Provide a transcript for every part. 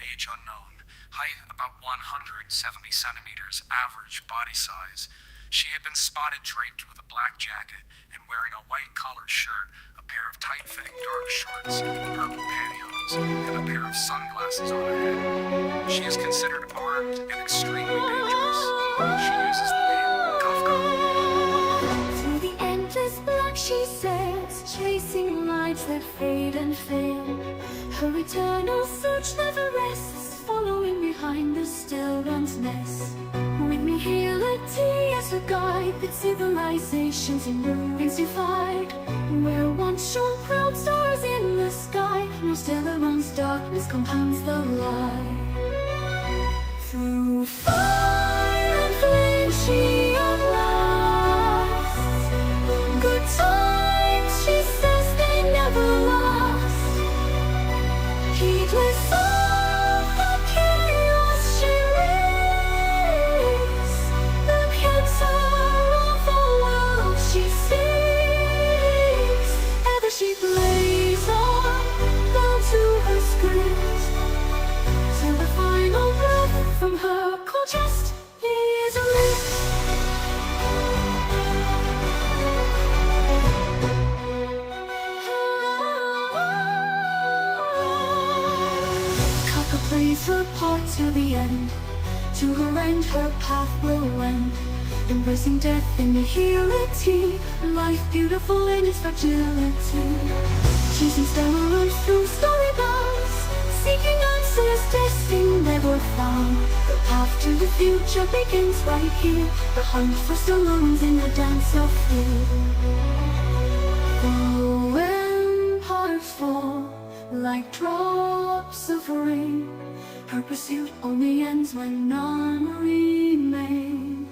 age unknown, height about 170 centimeters, average body size. She had been spotted draped with a black jacket and wearing a white collared shirt, a pair of tight-fitting dark shorts, purple pantyhose, and a pair of sunglasses on her head. She is considered armed and extremely dangerous. She uses the name Kafka. Through the endless black she sails, chasing lights that fade and fail. Her eternal search never rests, following behind the still one's nest. With nihility as a guide, that civilizations in ruins divide. Where once shone proud stars in the sky, now stellar one's darkness compounds the light. Through fire and flame she outlasts. Good times, she says, they never last. Heedless of the chaos she reads, the cancer of the world she sees. Ever she blazes on, down to her screams, till the final breath from her cold chest is released. Kafka plays her part till the end. To her end, her path will wend, embracing death in nihility, life beautiful in its fragility. Chasing stellar through story bounds, seeking answers testing never found. The path to the future begins right here. The hunt for stones in the dance of fear. For when parts fall like drops of rain, her pursuit only ends when none remain.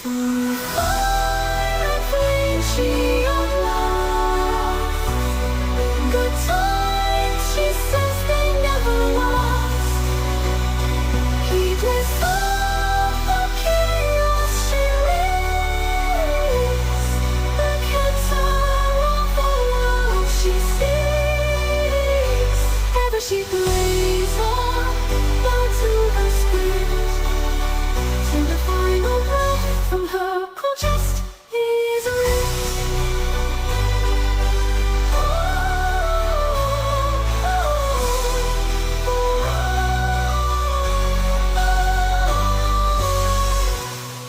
Through fire and flame she outlasts. Good times, she says, they never last. Heedless of the chaos she reads, the cancer of the world she sees. Ever she blazes on, down to her spirit, till the final breath from her cold chest is released.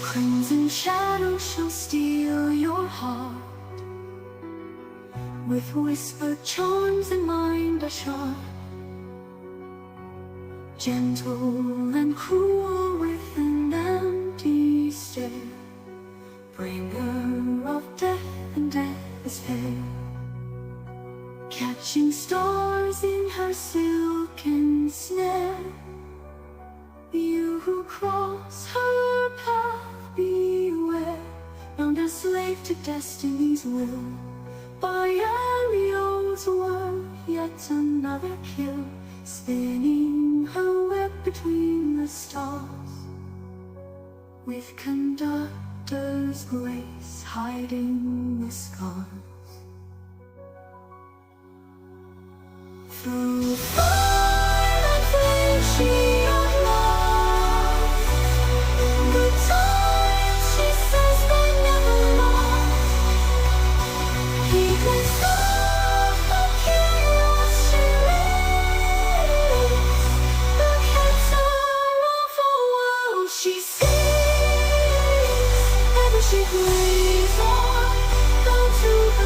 Crimson shadow shall steal your heart, with whispered charms in mind are sharp, gentle and cruel with an empty stare, bringer of death and death is fair. Catching stars in her silken snare, you who cross her path beware. Bound a slave to destiny's will, by Ariel's word, yet another kill, spinning her web between the stars, with conductor's grace hiding the scars. Through fire and flame she outlasts. Good times, she says, they never last. Heedless of the chaos she reads, the cancer of the world she sees. Ever she plays on, down to her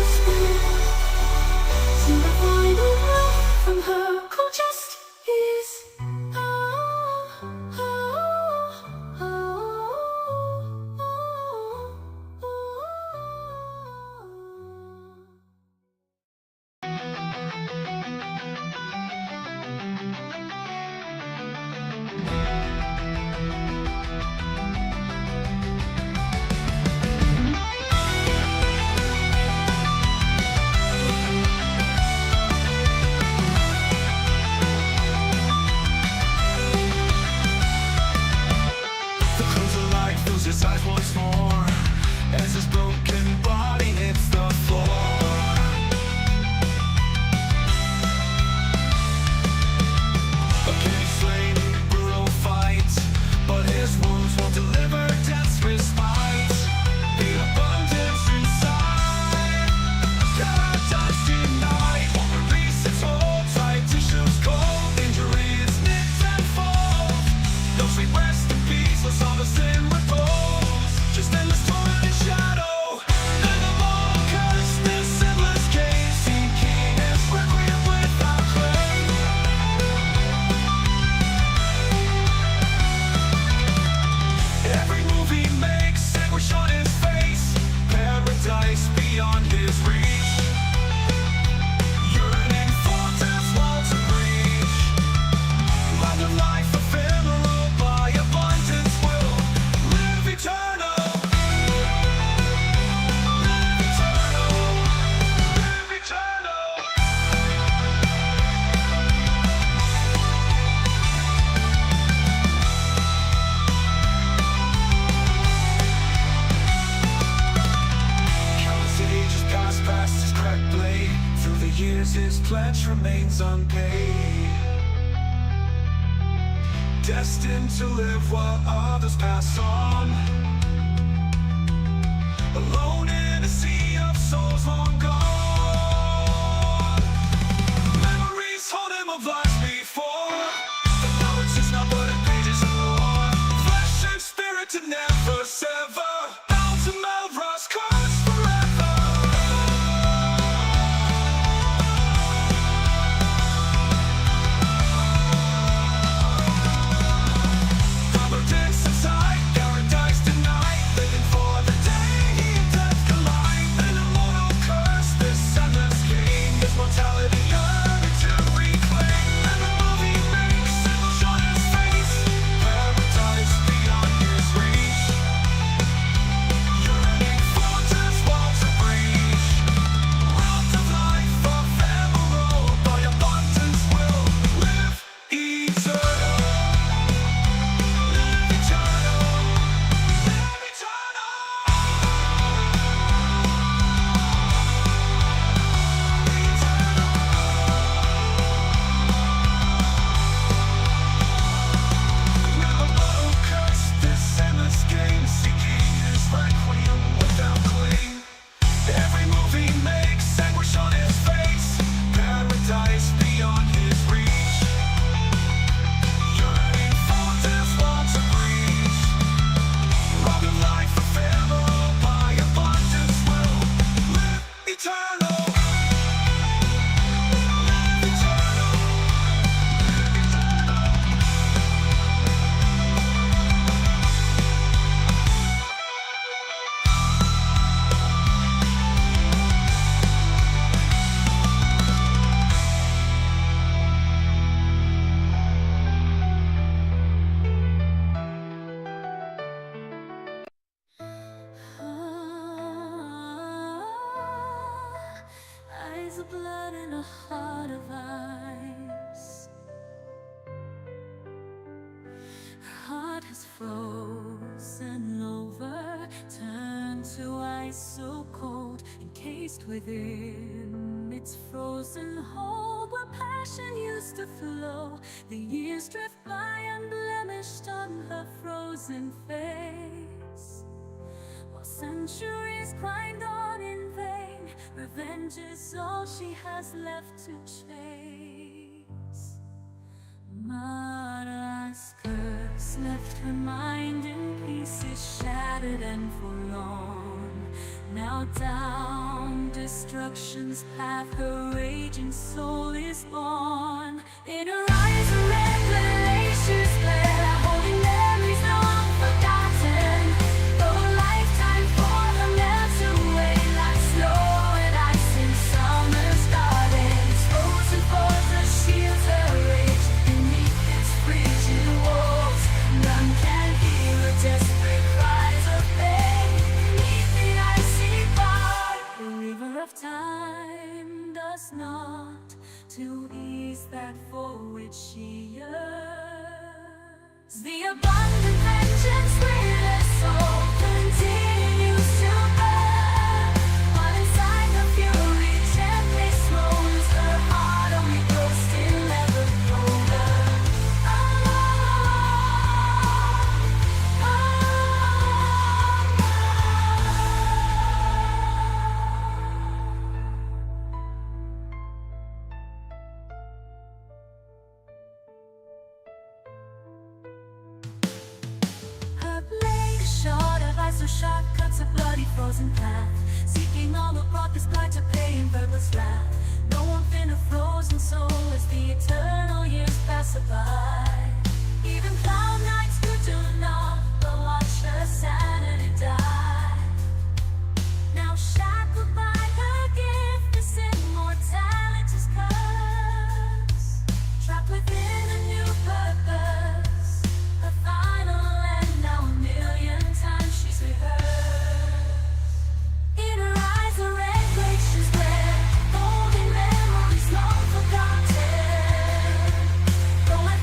years his pledge remains unpaid, destined to live while others pass on, alone in a sea of souls long gone. Memories hold him of lives before, but now it's just not but in pages of lore. Flesh and spirit to never sever, bound to meld rust cards forever. Father dance inside, paradise denied, living for the day he and death collide. An immortal curse, this endless game, his mortality yearning to reclaim. And the movie makes it on his face, paradise beyond his reach, yearning for just walls of breach. Wealth of life ephemeral, by abundance will live eternal. Live eternal. Live eternal. Never mortal curse, this endless game, seeking his requiem without claim. Every move he makes, anguish on his face, paradise beyond his reach, yearning for death's walls of breach. Robbed of life ephemeral, by abundance will live eternal. Live eternal. Eyes of blood and a heart of ice. Her heart has frozen over, turned to ice so cold, encased within its frozen hold, where passion used to flow. The years drift by unblemished on her frozen face, while centuries grind on in vain. Revenge is all she has left to chase. Mara's curse left her mind in pieces, shattered and forlorn. Now down destruction's path her raging soul is borne. In her eyes a red glaciers glare, holding memories long forgotten. Though a lifetime for her melts away like snow and ice in summer's gardens. Frozen fortress shields her rage beneath its frigid walls. None can hear her desperate cries of pain beneath the icy bar. The river of time does not to ease that for which she yearns. The abundant vengeance with her soul continues to burn, while inside the fury gently smolders, her heart only grows still ever colder. Her blade, shot of ice so sharp, cuts a bloody frozen path, seeking all who brought this blight to pay in birthless wrath. No warmth in a frozen soul as the eternal years pass her by. Even cloud nights could do not but watch her sanity die. Now shackled by her gift, this immortality's curse, trapped within a new purpose, her final end now a million times she's rehearsed. In her eyes a red glaciers glare, holding memories long forgotten. Though a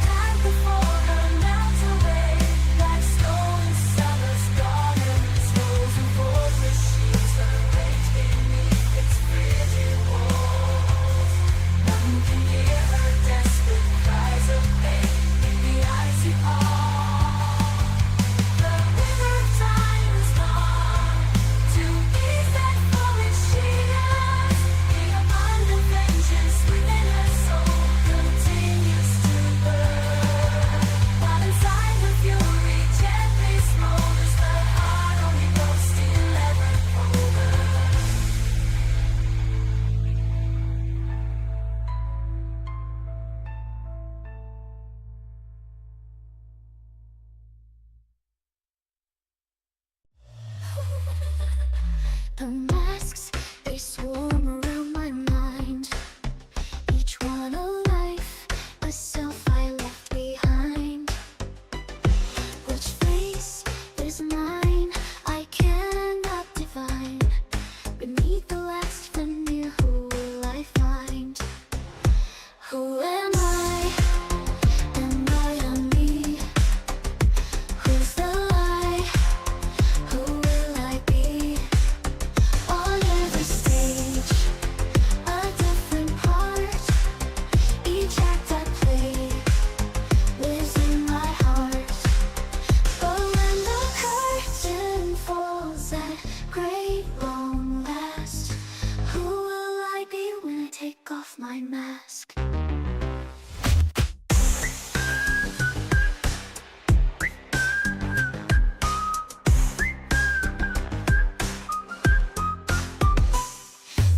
off my mask.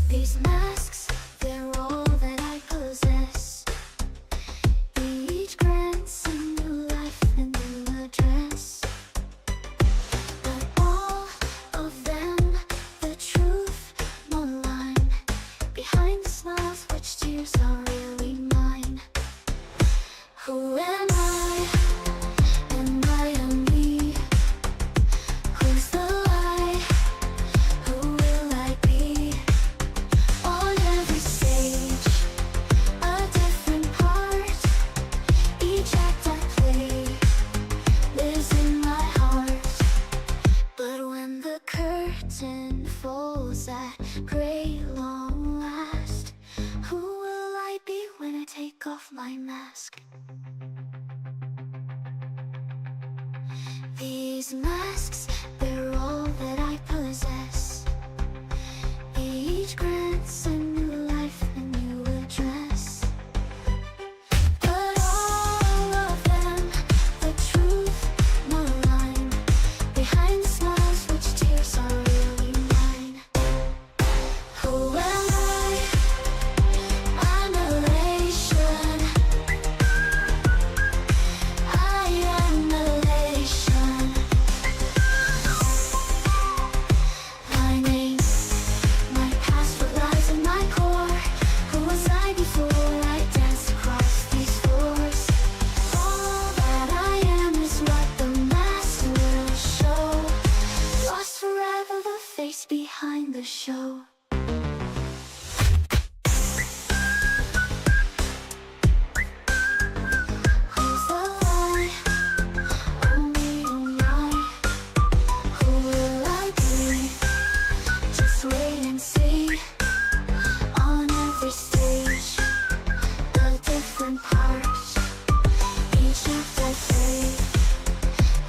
These masks, they're all that I possess. Each grants a new life and new address. But all of them, the truth malign. Behind the smiles which tears are really mine. Who am I? And I am me. Who's the lie? Who will I be? On every stage, a different part. Each act I play lives in my heart. But when the curtain falls at gray long last, who will I be when I take off my mask? These masks, they're all that I possess. Each grants a new life, a new address. But all of them, the truth malign. Behind the smiles which tears are really mine. Who am I? I'm elation. I am elation. My name, my past, what lies in my core. Who was I before I danced across these floors? All that I am is what the mask will show. Lost forever, the face behind the show. Who's the lie? Oh me, oh my. Who will I be? Just wait and see. On every stage, a different part. Each act I play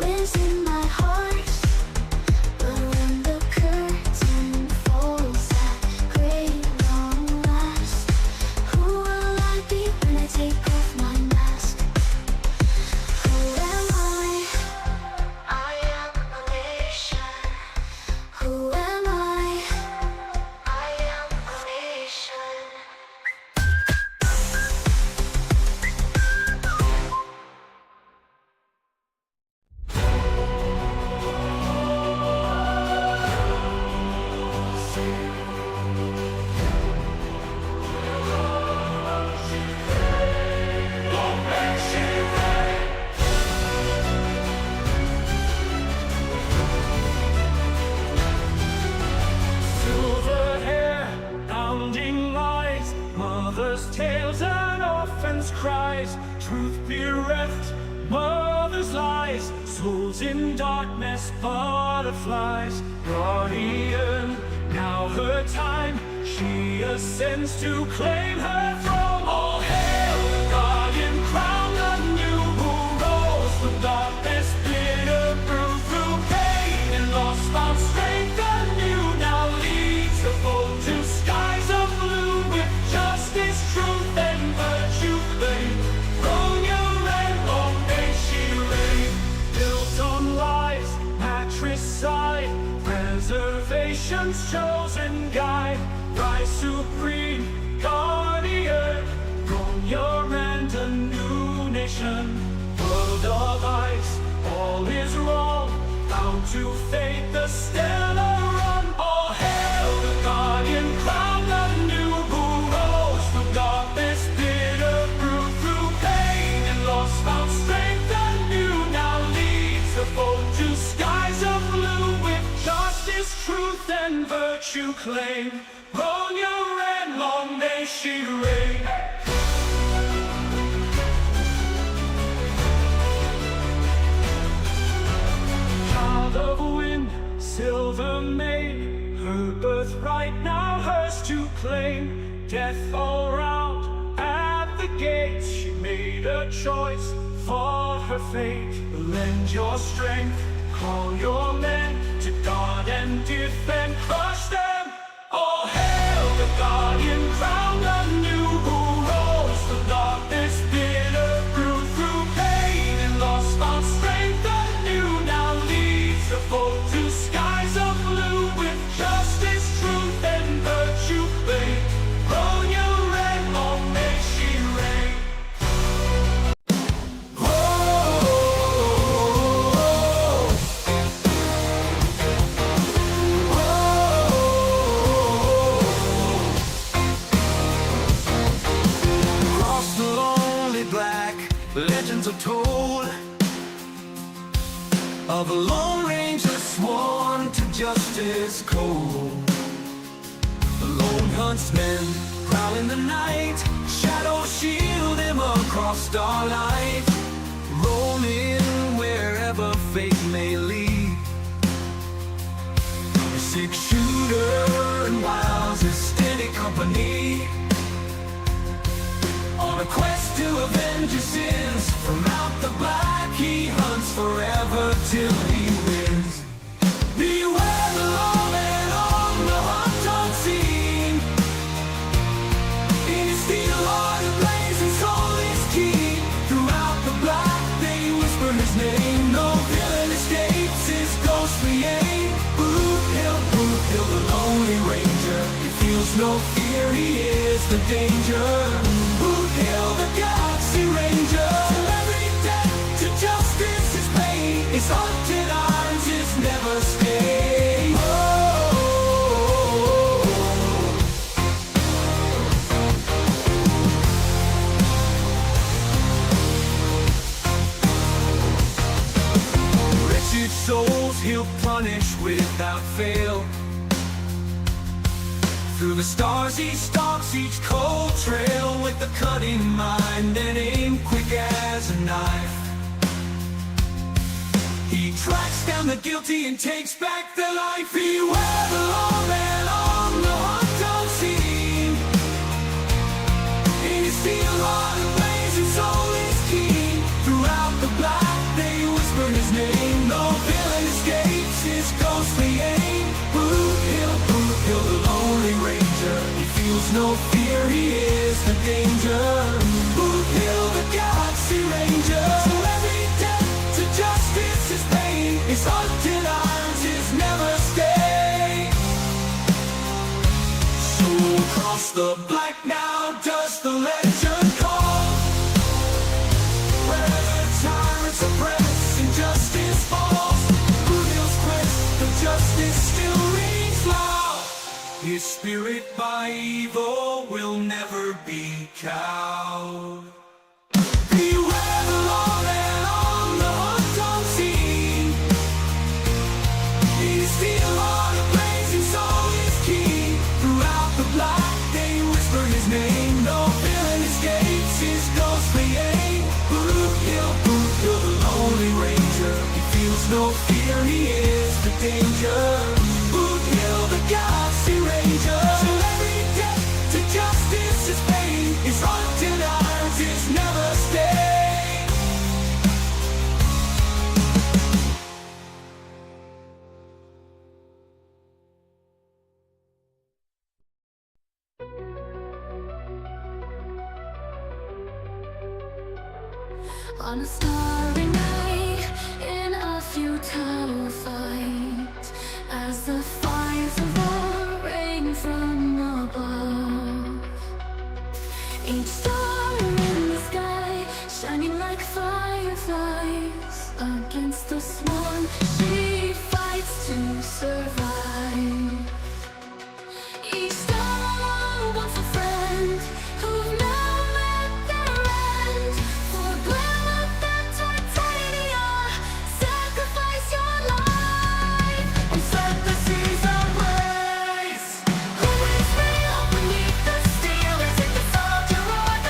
lives in my heart. But when the curtain falls at gray long last, who will I be when I take off my mask? Who am I? I am elation. Who am I? I am elation. Silver hair, bounding lies, mother's tales and orphans' cries. Truth bereft, mother's lies, souls in darkness, butterflies. Guardian, now her time, she ascends to claim her throne. All hail the guardian, crowned anew, who rose from darkness, bitter brew through pain and loss, found strength anew. Now leads the fold to skies of blue, with justice, truth, and virtue claim. Ronya red, long may she reign. Built on lies, matricide, preservation's chosen guide. Rise supreme, guardian, Ronya and a new nation. World of ice, all is wrong, bound to fate the stellar run. All hail the guardian, crowned anew, who rose from darkness, bitter brew through pain and loss, found strength anew. Now leads the fold to skies of blue, with justice, truth, and virtue claim. Ronya red, long may she reign. Child of wind, silver maid, her birthright now hers to claim. Death all round at the gates, she made a choice for her fate. Lend your strength, call your men to guard and defend, crush them. All hail the guardian, crowned anew, of a lone ranger sworn to justice cold. The lone huntsman prowling the night, shadows shield him across starlight, roaming wherever fate may lead. A six-shooter and wiles his steady company, on a quest to avenge his sins. From out the black he hunts forever till he wins. Beware the lawman on the hunt unseen. In his steel heart a blazing soul is keen. Throughout the black they whisper his name. No villain escapes his ghostly aim. Boot Hill, the lonely ranger. He feels no fear, he is the danger. Boot Hill, the galaxy ranger. To every death, to justice his pain. His hunted arms, his never stay. Wretched souls he'll punish without fail. Through the stars he stalks each cold trail, with a cunning mind and aim quick as a knife. He tracks down the guilty and takes back their life. Beware the lawman on the hunt unseen. In his steel heart a blazing soul is keen. Throughout the black they whisper his name. No villain escapes his ghostly aim. Boot Hill, the lonely ranger. He feels no fear, he is the danger. Boot Hill, the galaxy ranger. To every death, to justice his pain. His hunted arms, his never stay. So across the black now does the legend call, where the tyrants oppress and justice falls. Boot Hill's quest for justice still rings loud. His spirit by evil will never be cowed. Beware the lawman on the hunt unseen. In his steel heart a blazing soul is keen. Throughout the black they whisper his name. No villain escapes his ghostly aim. Boot Hill, the lonely ranger. He feels no fear, he is the danger. Boot Hill, the galaxy ranger. To every death, to justice his pain. His hunted arms, his never stay. On a starry night, in a futile fight, as the fires of war rain from above, each star in the sky shining like fireflies. Against the swarm she fights to survive. Each star wants a friend who've now met their end. For glamour that titania, sacrifice your life and set the seas ablaze. Who is real beneath the steel? Is it the soldier or the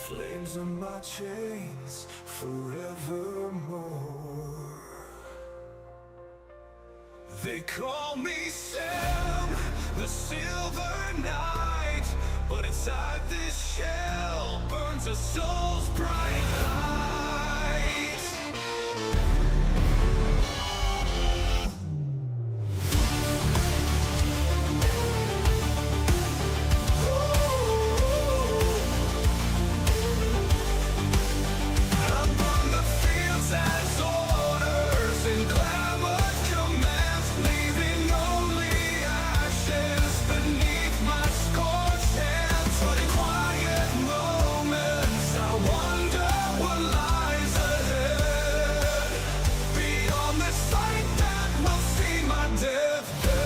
flames on my chains forevermore. They call me Sam, the Silver Knight, but inside this shell burns a soul's bright light. Among the fields as orders and clamored commands, leaving only ashes beneath my scorched hands. But in quiet moments, I wonder what lies ahead, beyond this fight that will see my deathbed.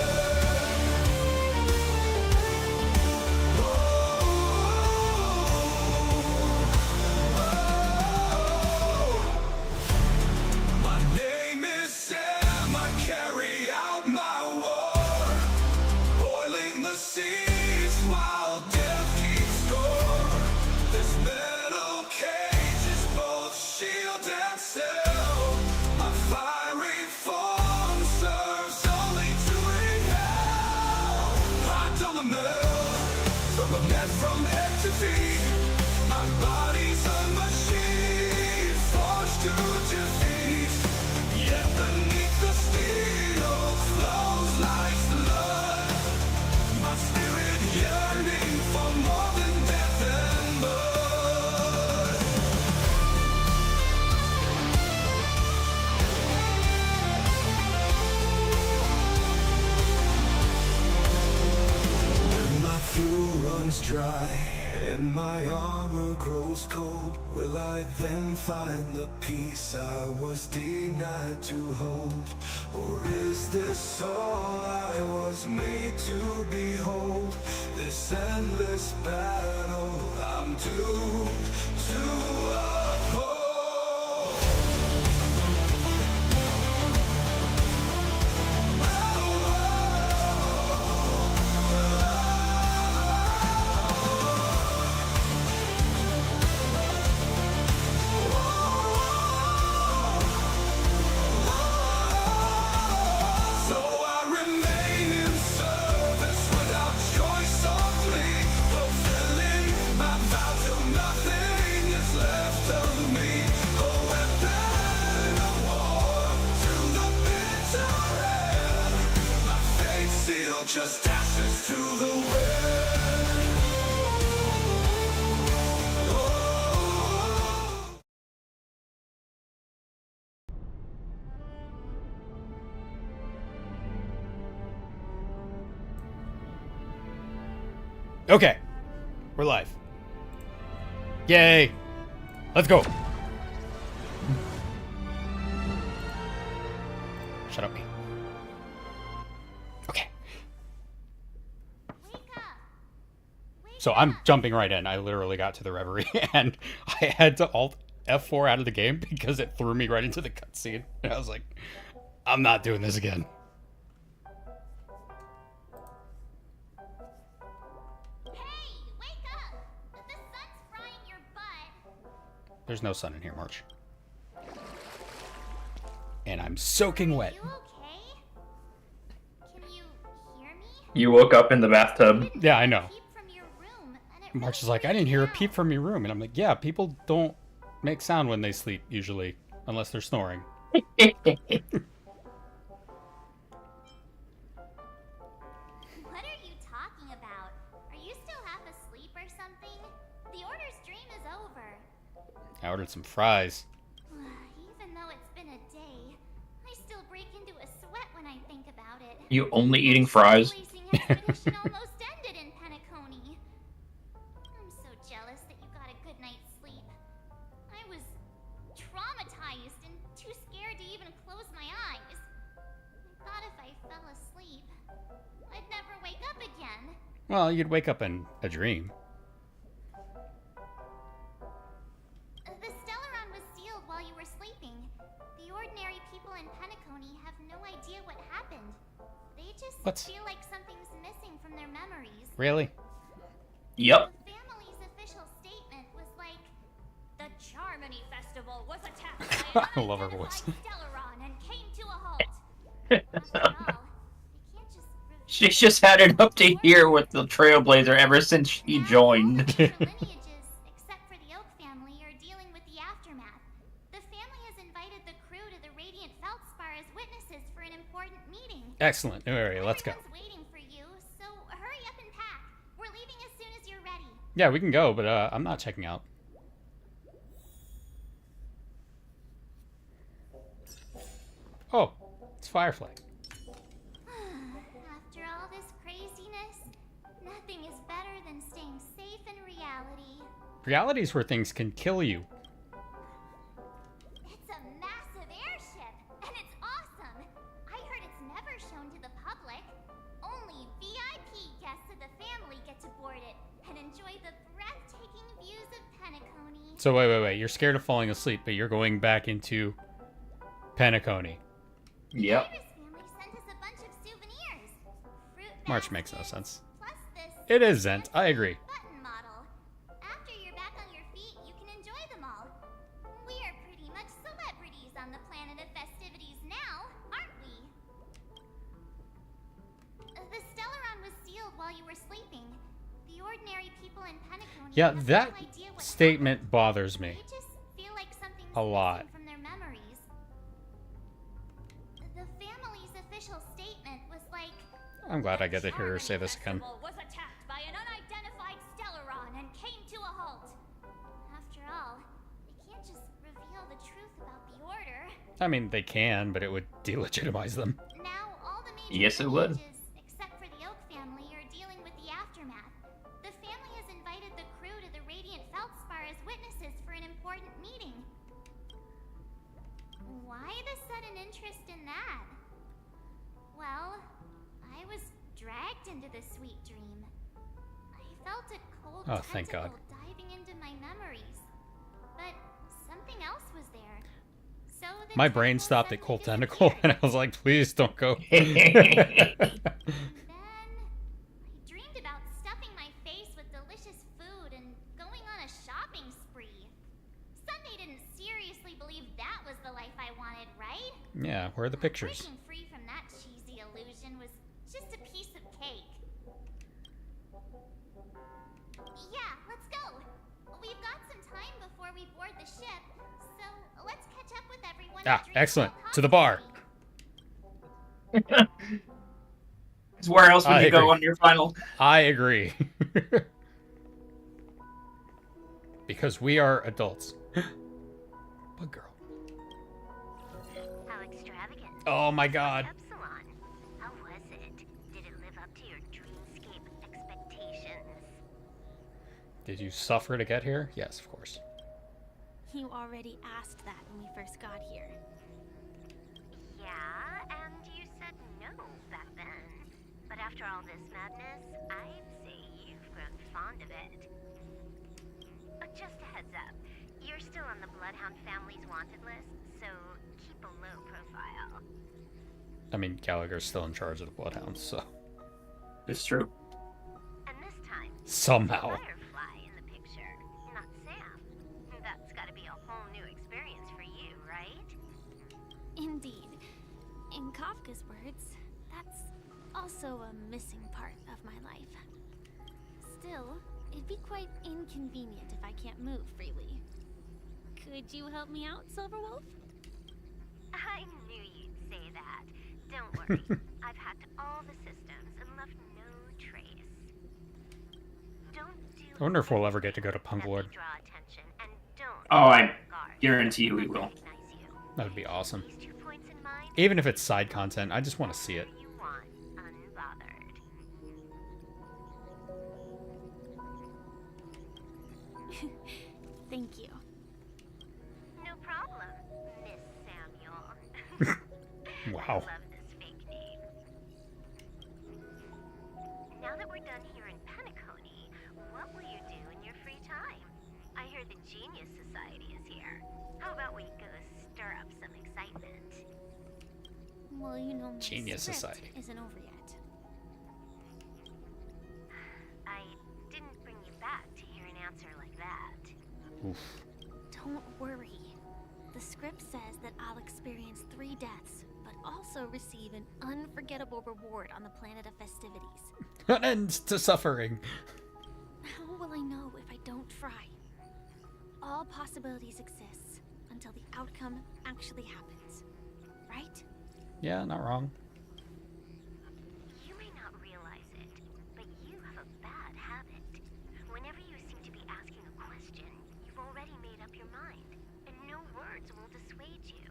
My name is Sam, I carry out my war, boiling the seas while death keeps score. This metal cage is both shield and cell. My fiery form serves only to inhale. Packed on the metal, from a man from head to feet. My body's a machine, forged to defeat. Yet beneath the steel flows life's blood. My spirit yearning for more than death and blood. When my fuel runs dry and my armor grows cold, will I then find the peace I was denied to hold? Or is this all I was made to behold? This endless battle I'm doomed to uphold. So I remain in service without choice or plea, fulfilling my vow till nothing is left of me. A weapon of war to the bitter end. My fate sealed, just ashes to the wind. Okay, we're live. Yay! Let's go. Shut up, me. Okay. So I'm jumping right in. I literally got to the reverie and I had to Alt F4 out of the game because it threw me right into the cutscene. And I was like, I'm not doing this again. There's no sun in here, March. And I'm soaking wet. You okay? Can you hear me? You woke up in the bathtub. Yeah, I know. Peep from your room, and it March is really like, I didn't hear a freaked me peep out. from your room. And I'm like, yeah, people don't make sound when they sleep, usually. Unless they're snoring. What are you talking about? Are you still half asleep or something? The order's dream is over. I ordered some fries. Even though it's been a day, I still break into a sweat when I think about it. You only eating fries? Racing expedition almost ended in Penacony. I'm so jealous that you got a good night's sleep. I was traumatized and too scared to even close my eyes. I thought if I fell asleep, I'd never wake up again. Well, you'd wake up in a dream. The Stellaron was sealed while you were sleeping. The ordinary people in Penacony have no idea what happened. They just What? feel like something's missing from their memories. Really? Yep. The family's official statement was like, I love her voice. Stellaron and came to a halt. After all, they can't just She's just had an update here with the Trailblazer ever since she joined. All the lineages, except for the Oak family, are dealing with the aftermath. The family has invited the crew to the Radiant Feldspar as witnesses for an important meeting. Excellent. All right, let's go. Everyone's waiting for you, so hurry up and pack. We're leaving as soon as you're ready. Yeah, we can go, but I'm not checking out. Oh, it's Firefly. After all this craziness, nothing is better than staying safe in reality. Reality's where things can kill you. It's a massive airship, and it's awesome. I heard it's never shown to the public. Only VIP guests of the family get to board it and enjoy the breathtaking views of Penacony. So wait. You're scared of falling asleep, but you're going back into Penacony. Yep. Iris family sent us a bunch of souvenirs. Fruit March makes no baskets, sense. plus this It is Zent. I agree. button model. After you're back on your feet, you can enjoy them all. We are pretty much celebrities on the planet of festivities now, aren't we? The Stellaron was sealed while you were sleeping. The ordinary people in Penacony Yeah, have that no idea what statement bothers me. happened. They just feel like something's A lot. missing from their memories. The family's official statement was like, I'm glad I get to hear her say this again. was attacked by an unidentified Stellaron and came to a halt. After all, they can't just reveal the truth about the Order. I mean, they can, but it would delegitimize them. Now all the major Yes, it would. lineages, except for the Oak family, are dealing with the aftermath. The family has invited the crew to the Radiant Feldspar as witnesses for an important meeting. Why the sudden interest in that? Well, I was dragged into the sweet dream. I felt a cold Oh, thank God. tentacle diving into my memories. But something else was there. So the My brain tentacle stopped at suddenly cold tentacle, disappeared. and I was like, please don't go. And then I dreamed about stuffing my face with delicious food and going on a shopping spree. Sunday didn't seriously believe that was the life I wanted, right? Yeah, where are the pictures? Breaking free from that cheesy illusion was just a piece of cake. Yeah, let's go. We've got some time before we board the ship, so let's catch up with everyone. Ah, and drink excellent. some To the bar. coffee. 'Cause where else would I you go agree. on your final? I agree. Because we are adults. Bug girl. How extravagant. Oh my god. Epsilon. How was it? Did it live up to your dreamscape expectations? Did you suffer to get here? Yes, of course. You already asked that when we first got here. Yeah, and you said no back then. But after all this madness, I'd say you've grown fond of it. Just a heads up, you're still on the Bloodhound family's wanted list, so keep a low profile. I mean, Gallagher's still in charge of the Bloodhounds, so. It's true. And this time, Somehow. Firefly in the picture, not Sam. That's gotta be a whole new experience for you, right? Indeed. In Kafka's words, that's also a missing part of my life. Still, it'd be quite inconvenient if I can't move freely. Could you help me out, Silverwolf? I knew you'd say that. Don't worry. I've hacked all the systems and left no trace. Don't do I wonder if we'll ever get to go to Punk let me Lord. draw attention and don't Oh, I guard. guarantee you we will. Recognize you. That would be awesome. These 2 points in mind. Even if it's side content, I just want to see it. You want unbothered. Thank you. No problem, Miss Samuel. Wow. I love this fake name. Now that we're done here in Penacony, what will you do in your free time? I heard the Genius Society is here. How about we go stir up some excitement? Well, you know, my Genius script Society. isn't over yet. I didn't bring you back to hear an answer like that. Oof. Don't worry. The The script says that I'll experience 3 deaths, but also receive an unforgettable reward on the planet of festivities. An end to suffering. How will I know if I don't try? All possibilities exist until the outcome actually happens, right? Yeah, not wrong. You may not realize it, but you have a bad habit. Whenever you seem to be asking a question, you've already made up your mind, and no words will dissuade you.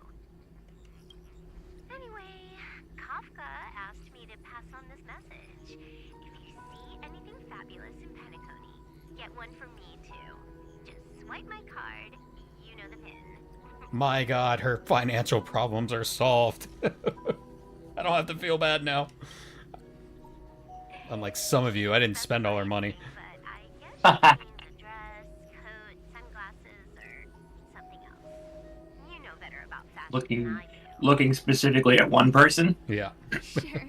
Anyway, Kafka asked me to pass on this message. If you see anything fabulous in Penacony, get one for me too. Just swipe my card, you know the pin. My god, her financial problems are solved. I don't have to feel bad now. Unlike some of you, I didn't spend all our money. But I guess she means a dress, coat, sunglasses, or something else. You know better about fashion than I do. Looking specifically at one person. Yeah. Sure.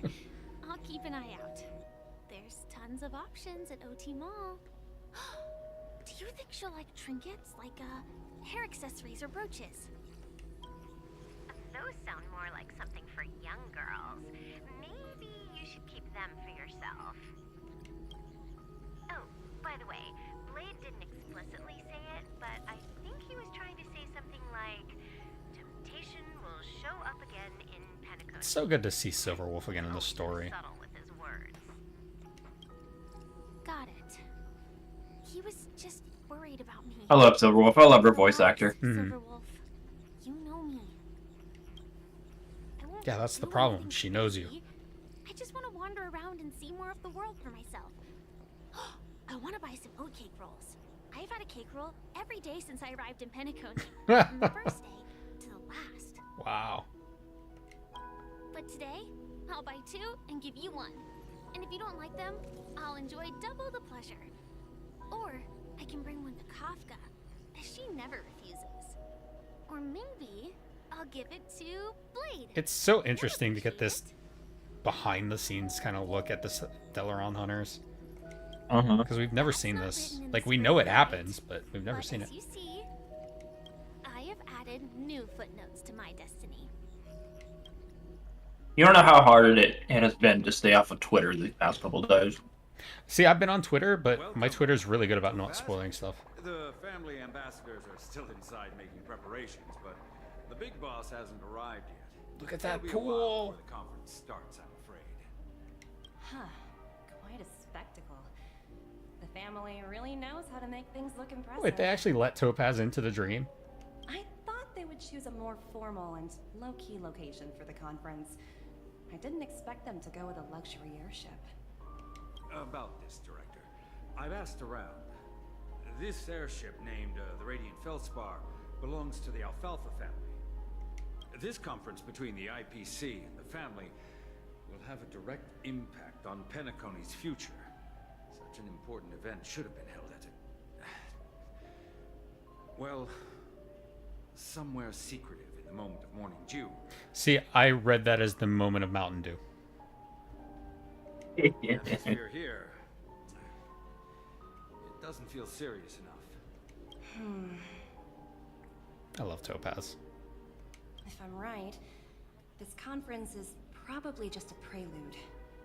I'll keep an eye out. There's tons of options at OT Mall. Do you think she'll like trinkets, like hair accessories or brooches? Those sound more like something for young girls. Maybe you should keep them for yourself. Oh, by the way, Blade didn't explicitly say it, but I think he was trying to say something like, temptation will show up again in Penacony. It's so good to see Silverwolf again in the story. Subtle with his words. Got it. He was just worried about me. I love Silverwolf. I love her voice actor. Silverwolf, you know me. I won't Yeah, that's the do problem. anything She knows you. crazy. I just want to wander around and see more of the world for myself. I want to buy some oat cake rolls. I've had a cake roll every day since I arrived in Penacony. From the first day to the last. Wow. But today, I'll buy 2 and give you 1. And if you don't like them, I'll enjoy double the pleasure. Or I can bring one to Kafka, as she never refuses. Or maybe I'll give it to Blade. It's so interesting to get this behind the scenes kind of look at the Delaron hunters. Because we've never seen this. Like, we know it happens, but we've never seen it. As you see, I have added new footnotes to my destiny. You don't know how hard it has been to stay off of Twitter the past couple of days. See, I've been on Twitter, but my Twitter's really good about not spoiling stuff. The family ambassadors are still inside making preparations, but the big boss hasn't arrived yet. Look at that It'll be a while pool. before the conference starts, I'm afraid. Huh. Quite a spectacle. The family really knows how to make things look impressive. Wait, they actually let Topaz into the dream? I thought they would choose a more formal and low-key location for the conference. I didn't expect them to go with a luxury airship. About this, Director, I've asked around. This airship, named the Radiant Feldspar, belongs to the Alfalfa family. This conference between the IPC and the family will have a direct impact on Penacony's future. Such an important event should have been held at well, somewhere secretive in the moment of morning dew. See, I read that as the moment of Mountain Dew. The atmosphere here, it doesn't feel serious enough. I love Topaz. If I'm right, this conference is probably just a prelude.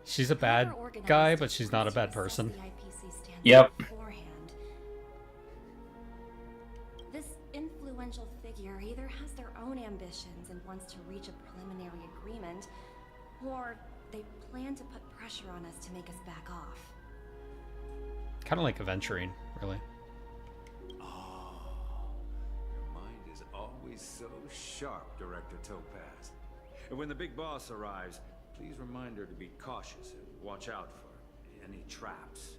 She's a bad Whoever organized guy, it but she's wants not a to bad assess person. the IPC standards Yep. beforehand. This influential figure either has their own ambitions and wants to reach a preliminary agreement, or they plan to put pressure on us to make us back off. Kind of like Aventurine, really. Your mind is always so sharp, Director Topaz. And when the big boss arrives, please remind her to be cautious and watch out for any traps.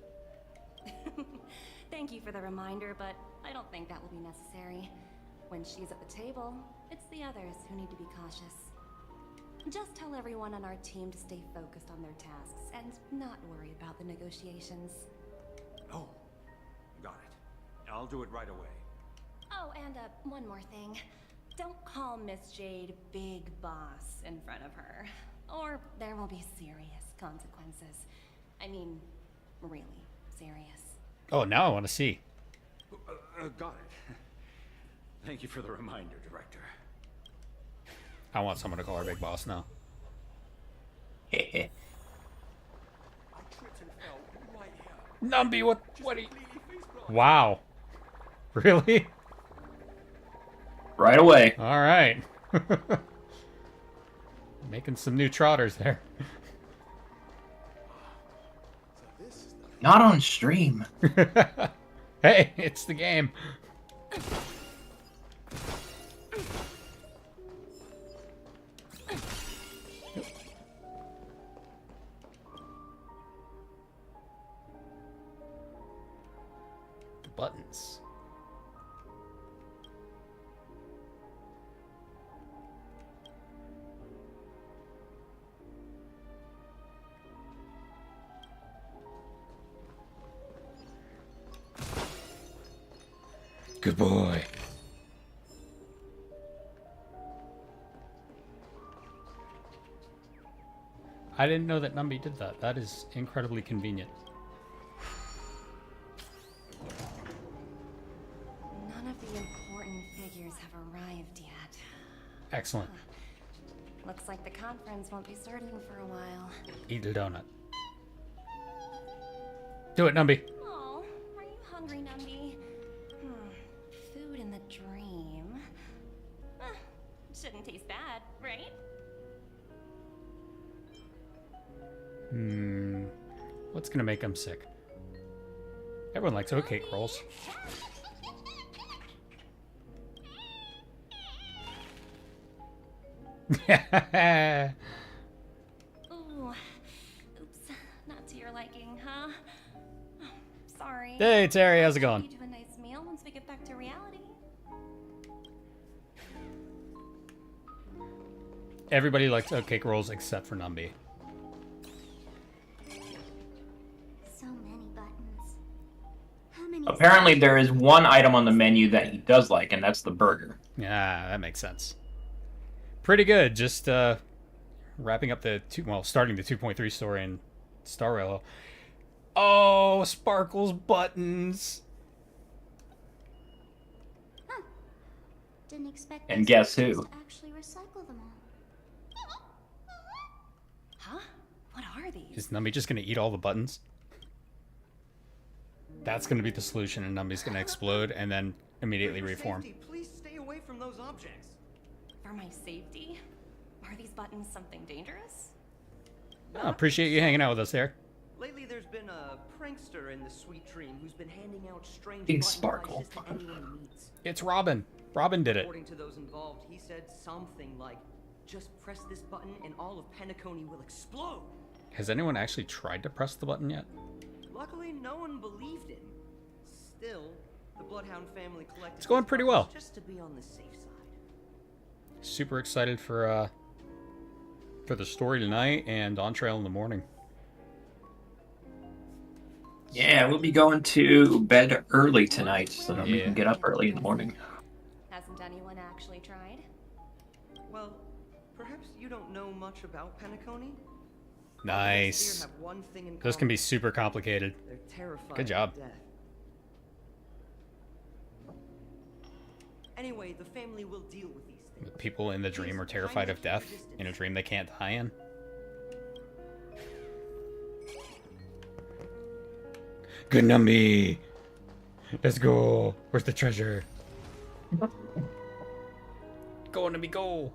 Thank you for the reminder, but I don't think that will be necessary. When she's at the table, it's the others who need to be cautious. Just tell everyone on our team to stay focused on their tasks and not worry about the negotiations. Oh, got it. I'll do it right away. Oh, and one more thing. Don't call Miss Jade Big Boss in front of her, or there will be serious consequences. I mean, really serious. Oh, now I want to see. Got it. Thank you for the reminder, Director. I want someone to call our big boss now. Numby, what are you... Wow. Really? Right away. All right. Making some new trotters there. Not on stream. Hey, it's the game. The buttons. Good boy. I didn't know that Numby did that. That is incredibly convenient. None of the important figures have arrived yet. Excellent. Looks like the conference won't be starting for a while. Eat a donut. Do it, Numby. Oh, are you hungry, Numby? Food in the dream. Shouldn't taste bad, right? What's gonna make him sick? Everyone likes oatcake rolls. Ooh, oops, not to your liking, huh? Sorry. Hey, Terry, how's it going? You do a nice meal once we get back to reality. Everybody likes oatcake rolls except for Numby. So many buttons. How many? Apparently, there is one item on the menu that he does like, and that's the burger. Yeah, that makes sense. Pretty good. Just wrapping up the starting the 2.3 story in Star Rail. Oh, Sparkle's buttons. Huh. Didn't expect And these guess buttons who? to actually recycle them all. Huh? What are these? Is Numby just gonna eat all the buttons? That's gonna be the solution, and Numby's gonna explode and then immediately For your reform. safety, please stay away from those objects. For my safety? Are these buttons something dangerous? Oh, appreciate you hanging out with us there. Lately, there's been a prankster in the Sweet Dream who's been handing out strange Big button sparkle. devices to anyone he meets. It's Robin. Robin did it. According to those involved, he said something like, "Just press this button and all of Penacony will explode." Has anyone actually tried to press the button yet? Luckily, no one believed him. Still, the Bloodhound family collected. It's going these pretty buttons well. just to be on the safe side. Super excited for the story tonight and on trail in the morning. Yeah, we'll be going to bed early tonight so that we Yeah. can get up early in the morning. Hasn't anyone actually tried? Well, perhaps you don't know much about Penacony? Nice. Have one thing in Those can be common. super complicated. They're terrified Good job. of death. Anyway, the family will deal with these things. The people in the dream are terrified of death in a dream they can't die in. Good Numby. Let's go. Where's the treasure? Go, Numby, go.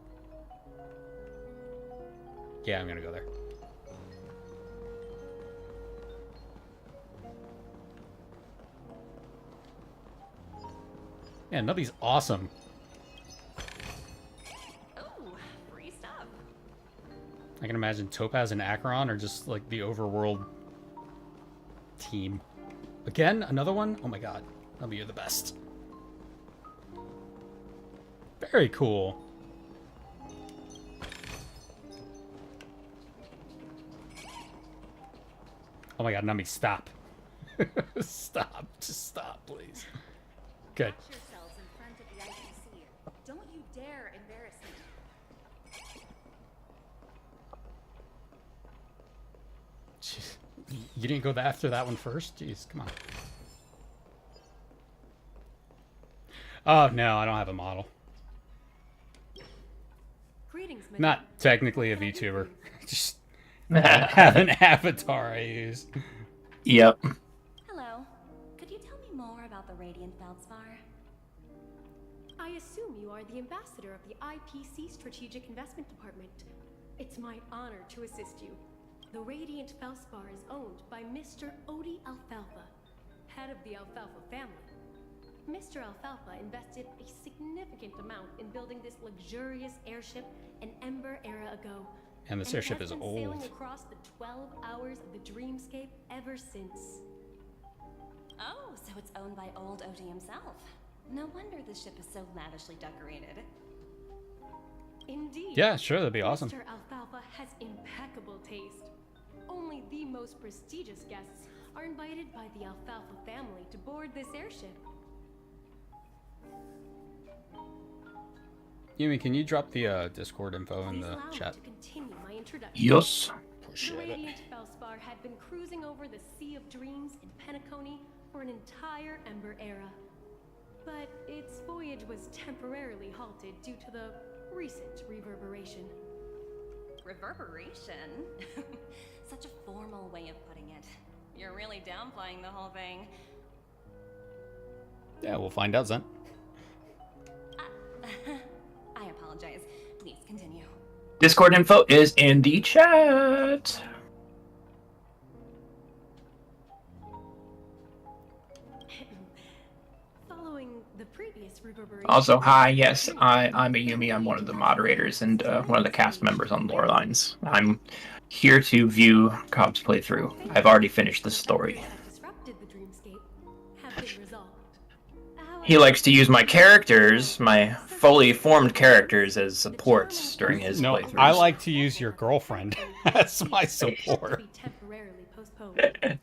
Yeah, I'm gonna go there. Yeah, Numby's awesome. Oh, free stuff. I can imagine Topaz and Acheron are just like the overworld team. Again, another one? Oh my god. Numby, you're the best. Very cool. Oh my god, Numby, stop. Stop. Just stop, please. Good. Watch yourselves in front of the IPC. Don't you dare embarrass me. Jeez. You didn't go after that one first? Jeez, come on. Oh, no, I don't have a model. Greetings. Greetings, madam. Not technically a What can I do VTuber. for you? Just have an avatar I use. Yep. Hello. Could you tell me more about the Radiant Feldspar? I assume you are the ambassador of the IPC Strategic Investment Department. It's my honor to assist you. The Radiant Felspar is owned by Mr. Odie Alfalfa, head of the Alfalfa family. Mr. Alfalfa invested a significant amount in building this luxurious airship an Ember era ago. And this it airship has is been sailing old. across the 12 hours of the dreamscape ever since. Oh, so it's owned by old Odie himself. No wonder the ship is so lavishly decorated. Indeed. Yeah, sure, that'd be awesome. Mr. Alfalfa has impeccable taste. Only the most prestigious guests are invited by the Alfalfa family to board this airship. Yumi, can you drop the Discord info in Please the allow me chat? to continue my introduction. Yes. Push The it. Radiant Felspar had been cruising over the Sea of Dreams in Penacony for an entire Ember era. But its voyage was temporarily halted due to the recent reverberation. Reverberation? Such a formal way of putting it. You're really downplaying the whole thing. Yeah, we'll find out, Zen. I apologize. Please continue. Discord info is in the chat. Following the previous reverberation. Also, hi, yes, I'm Ayumi. I'm one of the moderators and one of the cast members on LoreLines. I'm here to view Cobb's playthrough. I've already finished the story. That disrupted the dreamscape have been resolved. He likes to use my characters, my fully formed characters, as supports during his No, playthroughs. I like to use your girlfriend as my To support. be temporarily postponed.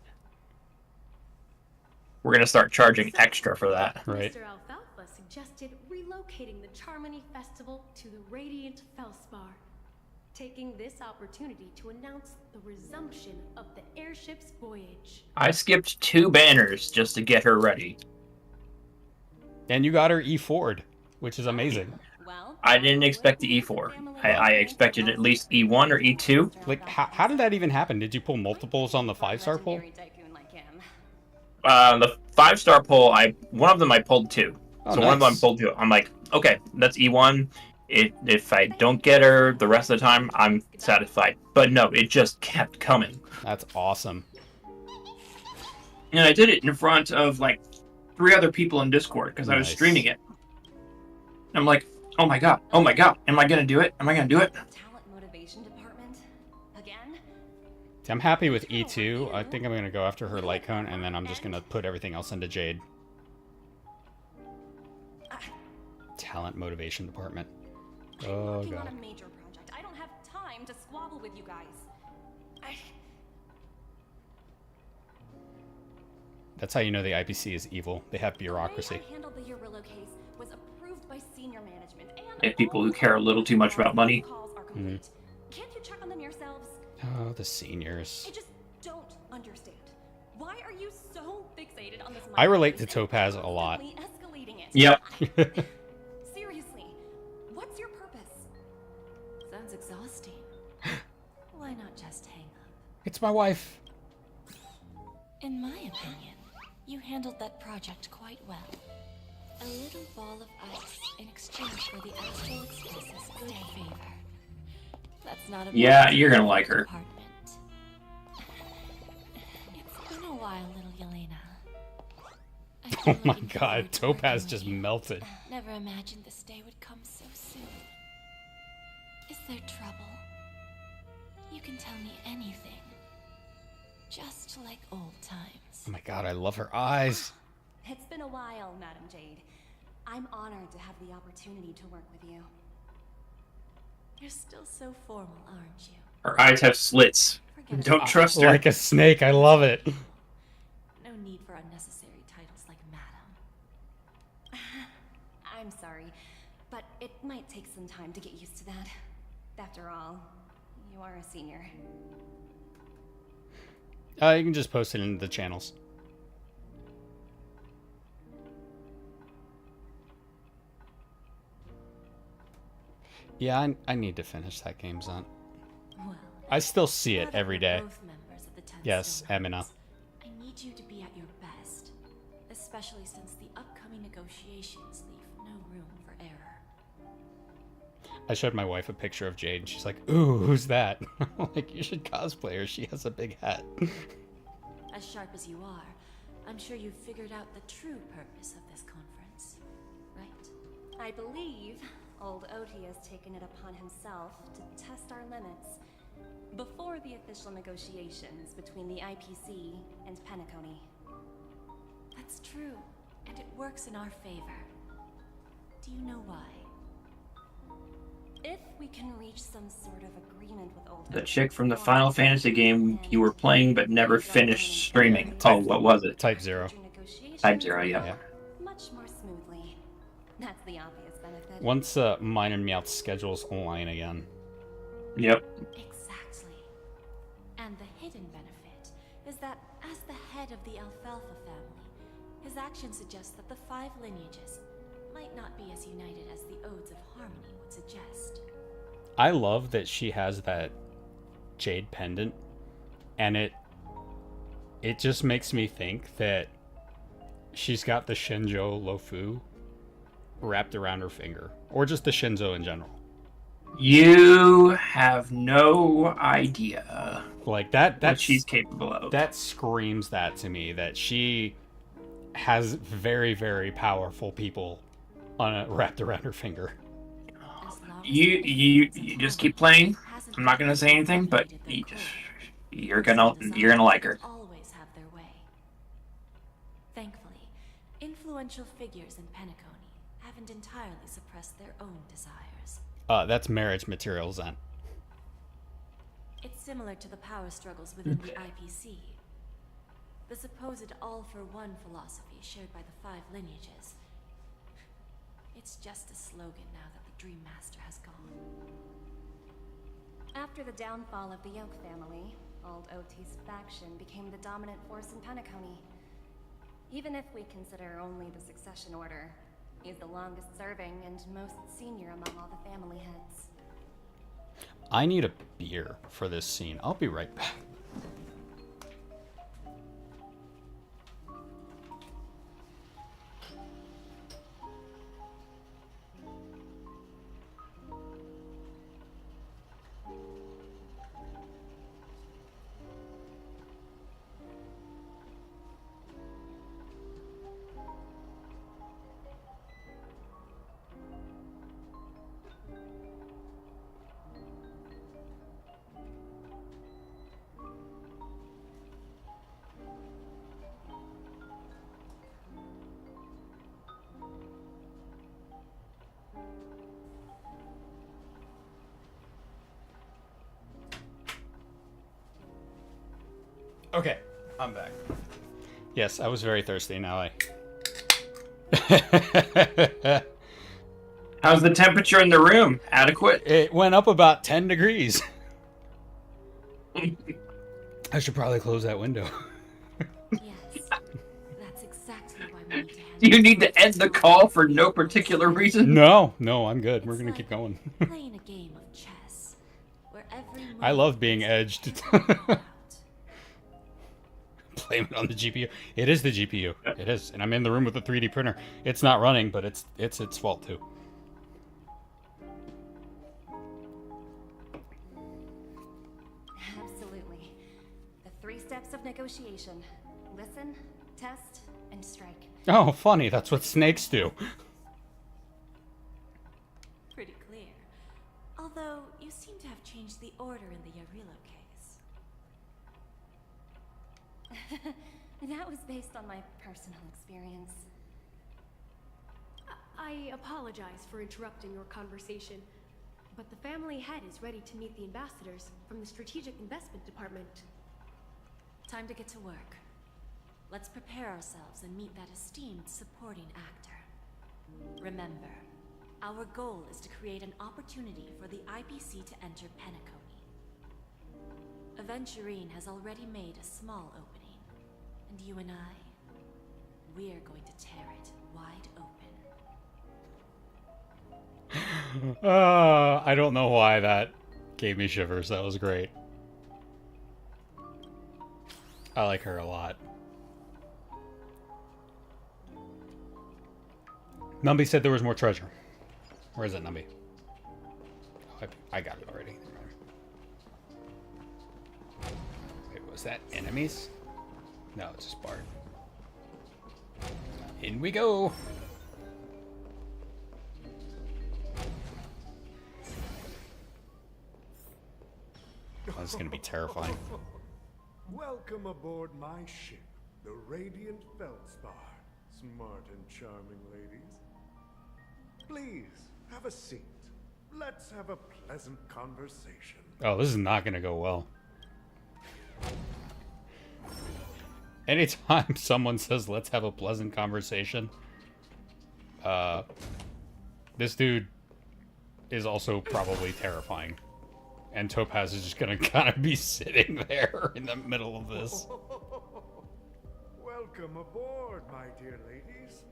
We're gonna start charging extra for that. Right. Mr. Alfalfa suggested relocating the Charmony Festival to the Radiant Felspar, taking this opportunity to announce the resumption of the airship's voyage. I skipped 2 banners just to get her ready. And you got her E4'd, which is amazing. Well, I didn't expect the E4. I expected at least E1 or E2. Like, how did that even happen? Did you pull multiples on the 5-star pull? Legendary tycoon like him. The 5-star pull, one of them I pulled 2. Oh, So one of them I nice. pulled 2. I'm like, okay, that's E1. If I don't get her the rest of the time, I'm satisfied. But no, it just kept coming. That's awesome. And I did it in front of like 3 other people in Discord because I was Nice. streaming it. I'm like, oh my god, am I gonna do it? Am I gonna do it? Talent motivation department? Again? I'm happy with E2. I think I'm going to go after her light cone, and then I'm just going to put everything else into Jade. Talent motivation department. I'm Oh, working on God. a major project. I don't have time to squabble with you guys. That's how you know the IPC is evil. They have bureaucracy. The way I handled the Eurilla case was approved by senior management, and They have people who all care a little too much about money. calls are complete. Can't you check on them yourselves? Oh, the seniors. I just don't understand. Why are you so fixated on this? I relate to and Topaz a lot. constantly escalating it? Yep. Seriously, what's your purpose? Sounds exhausting. Why not just hang up? It's my wife. In my opinion, you handled that project quite well. A little ball of ice in exchange for the Astral Express's good favor. That's not a Yeah, bad you're gonna like her. department. It's been a while, little Yelena. I've Oh been my looking god, forward to working Topaz with just you. melted. Never imagined this day would come so soon. Is there trouble? You can tell me anything. Just like old times. Oh my god, I love her eyes. It's been a while, Madam Jade. I'm honored to have the opportunity to work with you. You're still so formal, aren't you? Her eyes have slits. Forget Don't about trust her. Like a snake, I love it. No need for unnecessary titles like Madam. I'm sorry, but it might take some time to get used to that. After all, you are a senior. You can just post it into the channels. Yeah, I need to finish that game, Zent. Well, I still see now it that every we're day. both members of the 10 Yes, Stone Emina. Knights, I need you to be at your best, especially since the upcoming negotiations leave no room for error. I showed my wife a picture of Jade, and she's like, "Ooh, who's that?" I'm like, "You should cosplay her. She has a big hat." As sharp as you are, I'm sure you've figured out the true purpose of this conference, right? I believe old Oti has taken it upon himself to test our limits before the official negotiations between the IPC and Penacony. That's true, and it works in our favor. Do you know why? If we can reach some sort of agreement with old The Oti chick from the before Final Fantasy game you were playing but never finished streaming. Oh, what was it? Type 0. Type 0, yeah. Yeah. much more smoothly. That's the obvious benefit. Once mine and Meowth's schedules align again. Yep. Exactly. And the hidden benefit is that as the head of the Alfalfa family, his actions suggest that the 5 lineages might not be as united as the Odes of Harmony would suggest. I love that she has that jade pendant, and it just makes me think that she's got the Shinjo Lofu wrapped around her finger, or just the Shinzo in general. You have no idea Like that what she's capable of. That screams that to me, that she has very, very powerful people wrapped around her finger. You just keep playing. I'm not gonna say anything, but you're gonna like her. Always have their way. Thankfully, influential figures in Penacony haven't entirely suppressed their own desires. That's marriage material, Zen. It's similar to the power struggles within the IPC. The supposed all-for-one philosophy shared by the 5 lineages. It's just a slogan now that the Dream Master has gone. After the downfall of the Yoke family, old Oti's faction became the dominant force in Penacony. Even if we consider only the succession order, he's the longest serving and most senior among all the family heads. I need a beer for this scene. I'll be right back. Okay, I'm back. Yes, I was very thirsty. Now How's the temperature in the room? Adequate? It went up about 10 degrees. I should probably close that window. Yes, that's exactly why we need to handle Do you need to end the call for no particular reason? No, I'm good. We're gonna keep going. playing a game of chess, where every I move love being is edged. out. Blame it on the GPU. It is the GPU. It is, and I'm in the room with the 3D printer. It's not running, but it's its fault too. Absolutely. The 3 steps of negotiation. Listen, test, and strike. Oh, funny. That's what snakes do. Pretty clear. Although, you seem to have changed the order in the Yarilo case. That was based on my personal experience. I apologize for interrupting your conversation, but the family head is ready to meet the ambassadors from the Strategic Investment Department. Time to get to work. Let's prepare ourselves and meet that esteemed supporting actor. Remember, our goal is to create an opportunity for the IPC to enter Penacony. Aventurine has already made a small opening, and you and I, we're going to tear it wide open. I don't know why that gave me shivers. That was great. I like her a lot. Numby said there was more treasure. Where is it, Numby? Oh, I got it already. Wait, was that enemies? No, it's just Bart. In we go! Oh, this is gonna be terrifying. Welcome aboard my ship, the Radiant Feldspar. Smart and charming ladies. Please, have a seat. Let's have a pleasant conversation. Oh, this is not gonna go well. Anytime someone says, let's have a pleasant conversation, this dude is also probably terrifying. And Topaz is just gonna kind of be sitting there in the middle of this. Welcome aboard, my dear ladies.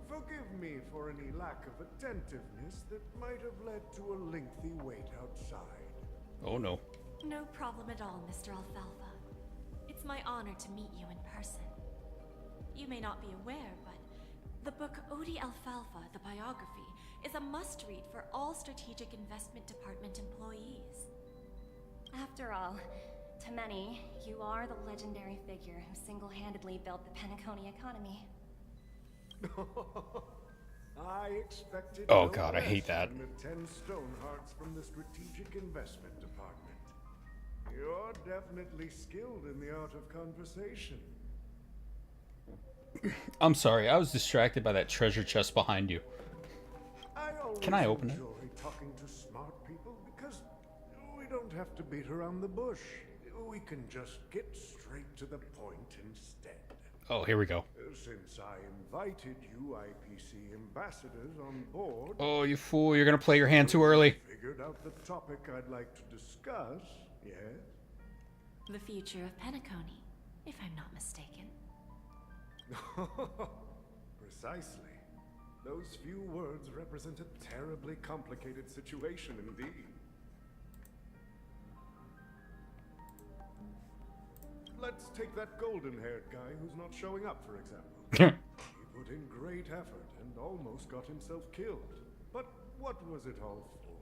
Forgive me for any lack of attentiveness that might have led to a lengthy wait outside. Oh no. No problem at all, Mr. Alfalfa. It's my honor to meet you in person. You may not be aware, but the book Odie Alfalfa, the biography, is a must-read for all Strategic Investment Department employees. After all, to many, you are the legendary figure who single-handedly built the Penacony economy. I expected Oh no god, I less hate that. than the 10 stone hearts from the Strategic Investment Department. You're definitely skilled in the art of conversation. I'm sorry, I was distracted by that treasure chest behind you. Can I open it? I enjoy talking to smart people because we don't have to beat around the bush. We can just get straight to the point instead. Oh, here we go. Since I invited you IPC ambassadors on board... Oh, you fool, you're gonna play your hand too early. Figured out the topic I'd like to discuss, yes? The future of Penacony, if I'm not mistaken. Precisely. Those few words represent a terribly complicated situation indeed. Let's take that golden-haired guy who's not showing up, for example. He put in great effort and almost got himself killed. But what was it all for?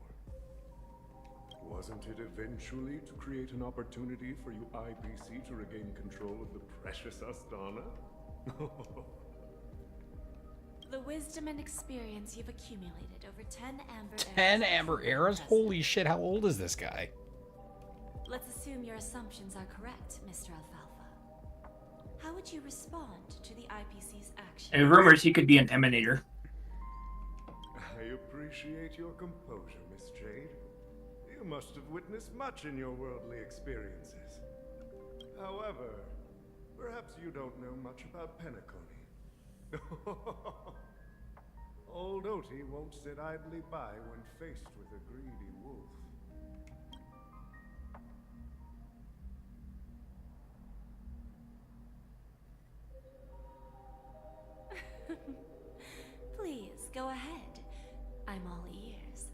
Wasn't it eventually to create an opportunity for you IPC to regain control of the precious Astana? The wisdom and experience you've accumulated over 10 amber eras. 10 amber eras? Holy shit, how old is this guy? Let's assume your assumptions are correct, Mr. Alfalfa. How would you respond to the IPC's action? And rumors he could be an emanator. I appreciate your composure, Miss Jade. You must have witnessed much in your worldly experiences. However, perhaps you don't know much about Penacony. Old Oti won't sit idly by when faced with a greedy wolf. Please, go ahead. I'm all ears.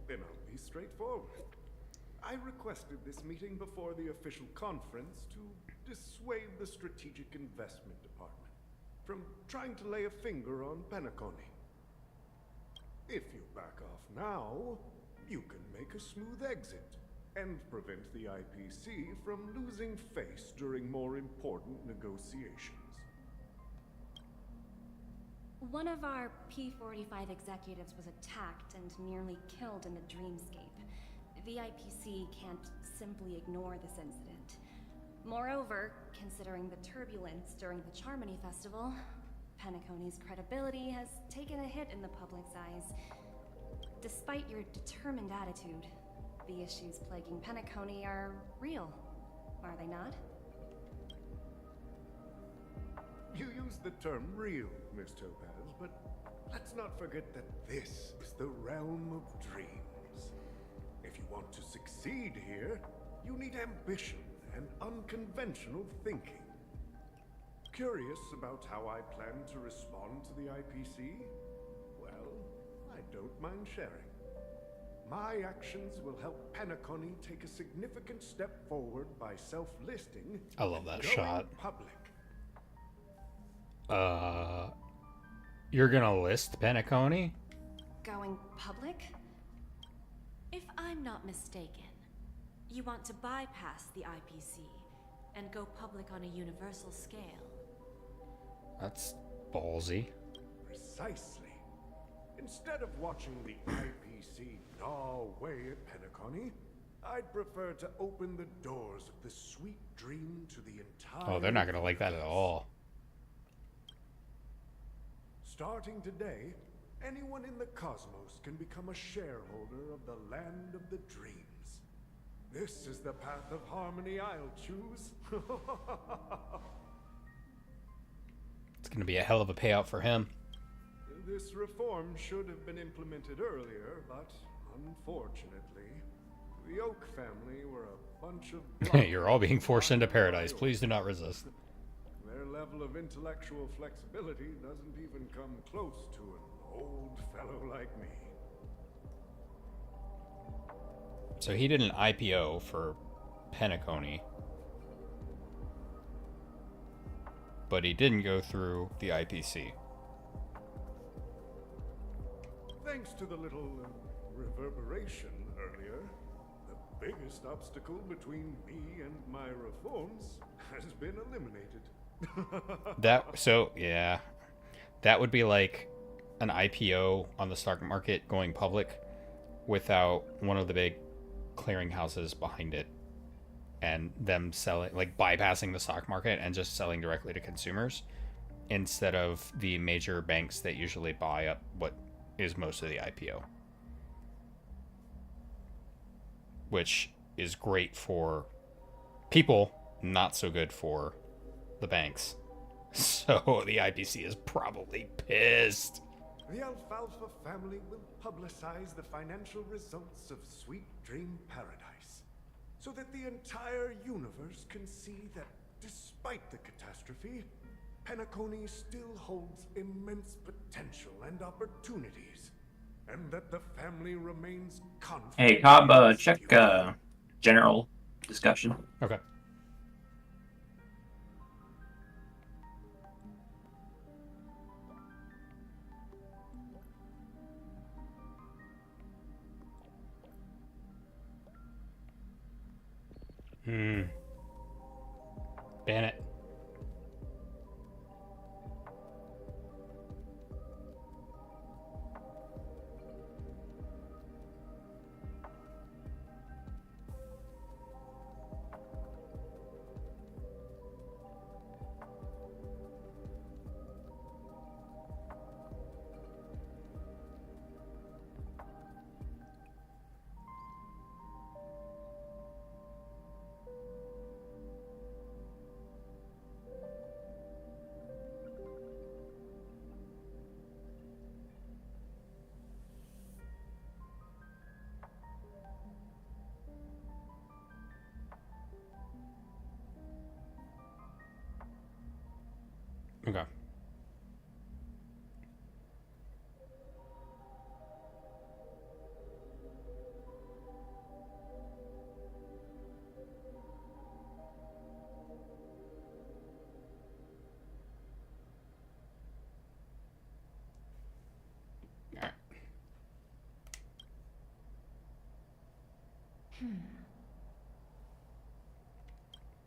Then I'll be straightforward. I requested this meeting before the official conference to dissuade the Strategic Investment Department from trying to lay a finger on Penacony. If you back off now, you can make a smooth exit and prevent the IPC from losing face during more important negotiations. One of our P-45 executives was attacked and nearly killed in the dreamscape. The IPC can't simply ignore this incident. Moreover, considering the turbulence during the Charmony Festival, Penacony's credibility has taken a hit in the public's eyes. Despite your determined attitude, the issues plaguing Penacony are real, are they not? You used the term real, Miss Topaz, but let's not forget that this is the realm of dreams. If you want to succeed here, you need ambition and unconventional thinking. Curious about how I plan to respond to the IPC? Well, I don't mind sharing. My actions will help Penacony take a significant step forward by self-listing. I love that and going shot. Public. You're gonna list Penacony? Going public? If I'm not mistaken, you want to bypass the IPC and go public on a universal scale. That's ballsy. Precisely. Instead of watching the IPC gnaw away at Penacony, I'd prefer to open the doors of the sweet dream to the entire... Oh, they're not gonna like that at all. Starting today, anyone in the cosmos can become a shareholder of the land of the dreams. This is the path of harmony I'll choose. It's gonna be a hell of a payout for him. This reform should have been implemented earlier, but unfortunately, the Oak family were a bunch of... You're all being forced into paradise. Please do not resist. Their level of intellectual flexibility doesn't even come close to an old fellow like me. So he did an IPO for Penacony, but he didn't go through the IPC. Thanks to the little reverberation earlier, the biggest obstacle between me and my reforms has been eliminated. Yeah, that would be like an IPO on the stock market going public without one of the big clearinghouses behind it and them selling, like bypassing the stock market and just selling directly to consumers instead of the major banks that usually buy up what is most of the IPO, which is great for people, not so good for the banks. So the IPC is probably pissed. The Alfalfa family will publicize the financial results of Sweet Dream Paradise, so that the entire universe can see that despite the catastrophe, Penacony still holds immense potential and opportunities, and that the family remains confident. Hey, Cobb, check general discussion. Okay. Ban it. Okay.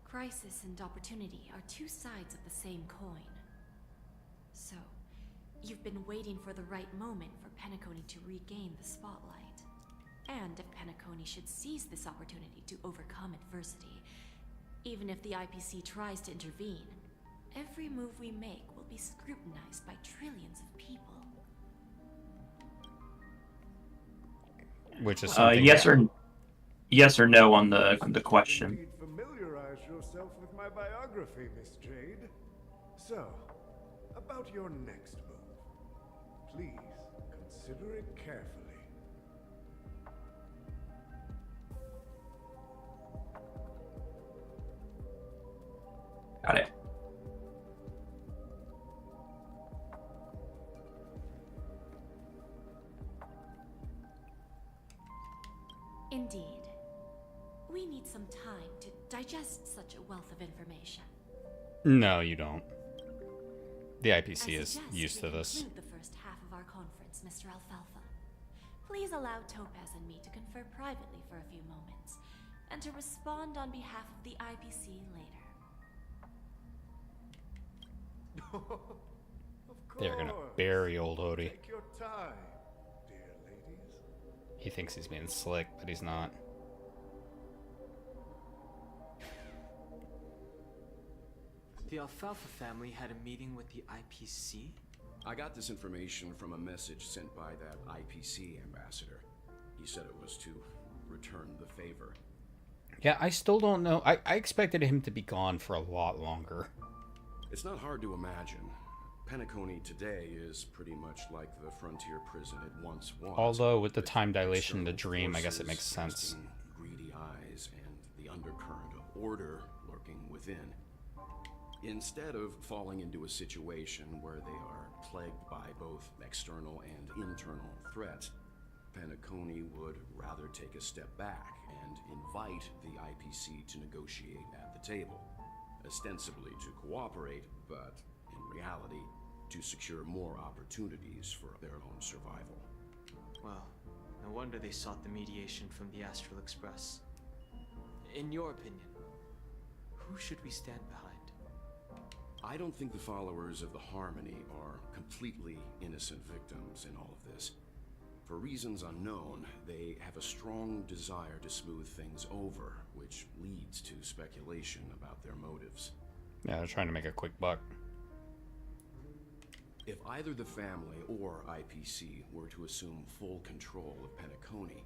Crisis and opportunity are two sides of the same coin. So, you've been waiting for the right moment for Penacony to regain the spotlight. And if Penacony should seize this opportunity to overcome adversity, even if the IPC tries to intervene, every move we make will be scrutinized by trillions of people. Which is something yes or no on the question. Indeed, familiarize yourself with my biography, Miss Jade. So, about your next move, please consider it carefully. Got it. digest such a wealth of information. No, you don't. The I IPC is suggest used to we this. conclude the first half of our conference, Mr. Alfalfa. Please allow Topaz and me to confer privately for a few moments, and to respond on behalf of the IPC later. Of They're gonna course. bury old Odie. Take your time, dear ladies. He thinks he's being slick, but he's not. The Alfalfa family had a meeting with the IPC? I got this information from a message sent by that IPC ambassador. He said it was to return the favor. Yeah, I still don't know. I expected him to be gone for a lot longer. It's not hard to imagine. Penacony today is pretty much like the frontier prison it once was. Although with the time dilation to dream, I guess it Forces makes sense. casting greedy eyes and the undercurrent of order lurking within. Instead of falling into a situation where they are plagued by both external and internal threats, Penacony would rather take a step back and invite the IPC to negotiate at the table, ostensibly to cooperate, but in reality, to secure more opportunities for their own survival. Well, no wonder they sought the mediation from the Astral Express. In your opinion, who should we stand behind? I don't think the followers of the Harmony are completely innocent victims in all of this. For reasons unknown, they have a strong desire to smooth things over, which leads to speculation about their motives. Yeah, they're trying to make a quick buck. If either the family or IPC were to assume full control of Penacony,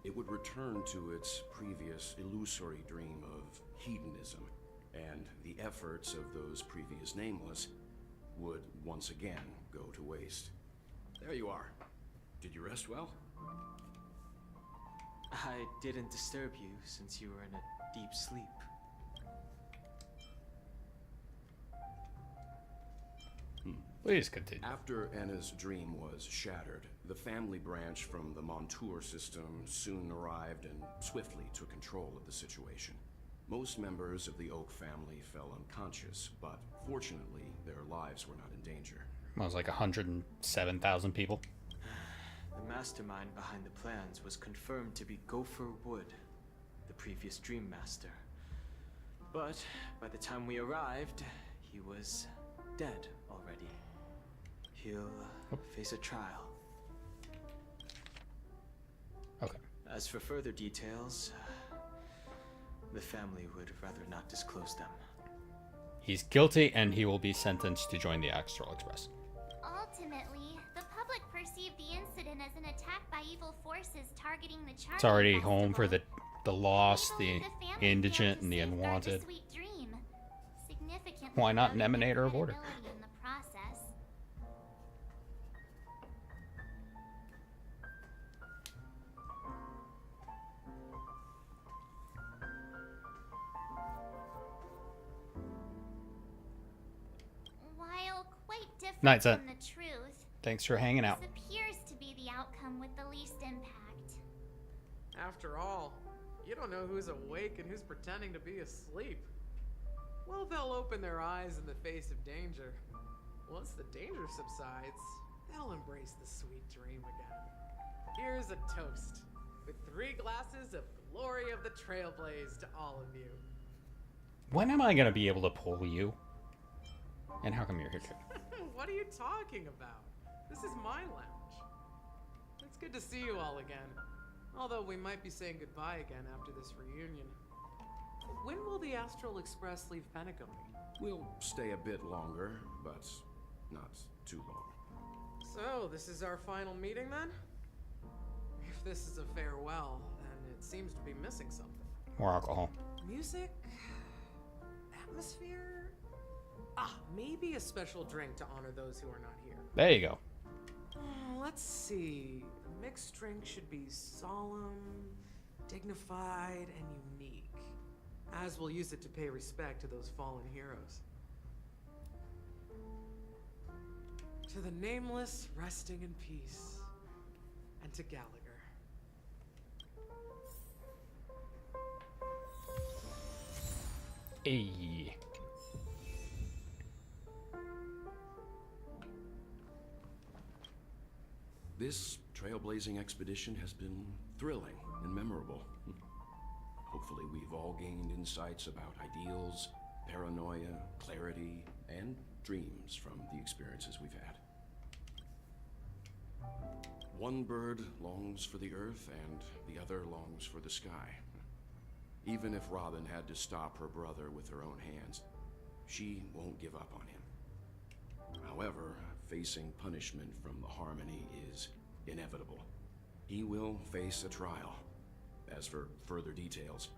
it would return to its previous illusory dream of hedonism, and the efforts of those previous nameless would once again go to waste. There you are. Did you rest well? I didn't disturb you since you were in a deep sleep. Please continue. After Anna's dream was shattered, the family branch from the Montour system soon arrived and swiftly took control of the situation. Most members of the Oak family fell unconscious, but fortunately, their lives were not in danger. Well, it was like 107,000 people. The mastermind behind the plans was confirmed to be Gopher Wood, the previous Dream Master. But by the time we arrived, he was dead already. He'll face a trial. Okay. As for further details, the family would rather not disclose them. He's guilty, and he will be sentenced to join the Astral Express. Ultimately, the public perceived the incident as an attack by evil forces targeting the Charlie It's already Festival. home for the lost, They the believe the family indigent, failed and to the safeguard unwanted. the sweet dream, significantly Why not an eroding their emanator of order? credibility in the process. While quite different Night, Zed. from the truth, Thanks for hanging out. this appears to be the outcome with the least impact. After all, you don't know who's awake and who's pretending to be asleep. Well, they'll open their eyes in the face of danger. Once the danger subsides, they'll embrace the sweet dream again. Here's a toast, with 3 glasses of glory of the Trailblaze to all of you. When am I going to be able to pull you? And how come you're here too? What are you talking about? This is my lounge. It's good to see you all again. Although we might be saying goodbye again after this reunion. When will the Astral Express leave Penacony? We'll stay a bit longer, but not too long. So, this is our final meeting then? If this is a farewell, then it seems to be missing something. More alcohol. Music? Atmosphere? Maybe a special drink to honor those who are not here. There you go. Let's see. A mixed drink should be solemn, dignified, and unique. As we'll use it to pay respect to those fallen heroes. To the nameless, resting in peace. And to Gallagher. Hey. This trailblazing expedition has been thrilling and memorable. Hopefully we've all gained insights about ideals, paranoia, clarity, and dreams from the experiences we've had. One bird longs for the earth and the other longs for the sky. Even if Robin had to stop her brother with her own hands, she won't give up on him. However, facing punishment from the Harmony is inevitable. He will face a trial. As for further details,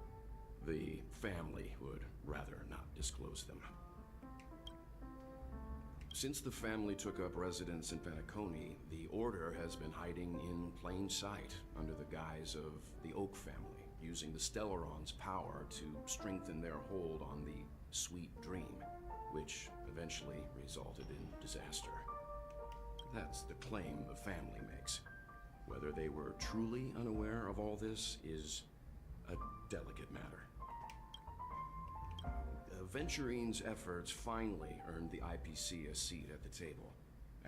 the family would rather not disclose them. Since the family took up residence in Penacony, the Order has been hiding in plain sight under the guise of the Oak family, using the Stellaron's power to strengthen their hold on the Sweet Dream, which eventually resulted in disaster. That's the claim the family makes. Whether they were truly unaware of all this is a delicate matter. Venturine's efforts finally earned the IPC a seat at the table.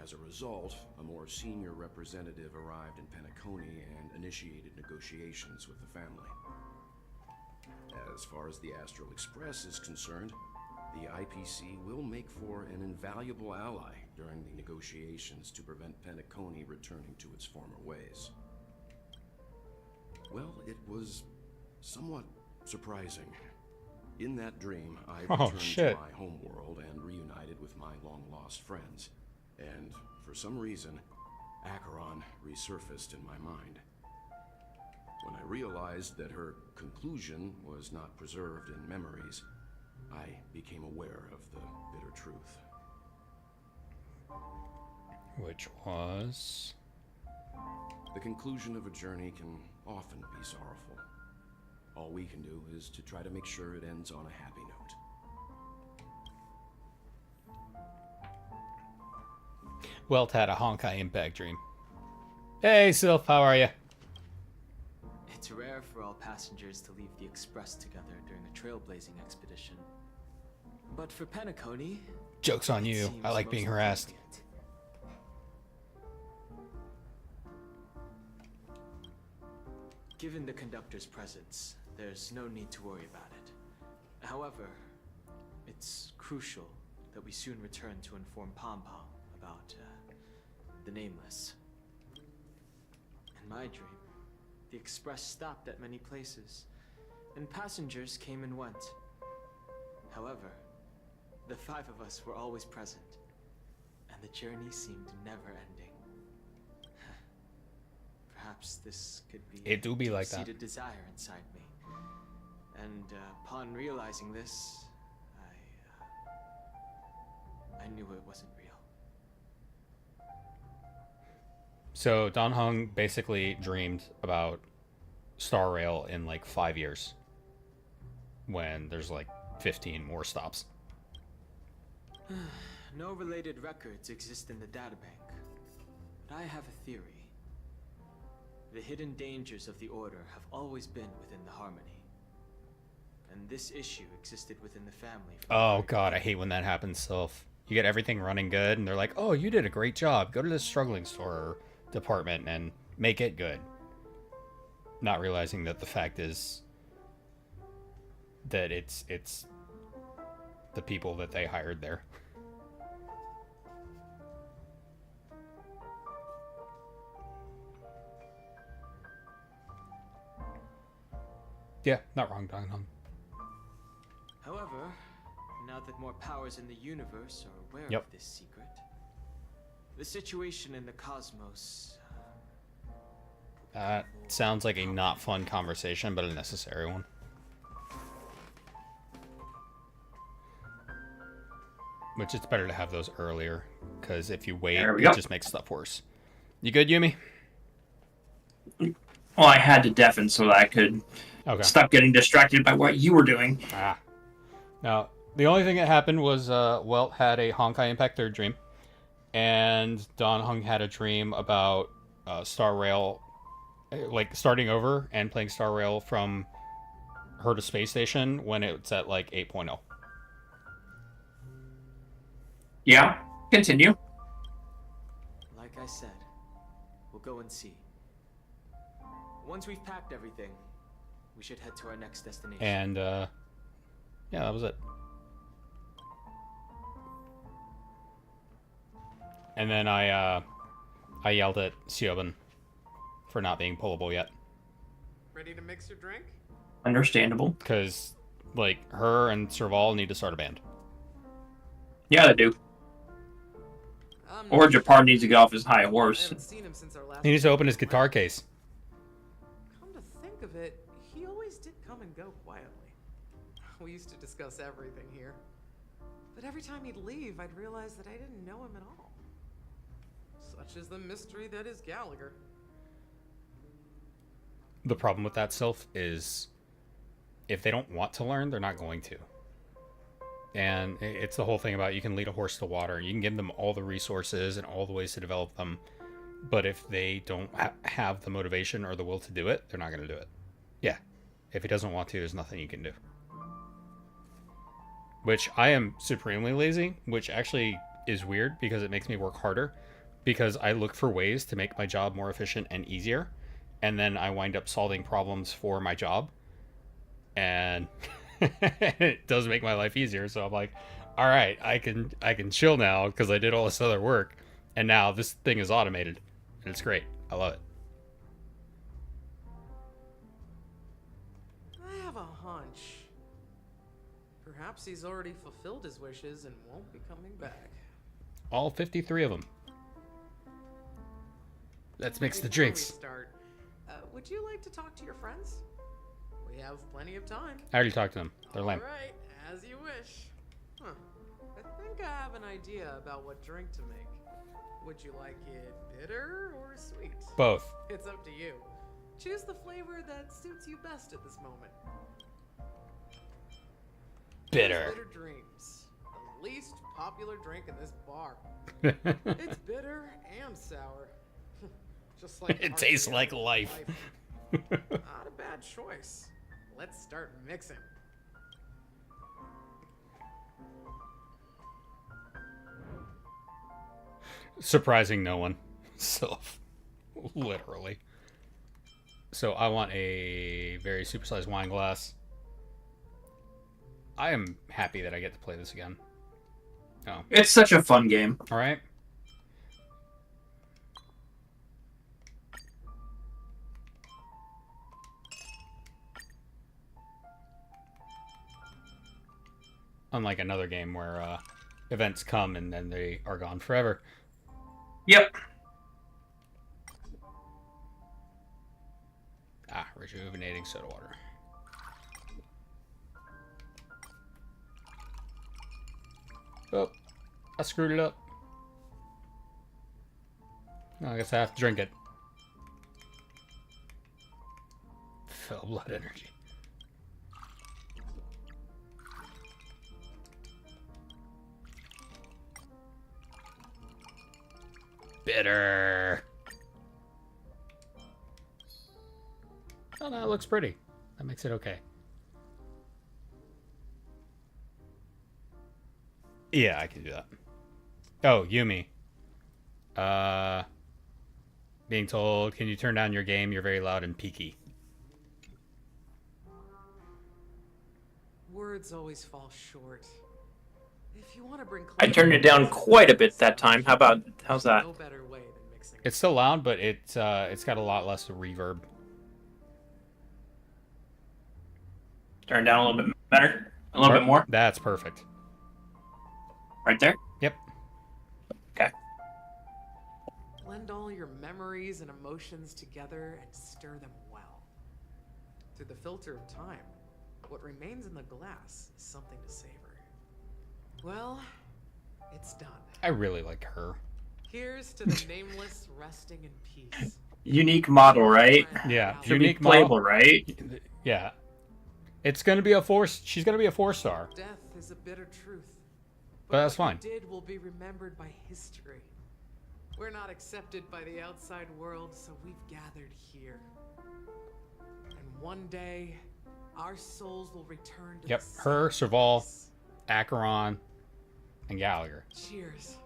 As a result, a more senior representative arrived in Penacony and initiated negotiations with the family. As far as the Astral Express is concerned, the IPC will make for an invaluable ally during the negotiations to prevent Penacony returning to its former ways. Well, it was somewhat surprising. In that dream, I returned to my homeworld and reunited with my long-lost friends. And for some reason, Acheron resurfaced in my mind. When I realized that her conclusion was not preserved in memories, I became aware of the bitter truth. Which was? The conclusion of a journey can often be sorrowful. All we can do is to try to make sure it ends on a happy note. Welt had a Honkai Impact dream. Hey, Sylph, how are you? It's rare for all passengers to leave the Express together during a trailblazing expedition. But for Penacony, joke's on you. I like being harassed. Given the conductor's presence, there's no need to worry about it. However, it's crucial that we soon return to inform Pompal about the Nameless. In my dream, the Express stopped at many places, and passengers came and went. However, the five of us were always present, and the journey seemed never-ending. Perhaps this could be it do be like that. Deep-seated desire inside me. And upon realizing this, I knew it wasn't real. So Don Hung basically dreamed about Star Rail in like 5 years, when there's like 15 more stops. No related records exist in the databank, but I have a theory. The hidden dangers of the Order have always been within the Harmony. And this issue existed within the family. Oh god, I hate when that happens, Sylph. You get everything running good, and they're like, oh, you did a great job. Go to the struggling store department and make it good. Not realizing that the fact is that it's the people that they hired there. Yeah, not wrong, Don Hung. However, now that more powers in the universe are aware of this secret, the situation in the cosmos... That sounds like a not fun conversation, but a necessary one. Which it's better to have those earlier, because if you wait, it just makes stuff worse. You good, Yumi? Well, I had to deafen so that I could stop getting distracted by what you were doing. Ah. Now, the only thing that happened was Welt had a Honkai Impact 3rd dream, and Don Hung had a dream about Star Rail, like starting over and playing Star Rail from her to Space Station when it's at like 8.0. Yeah, continue. Like I said, we'll go and see. Once we've packed everything, we should head to our next destination. And, yeah, that was it. And then I yelled at Siobhan for not being pullable yet. Ready to mix your drink? Understandable. Because, like, her and Serval need to start a band. Yeah, they do. Or Japar needs to get off his high I horse. haven't seen him since our last. He needs to open his guitar case. Come to think of it, he always did come and go quietly. We used to discuss everything here. But every time he'd leave, I'd realize that I didn't know him at all. Such is the mystery that is Gallagher. The problem with that, Sylph, is if they don't want to learn, they're not going to. And it's the whole thing about you can lead a horse to water. You can give them all the resources and all the ways to develop them. But if they don't have the motivation or the will to do it, they're not going to do it. Yeah. If he doesn't want to, there's nothing you can do. Which I am supremely lazy, which actually is weird because it makes me work harder. Because I look for ways to make my job more efficient and easier. And then I wind up solving problems for my job. And it does make my life easier. So I'm like, all right, I can chill now because I did all this other work. And now this thing is automated. And it's great. I love it. I have a hunch. Perhaps he's already fulfilled his wishes and won't be coming back. All 53 of them. Let's mix the Before we drinks. start, would you like to talk to your friends? We have plenty of time. I already talked to them. They're lame. All right, as you wish. Huh. I think I have an idea about what drink to make. Would you like it bitter or sweet? Both. It's up to you. Choose the flavor that suits you best at this moment. Bitter. Bitter Dreams, the least popular drink in this bar. It's bitter and sour. Just like It tastes like life. Not a bad choice. Let's start mixing. Surprising no one. So, literally. So I want a very supersized wine glass. I am happy that I get to play this again. Oh. It's such a fun game. All right. Unlike another game where events come and then they are gone forever. Yep. Ah, rejuvenating soda water. Oh, I screwed it up. Oh, I guess I have to drink it. Fill blood energy. Bitter. Oh, no, it looks pretty. That makes it okay. Yeah, I can do that. Oh, Yumi. Being told, can you turn down your game? You're very loud and peaky. Words always fall short. If you want to bring I turned it down quite a bit that time. How's that? no better way than mixing. It's still loud, but it's got a lot less reverb. Turn it down a little bit better. A little bit more. That's perfect. Right there? Yep. Okay. Blend all your memories and emotions together and stir them well. Through the filter of time, what remains in the glass is something to savor. Well, it's done. I really like her. Here's to the nameless resting in peace. Unique model, right? Yeah, Should be playable, right? Yeah. It's gonna be a she's gonna be a 4-star. Death is a bitter truth. But that's what fine. we did will be remembered by history. We're not accepted by the outside world, so we've gathered here. And one day, our souls will return to Yep. the Her, sun. Serval, Acheron, and Gallagher. Cheers.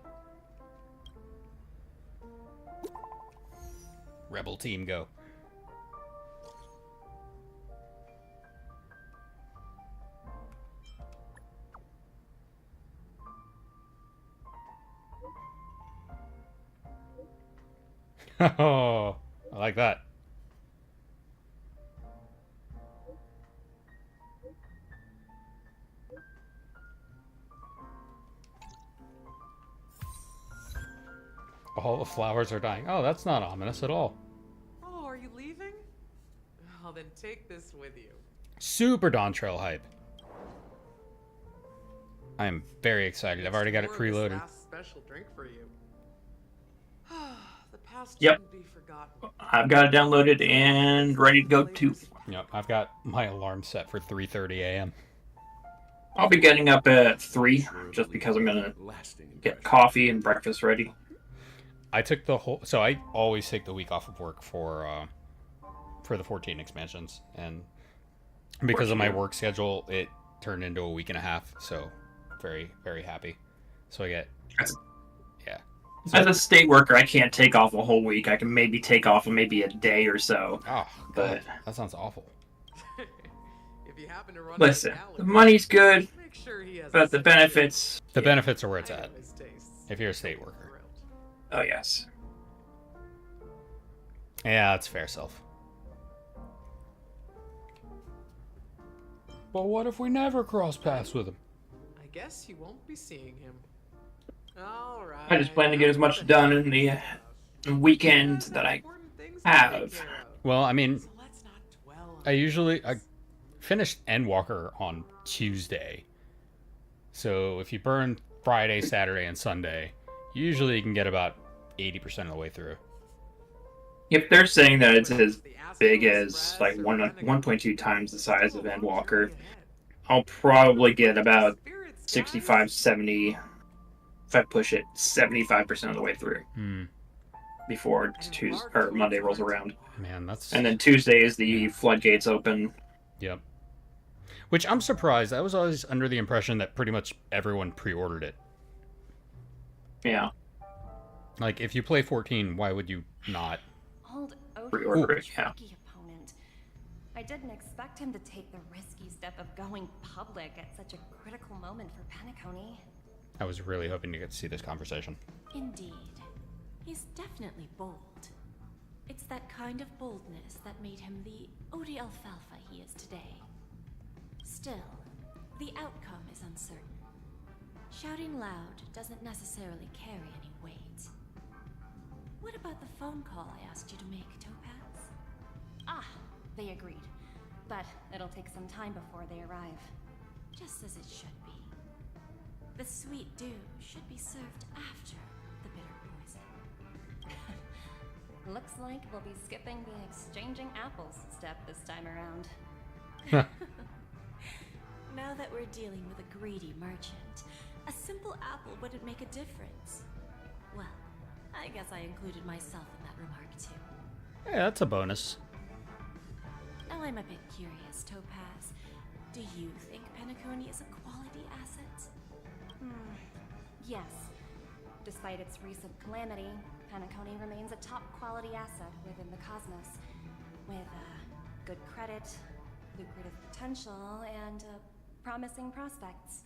Rebel team, go. Oh, I like that. All the flowers are dying. Oh, that's not ominous at all. Oh, are you leaving? Well, then take this with you. Super Dawn Trail hype. I am very excited. I've already got it More of this preloaded. last special drink for you. The past Yep. shouldn't be forgotten. I've got it downloaded and ready to go too. Yep, I've got my alarm set for 3:30 a.m. I'll be getting up at 3 just because I'm gonna get coffee and breakfast ready. I took the whole, so I always take the week off of work for the 14 expansions, and because of my work schedule, it turned into a week and a half. So very, very happy. So I get, yeah. So, as a state worker, I can't take off a whole week. I can maybe take off maybe a day or so. Oh, but that sounds awful. If you happen to run listen, the money's good, make sure he has but the benefits. The benefits are where it's at. If you're a state worker. Oh yes. Yeah, that's fair, Self. But what if we never cross paths with him? I guess you won't be seeing him. All right. I just plan to get as much done in the weekend that I have. Well, I mean, I finished Endwalker on Tuesday. So if you burn Friday, Saturday, and Sunday, usually you can get about 80% of the way through. If they're saying that it's as big as like 1.2 times the size of Endwalker, I'll probably get about 65, 70, if I push it, 75% of the way through. Before Tuesday or Monday rolls around. Man, that's... And then Tuesday is the floodgates open. Yep. Which I'm surprised. I was always under the impression that pretty much everyone pre-ordered it. Yeah. Like, if you play 14, why would you not pre-order it? Yeah. Opponent. I didn't expect him to take the risky step of going public at such a critical moment for Penacony. I was really hoping to get to see this conversation. Indeed. He's definitely bold. It's that kind of boldness that made him the Odie Alfalfa he is today. Still, the outcome is uncertain. Shouting loud doesn't necessarily carry any weight. What about the phone call I asked you to make, Topaz? Ah, they agreed. But it'll take some time before they arrive. Just as it should be. The sweet dew should be served after the bitter poison. Looks like we'll be skipping the exchanging apples step this time around. Now that we're dealing with a greedy merchant, a simple apple wouldn't make a difference. Well, I guess I included myself in that remark too. Yeah, that's a bonus. Now I'm a bit curious, Topaz. Do you think Penacony is a quality asset? Yes. Despite its recent calamity, Penacony remains a top quality asset within the cosmos. With good credit, lucrative potential, and promising prospects.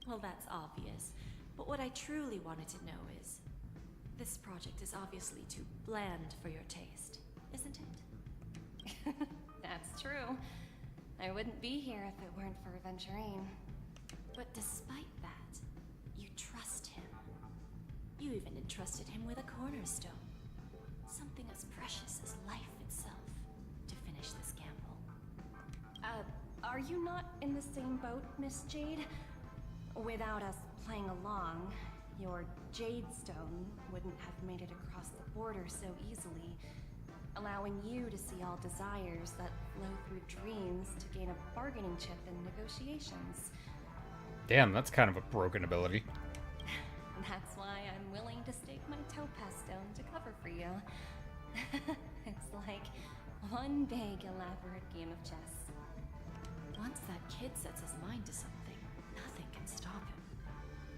Well, that's obvious. But what I truly wanted to know is, this project is obviously too bland for your taste, isn't it? That's true. I wouldn't be here if it weren't for Venturine. But despite that, you trust him. You even entrusted him with a cornerstone. Something as precious as life itself, to finish this gamble. Are you not in the same boat, Miss Jade? Without us playing along, your Jade Stone wouldn't have made it across the border so easily, allowing you to see all desires that flow through dreams to gain a bargaining chip in negotiations. Damn, that's kind of a broken ability. That's why I'm willing to stake my topaz stone to cover for you. It's like one big elaborate game of chess. Once that kid sets his mind to something, nothing can stop him.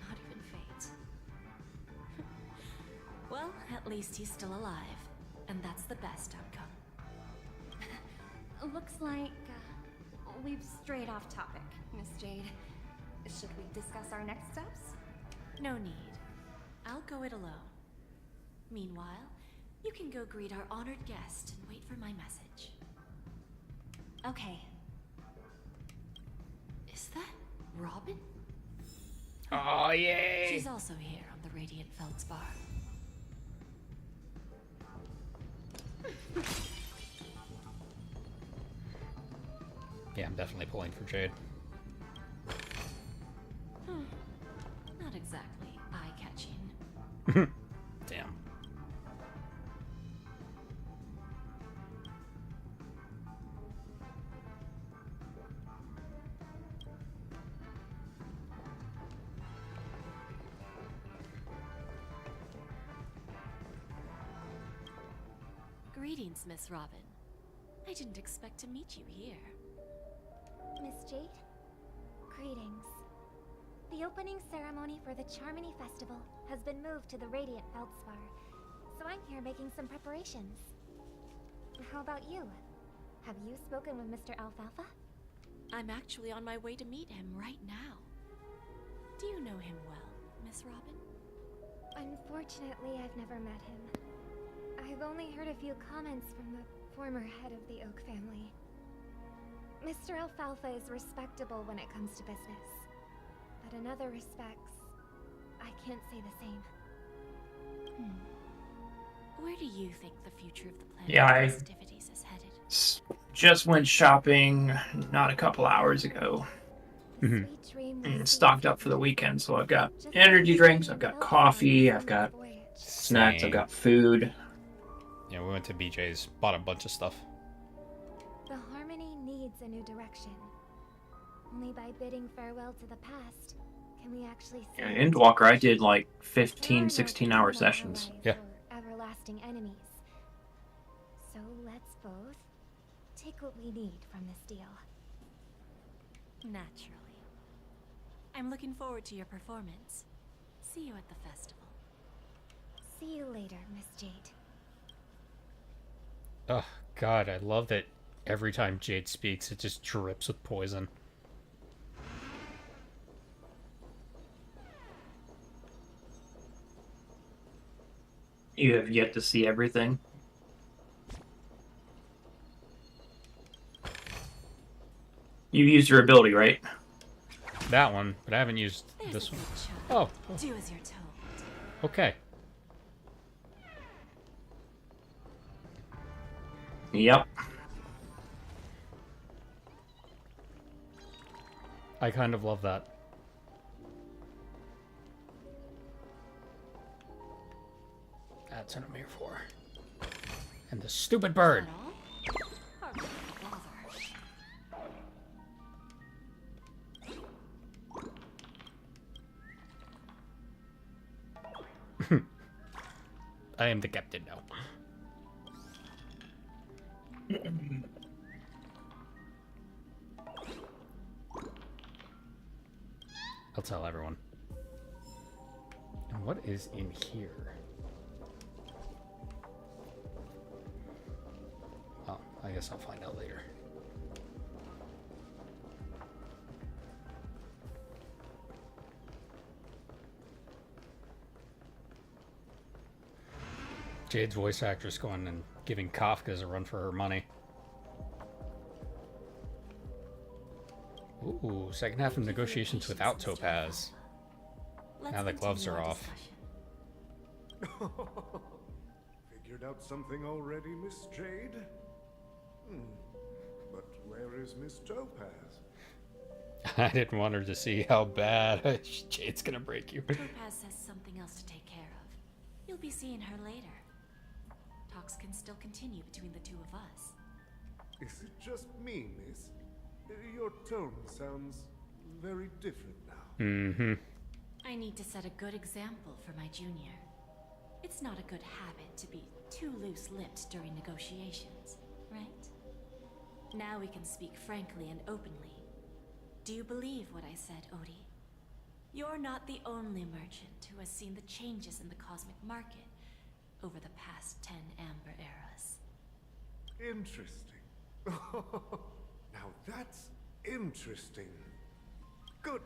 Not even At least he's still alive, and that's the best outcome. Looks like we've strayed off topic, Miss Jade. Should we discuss our next steps? No need. I'll go it alone. Meanwhile, you can go greet our honored guest and wait for my message. Okay. Is that Robin? Oh, yay! She's also here on the Radiant Feldspar. Yeah, I'm definitely pulling for Jade. Not exactly eye-catching. Damn. Greetings, Miss Robin. I didn't expect to meet you here. Miss Jade, greetings. The opening ceremony for the Charmony Festival has been moved to the Radiant Feldspar, so I'm here making some preparations. How about you? Have you spoken with Mr. Alfalfa? I'm actually on my way to meet him right now. Do you know him well, Miss Robin? Unfortunately, I've never met him. I've only heard a few comments from the former head of the Oak family. Mr. Alfalfa is respectable when it comes to business, but in other respects, I can't say the same. Where do you think the future of the planet Yeah, I festivities is headed? just went shopping not a couple hours ago. And stocked up for the weekend, so I've got energy drinks, I've got coffee, I've got snacks, I've got food. Yeah, we went to BJ's, bought a bunch of stuff. The Harmony needs a new direction. Only by bidding farewell to the past can we actually see Endwalker, I did like 15, 16-hour sessions. Yeah. everlasting enemies. So let's both take what we need from this deal. Naturally. I'm looking forward to your performance. See you at the festival. See you later, Miss Jade. Oh, God, I love that every time Jade speaks, it just drips with poison. You have yet to see everything. You used your ability, right? That one, but I haven't used this one. Oh. Do as you're told. Okay. Yep. I kind of love that. That's what I'm here for. And the stupid bird. I am the captain now. I'll tell everyone. And what is in here? Oh, I guess I'll find out later. Jade's voice actress going and giving Kafka's a run for her money. Ooh, second half of negotiations without Topaz. Now the gloves are off. Figured out something already, Miss Jade? But where is Miss Topaz? I didn't want her to see how bad Jade's gonna break you. Topaz has something else to take care of. You'll be seeing her later. Talks can still continue between the two of us. Is it just me, miss? Your tone sounds very different now. Mm-hmm. I need to set a good example for my junior. It's not a good habit to be too loose-lipped during negotiations, right? Now we can speak frankly and openly. Do you believe what I said, Odie? You're not the only merchant who has seen the changes in the cosmic market, over the past 10 Amber eras. Interesting. Now that's interesting. Good.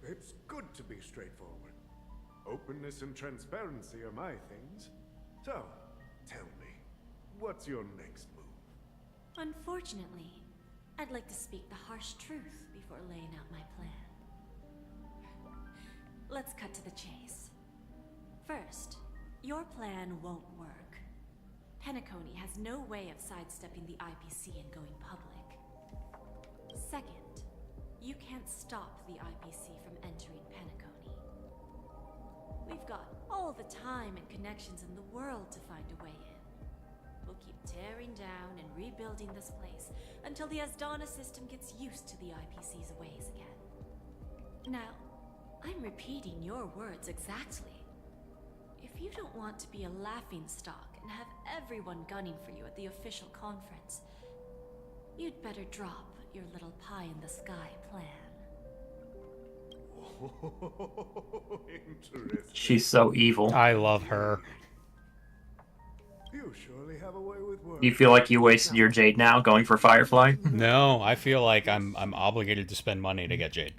It's good to be straightforward. Openness and transparency are my things. So, tell me, what's your next move? Unfortunately, I'd like to speak the harsh truth before laying out my plan. Let's cut to the chase. First, your plan won't work. Penacony has no way of sidestepping the IPC and going public. Second, you can't stop the IPC from entering Penacony. We've got all the time and connections in the world to find a way in. We'll keep tearing down and rebuilding this place until the Asdana system gets used to the IPC's ways again. Now, I'm repeating your words exactly. If you don't want to be a laughingstock and have everyone gunning for you at the official conference, you'd better drop your little pie-in-the-sky plan. Oh, interesting. She's so evil. I love her. You surely have a way with words. Do you feel like you wasted your Jade now going for Firefly? No, I feel like I'm obligated to spend money to get Jade.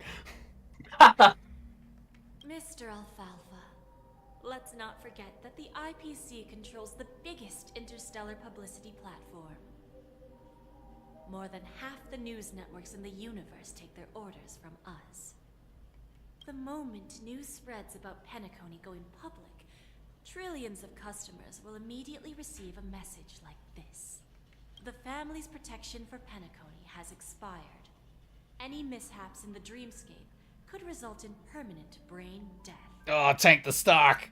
Mr. Alfalfa, let's not forget that the IPC controls the biggest interstellar publicity platform. More than half the news networks in the universe take their orders from us. The moment news spreads about Penacony going public, trillions of customers will immediately receive a message like this. The family's protection for Penacony has expired. Any mishaps in the dreamscape could result in permanent brain death. Oh, tank the stock!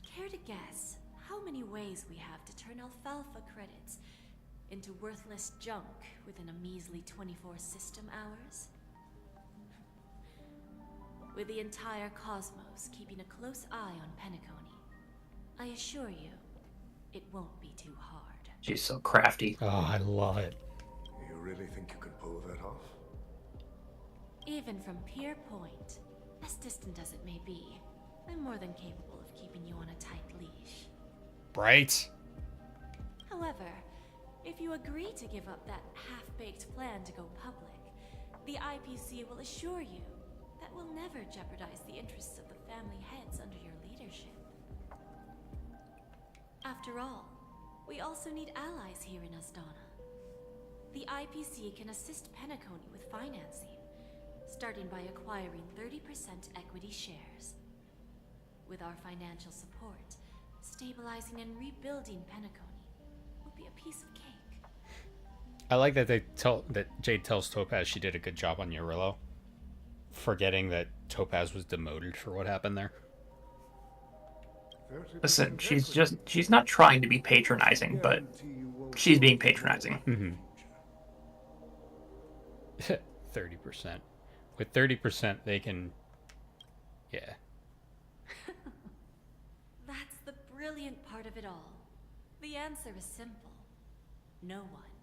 Care to guess how many ways we have to turn Alfalfa credits into worthless junk within a measly 24 system hours? With the entire cosmos keeping a close eye on Penacony, I assure you, it won't be too hard. She's so crafty. Oh, I love it. You really think you can pull that off? Even from Pier Point, as distant as it may be, I'm more than capable of keeping you on a tight leash. Right? However, if you agree to give up that half-baked plan to go public, the IPC will assure you that we'll never jeopardize the interests of the family heads under your leadership. After all, we also need allies here in Asdana. The IPC can assist Penacony with financing, starting by acquiring 30% equity shares. With our financial support, stabilizing and rebuilding Penacony will be a piece of cake. I like that that Jade tells Topaz she did a good job on Eurillo, forgetting that Topaz was demoted for what happened there. Listen, she's not trying to be patronizing, but she's being patronizing. Mm-hmm. 30%. With 30%, they can... Yeah. That's the brilliant part of it all. The answer is simple. No one.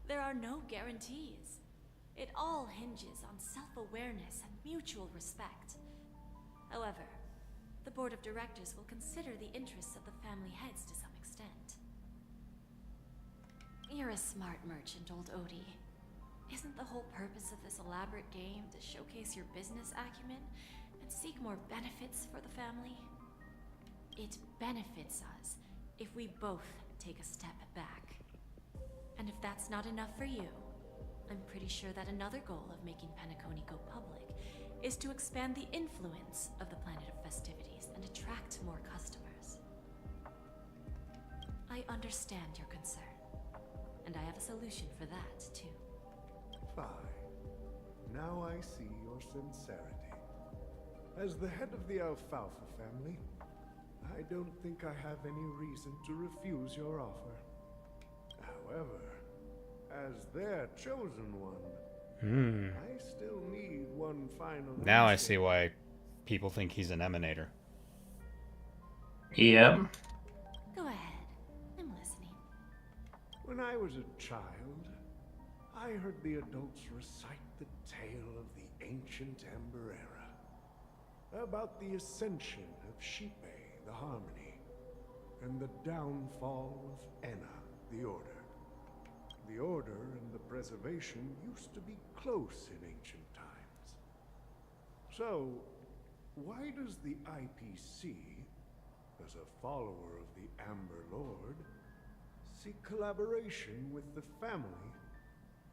There are no guarantees. It all hinges on self-awareness and mutual respect. However, the board of directors will consider the interests of the family heads to some extent. You're a smart merchant, old Odie. Isn't the whole purpose of this elaborate game to showcase your business acumen and seek more benefits for the family? It benefits us if we both take a step back. And if that's not enough for you, I'm pretty sure that another goal of making Penacony go public is to expand the influence of the Planet of Festivities and attract more customers. I understand your concern, and I have a solution for that, too. Fine. Now I see your sincerity. As the head of the Alfalfa family, I don't think I have any reason to refuse your offer. However, as their chosen one, I still need one final Now I answer. see why people think he's an emanator. Yeah. Go ahead. I'm listening. When I was a child, I heard the adults recite the tale of the ancient Amber Era, about the ascension of Shipe, the Harmony. and the downfall of Enna, the Order. The Order and the Preservation used to be close in ancient times. So, why does the IPC, as a follower of the Amber Lord, seek collaboration with the family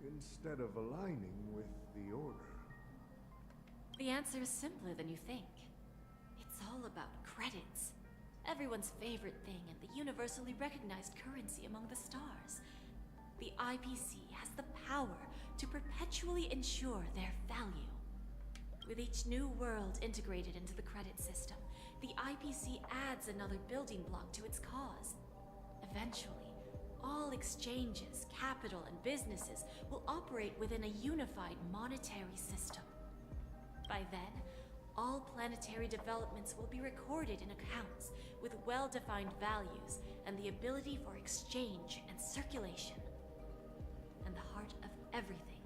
instead of aligning with the Order? The answer is simpler than you think. It's all about credits. Everyone's favorite thing and the universally recognized currency among the stars. The IPC has the power to perpetually ensure their value. With each new world integrated into the credit system, the IPC adds another building block to its cause. Eventually, all exchanges, capital, and businesses will operate within a unified monetary system. By then, all planetary developments will be recorded in accounts with well-defined values and the ability for exchange and circulation. And the heart of everything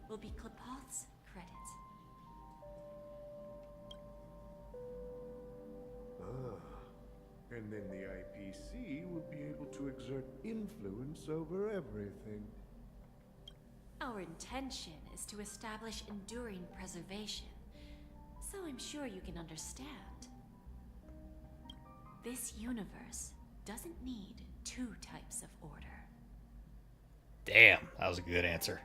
will be Klepoth's credit. And then the IPC will be able to exert influence over everything. Our intention is to establish enduring preservation, so I'm sure you can understand. This universe doesn't need two types of order. Damn, that was a good answer.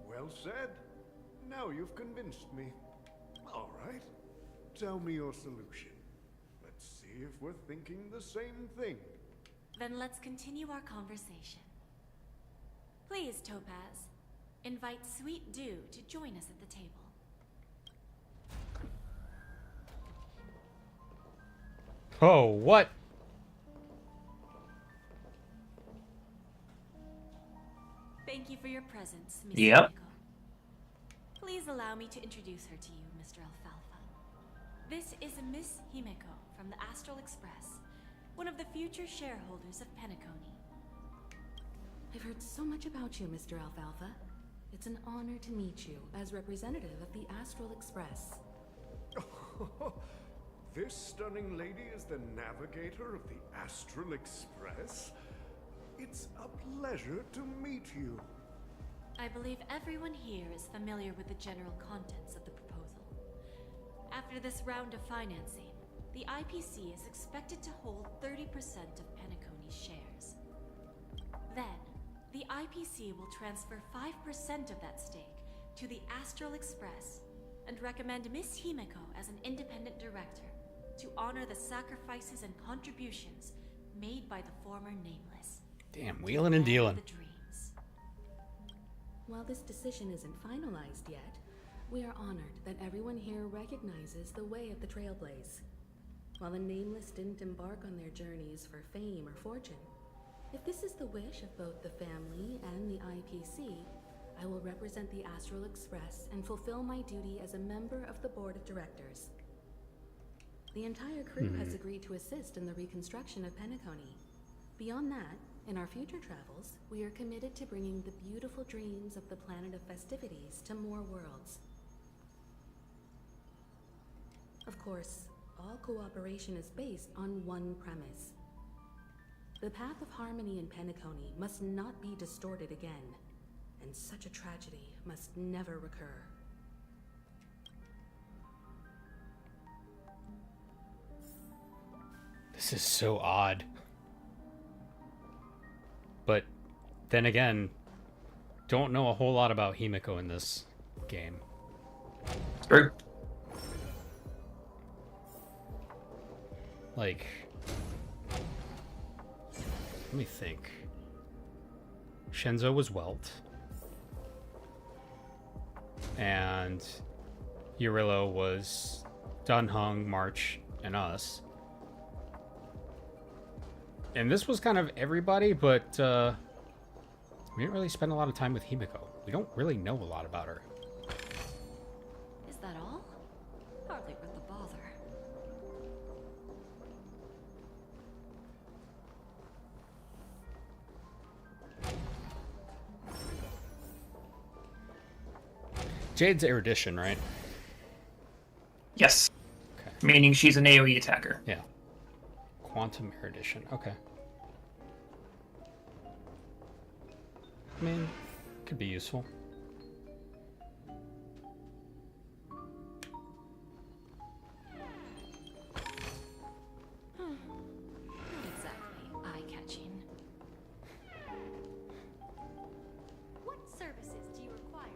Well said. Now you've convinced me. All right. Tell me your solution. Let's see if we're thinking the same thing. Then let's continue our conversation. Please, Topaz, invite Sweet Dew to join us at the table. Oh, what? Thank you for your presence, Miss Yep. Himeko. Please allow me to introduce her to you, Mr. Alfalfa. This is Miss Himeko from the Astral Express, one of the future shareholders of Penacony. I've heard so much about you, Mr. Alfalfa. It's an honor to meet you as representative of the Astral Express. This stunning lady is the navigator of the Astral Express? It's a pleasure to meet you. I believe everyone here is familiar with the general contents of the proposal. After this round of financing, the IPC is expected to hold 30% of Penacony's shares. Then, the IPC will transfer 5% of that stake to the Astral Express and recommend Miss Himeko as an independent director to honor the sacrifices and contributions made by the former Nameless. Damn, wheeling and dealing. The dreams. While this decision isn't finalized yet, we are honored that everyone here recognizes the way of the Trailblaze. While the Nameless didn't embark on their journeys for fame or fortune, if this is the wish of both the family and the IPC, I will represent the Astral Express and fulfill my duty as a member of the board of directors. The entire crew has agreed to assist in the reconstruction of Penacony. Beyond that, in our future travels, we are committed to bringing the beautiful dreams of the planet of festivities to more worlds. Of course, all cooperation is based on one premise. The path of harmony in Penacony must not be distorted again, and such a tragedy must never recur. This is so odd. But then again, don't know a whole lot about Himeko in this game. True. Like, let me think. Shenzo was Welt. And Yurillo was Dunhung, March, and us. And this was kind of everybody, but we didn't really spend a lot of time with Himeko. We don't really know a lot about her. Is that all? Hardly worth the bother. Jade's erudition, right? Yes. Okay. Meaning she's an AoE attacker. Yeah. Quantum Erudition. Okay. I mean, could be useful. Not exactly eye-catching. What services do you require?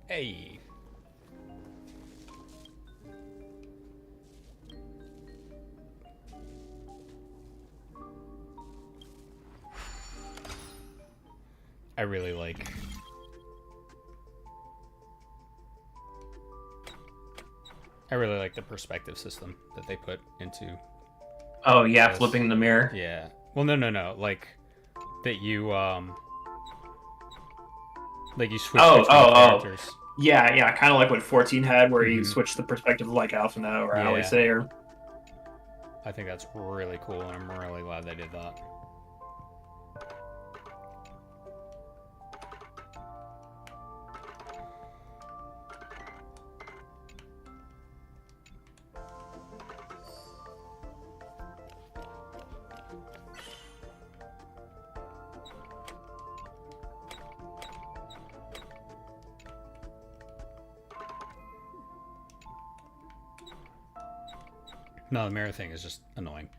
Hey. I really like the perspective system that they put into. Oh yeah, this. flipping the mirror. Yeah. Well, no. Like that you switch between characters. Yeah, kind of like what 14 had, where you switch the perspective of like Alphina or Alice or. I think that's really cool, and I'm really glad they did that. No, the mirror thing is just annoying.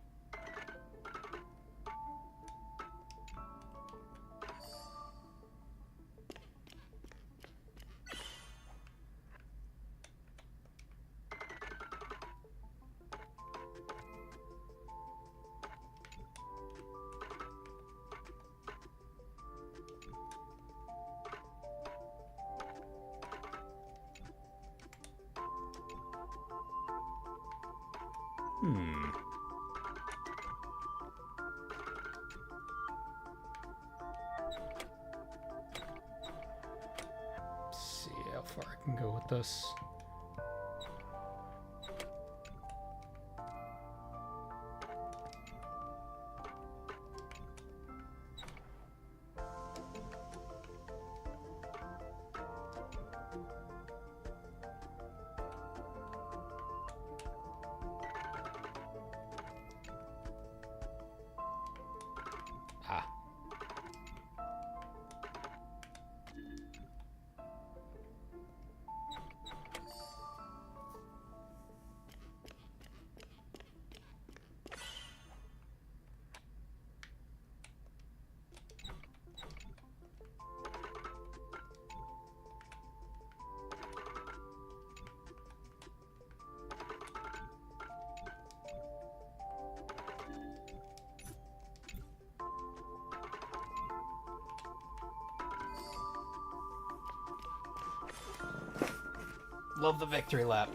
Let's see how far I can go with this. Love the victory lap.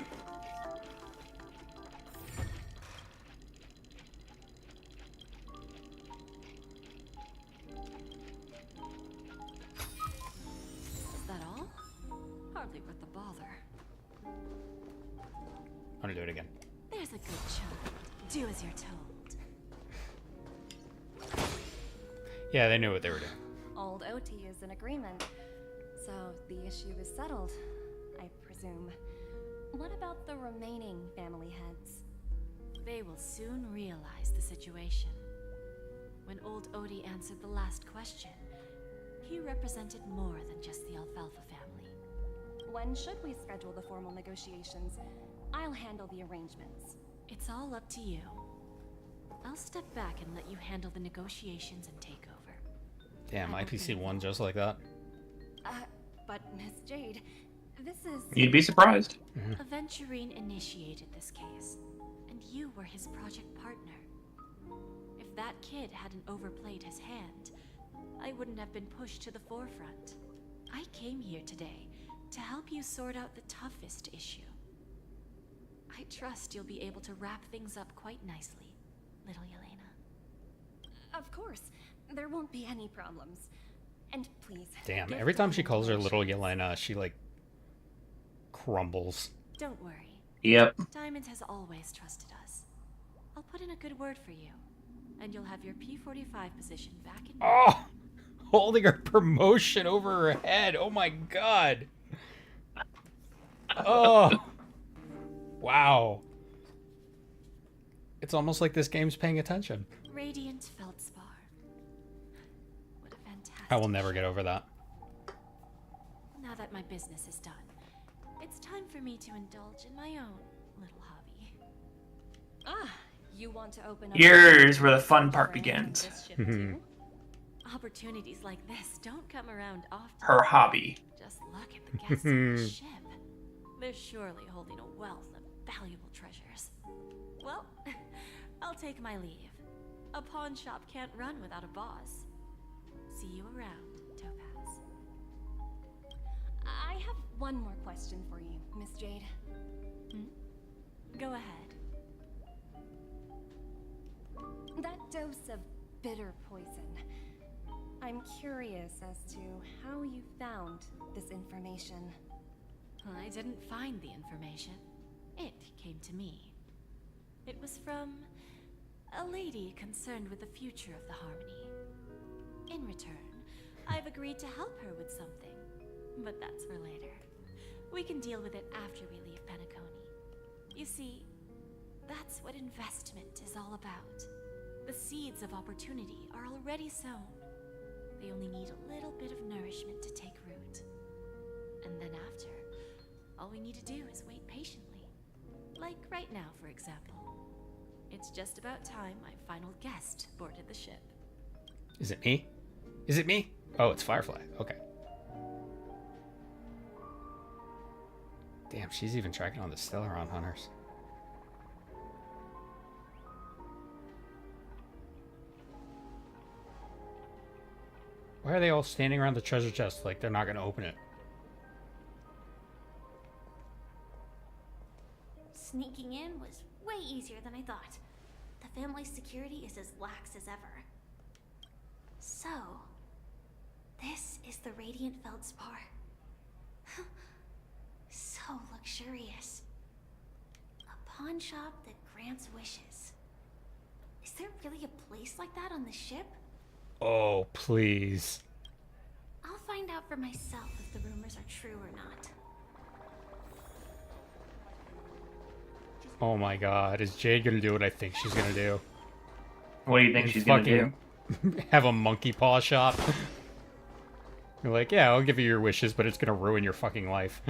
Is that all? Hardly worth the bother. I'm gonna do it again. There's a good chunk. Do as you're told. Yeah, they knew what they were doing. Old OT is in agreement, so the issue is settled, I presume. What about the remaining family heads? They will soon realize the situation. When old Odie answered the last question, he represented more than just the Alfalfa family. When should we schedule the formal negotiations? I'll handle the arrangements. It's all up to you. I'll step back and let you handle the negotiations and take over. Damn, IPC won just like that. But Miss Jade, this is... You'd be surprised. Aventurine initiated this case, and you were his project partner. If that kid hadn't overplayed his hand, I wouldn't have been pushed to the forefront. I came here today to help you sort out the toughest issue. I trust you'll be able to wrap things up quite nicely, little Yelena. Of course, there won't be any problems. And please... Damn, every time she calls her little Yelena, she, like, crumbles. Don't worry. Yep. Diamond has always trusted us. I'll put in a good word for you, and you'll have your P45 position back in... Oh! holding her promotion over her head. Oh my god. Oh. Wow. It's almost like this game's paying attention. Radiant Feldspar. What a fantastic... I will never get over that. Now that my business is done, it's time for me to indulge in my own little hobby. Ah, you want to open up... Here's where the fun part begins. Opportunities like this don't come around often. Her hobby. Just look at the guests on the ship. They're surely holding a wealth of valuable treasures. Well, I'll take my leave. A pawn shop can't run without a boss. See you around, Topaz. I have one more question for you, Miss Jade. Go ahead. That dose of bitter poison. I'm curious as to how you found this information. I didn't find the information. It came to me. It was from a lady concerned with the future of the Harmony. In return, I've agreed to help her with something, but that's for later. We can deal with it after we leave Penacony. You see, that's what investment is all about. The seeds of opportunity are already sown. They only need a little bit of nourishment to take root. And then after, all we need to do is wait patiently. Like right now, for example. It's just about time my final guest boarded the ship. Is it me? Is it me? Oh, it's Firefly. Okay. Damn, she's even tracking on the Stellaron hunters. Why are they all standing around the treasure chest like they're not going to open it? Sneaking in was way easier than I thought. The family's security is as lax as ever. So, this is the Radiant Feldspar. So luxurious. A pawn shop that grants wishes. Is there really a place like that on the ship? Oh, please. I'll find out for myself if the rumors are true or not. Oh my god, is Jade gonna do what I think she's gonna do? What do you think she's gonna do? Have a monkey paw shop? You're like, yeah, I'll give you your wishes, but it's gonna ruin your fucking life.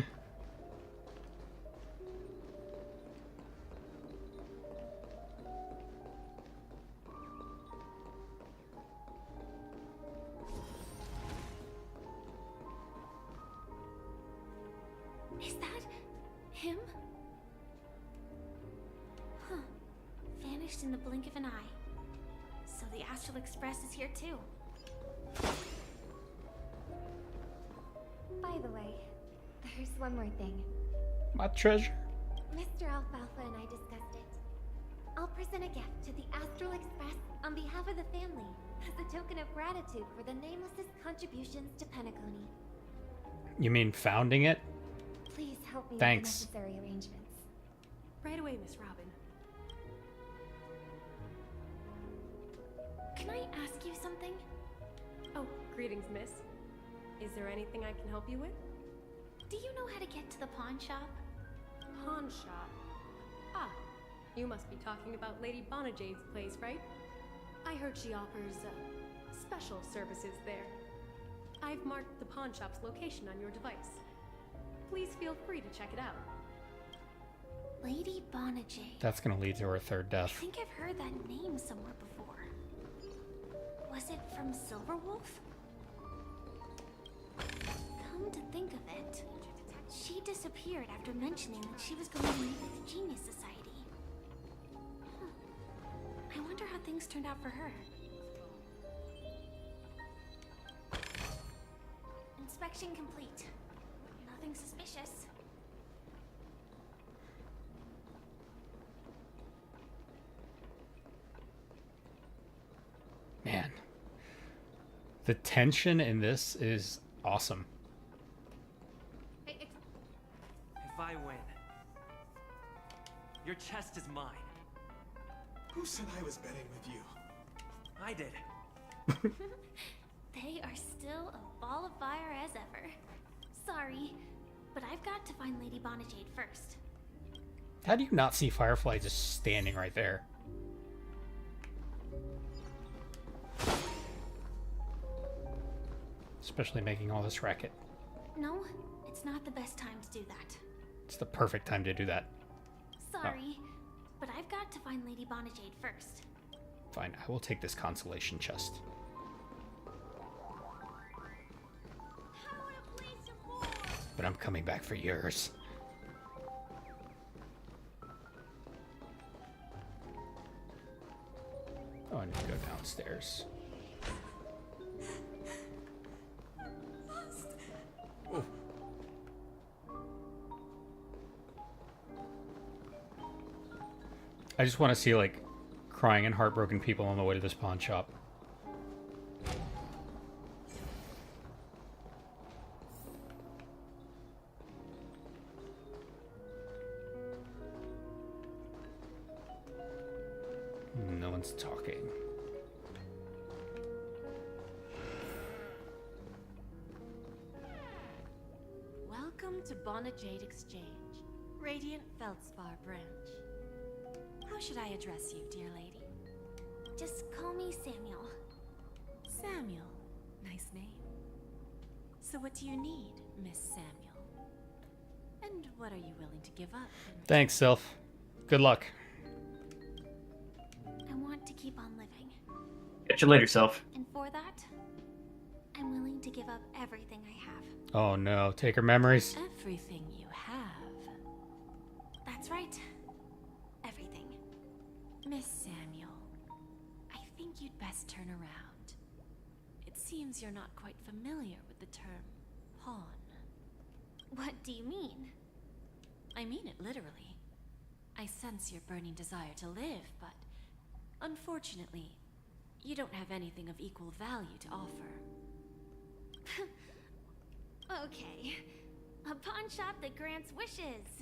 Is that him? Huh. Vanished in the blink of an eye. So the Astral Express is here too. By the way, there's one more thing. My treasure? Mr. Alfalfa and I discussed it. I'll present a gift to the Astral Express on behalf of the family as a token of gratitude for the Nameless's contributions to Penacony. You mean founding it? Please help me Thanks. with the necessary arrangements. Right away, Miss Robin. Can I ask you something? Oh, greetings, miss. Is there anything I can help you with? Do you know how to get to the pawn shop? Pawn shop? Ah, you must be talking about Lady Bonajade's place, right? I heard she offers, special services there. I've marked the pawn shop's location on your device. Please feel free to check it out. Lady Bonajade. That's gonna lead to her third I death. think I've heard that name somewhere before. Was it from Silverwolf? Come to think of it, she disappeared after mentioning that she was going to meet with the Genius Society. I wonder how things turned out for her. Inspection complete. Nothing suspicious. Man. The tension in this is awesome. If I win, your chest is mine. Who said I was betting with you? I did. They are still a ball of fire as ever. Sorry, but I've got to find Lady Bonajade first. How do you not see Firefly just standing right there? Especially making all this racket. No, it's not the best time to do that. It's the perfect time to do that. Sorry, but I've got to find Lady Bonajade first. Fine, I will take this consolation chest. But I'm coming back for yours. Oh, I need to go downstairs. Oh. I just want to see, like, crying and heartbroken people on the way to this pawn shop. No one's talking. Welcome to Bonajade Exchange, Radiant Feldspar branch. How should I address you, dear lady? Just call me Samuel. Samuel. Nice name. So what do you need, Miss Samuel? And what are you willing to give up? Thanks, Sylph. Good luck. I want to keep on living. Catch you later, Self. And for that, I'm willing to give up everything I have. Oh no, take her memories. Everything you have. That's right. Everything. Miss Samuel, I think you'd best turn around. It seems you're not quite familiar with the term pawn. What do you mean? I mean it literally. I sense your burning desire to live, but unfortunately, you don't have anything of equal value to offer. Okay. A pawn shop that grants wishes.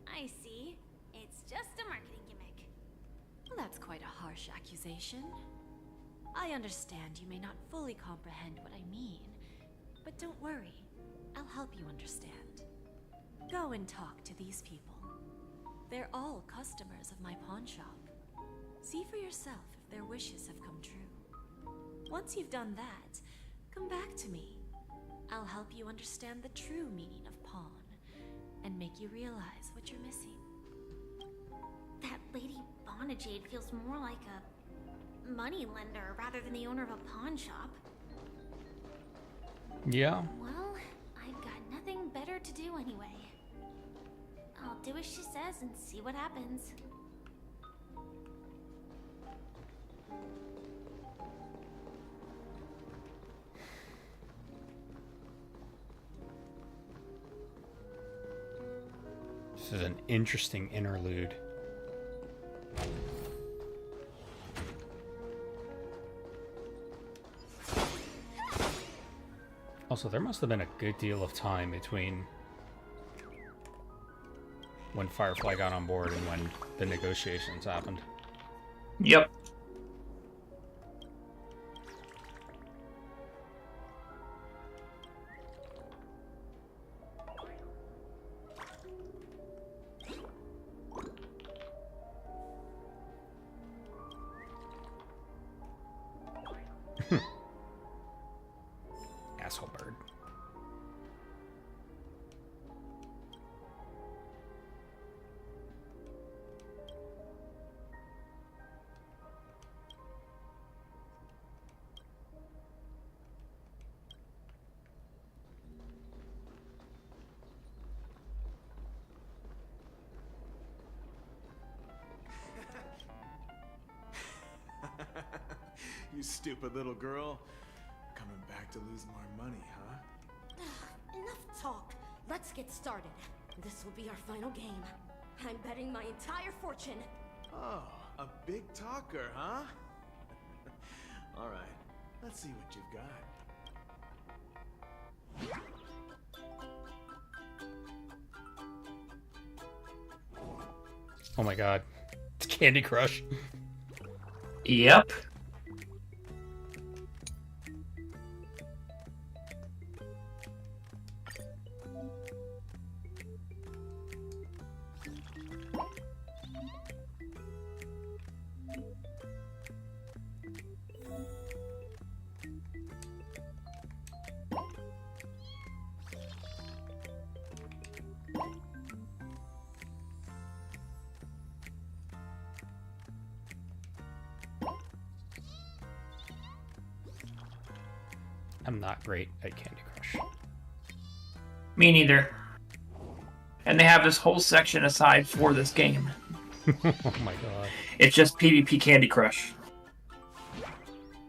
I see. It's just a marketing gimmick. Well, that's quite a harsh accusation. I understand you may not fully comprehend what I mean, but don't worry. I'll help you understand. Go and talk to these people. They're all customers of my pawn shop. See for yourself if their wishes have come true. Once you've done that, come back to me. I'll help you understand the true meaning of pawn and make you realize what you're missing. That Lady Bonajade feels more like a money lender rather than the owner of a pawn shop. Yeah. Well, I've got nothing better to do anyway. I'll do as she says and see what happens. This is an interesting interlude. Also, there must have been a good deal of time between when Firefly got on board and when the negotiations happened. Yep. Asshole bird. You stupid little girl. Coming back to lose more money, huh? Enough talk. Let's get started. This will be our final game. I'm betting my entire fortune. Oh, a big talker, huh? All right, let's see what you've got. Oh my god. It's Candy Crush. Yep. I'm not great at Candy Crush. Me neither. And they have this whole section aside for this game. Oh my god. It's just PvP Candy Crush.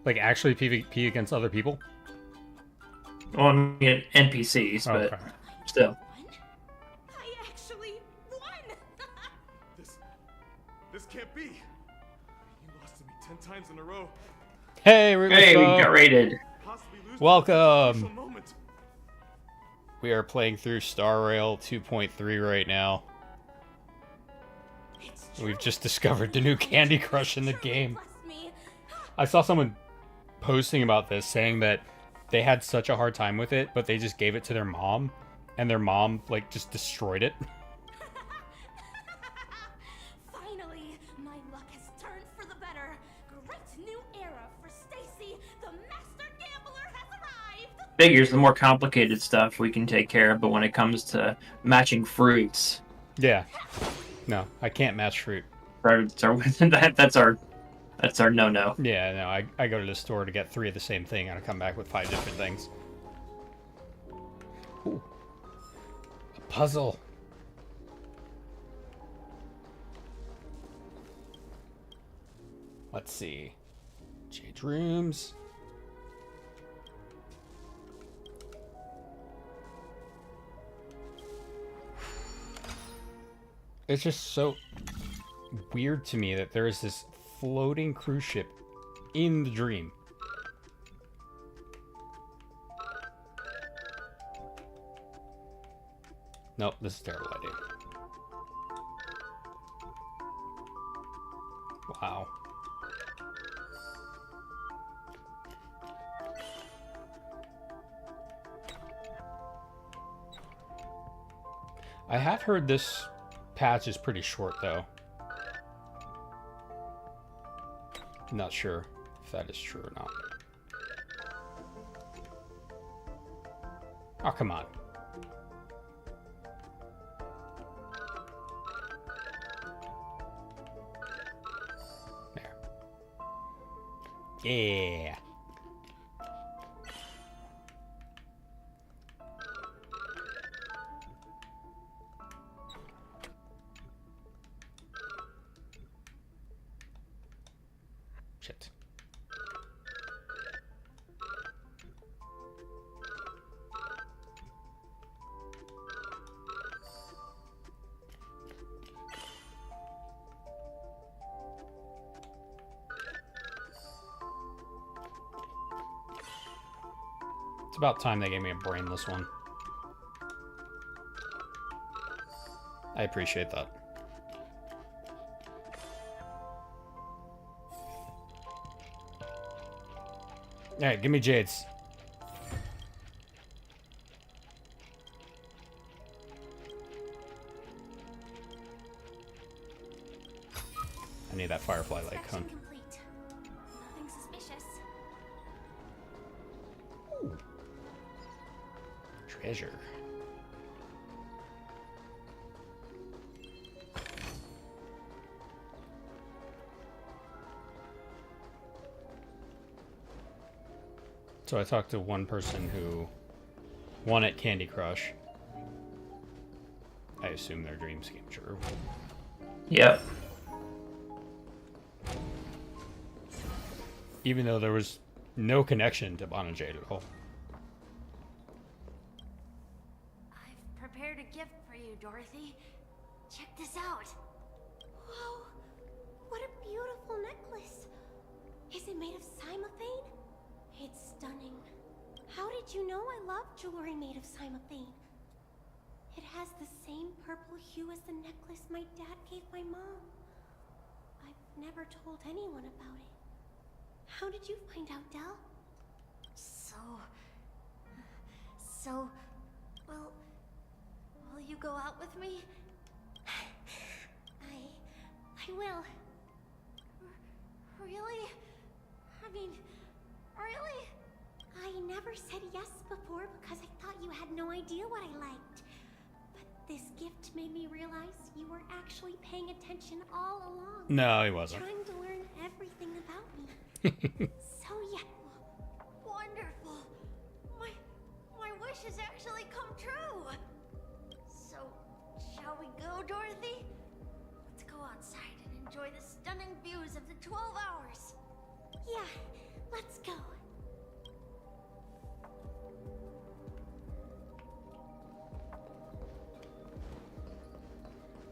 Like actually PvP against other people? Well, I mean, NPCs, but Okay. still. I actually won! This can't be. You lost to me 10 times in a row. Hey, Hey, we got raided. Welcome. We are playing through Star Rail 2.3 right now. We've just discovered the new Candy Crush in the game. I saw someone posting about this saying that they had such a hard time with it, but they just gave it to their mom, and their mom, like, just destroyed it. Finally, my luck has turned for the better. Great new era for Stacy. The master gambler has arrived. Figures, the more complicated stuff we can take care of, but when it comes to matching fruits... Yeah. No, I can't match fruit. That's our no-no. Yeah, no, I go to the store to get 3 of the same thing, and I come back with 5 different things. Ooh. A puzzle. Let's see. Jade rooms. It's just so weird to me that there is this floating cruise ship in the dream. Nope, this is a terrible idea. Wow. I have heard this patch is pretty short, though. Not sure if that is true or not. Oh, come on. There. Yeah. Shit. It's about time they gave me a brainless one. I appreciate that. Alright, give me Jades. I need that firefly light cone. Complete. Nothing suspicious. Ooh. Treasure. So I talked to one person who won at Candy Crush. I assume their dreams came true. Yep. Even though there was no connection to Bon and Jade at all. I've prepared a gift for you, Dorothy. Check this out. Whoa, what a beautiful necklace. Is it made of cymophane? It's stunning. How did you know I love jewelry made of cymophane? It has the same purple hue as the necklace my dad gave my mom. I've never told anyone about it. How did you find out, Del? Well, will you go out with me? I will. Really? I mean, really? I never said yes before because I thought you had no idea what I liked. But this gift made me realize you were actually paying attention all along. No, he wasn't. Trying to learn everything about me. So yeah, wonderful. wish has actually come true. So, shall we go, Dorothy? Let's go outside and enjoy the stunning views of the 12 hours. Yeah, let's go.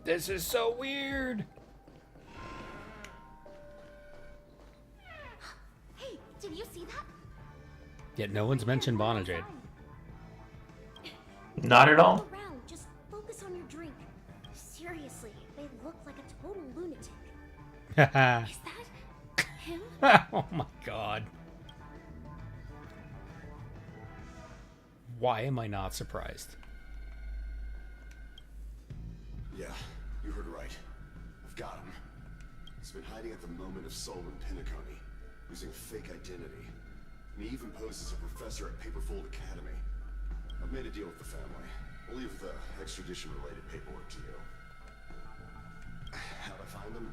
This is so weird. Hey, did you see that? Yet no one's mentioned Bonajade. Not at all. Around, just focus on your drink. Seriously, they look like a total lunatic. Is that him? Oh my god. Why am I not surprised? Yeah, you heard right. I've got him. He's been hiding at the moment of soul in Pinacone, using a fake identity. And he even posed as a professor at Paperfold Academy. I've made a deal with the family. I'll leave the extradition-related paperwork to you. How'd I find him?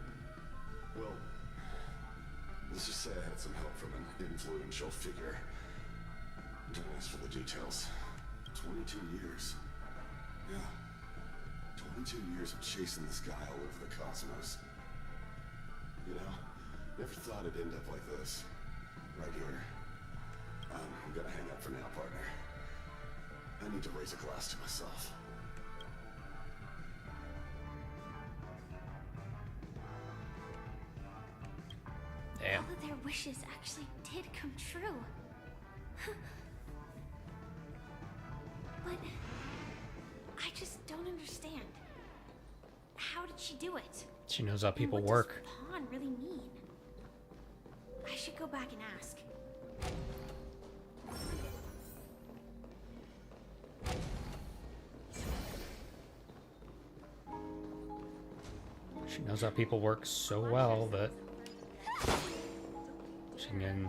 Well, let's just say I had some help from an influential figure. Don't ask for the details. 22 years. Yeah. 22 years of chasing this guy all over the cosmos. You know, never thought it'd end up like this. Right here. I'm gonna hang up for now, partner. I need to raise a glass to myself. Damn. All of their wishes actually did come true. But I just don't understand. How did she do it? She knows how people And work. what does pawn really mean? I should go back and ask. She knows how people work so well that she can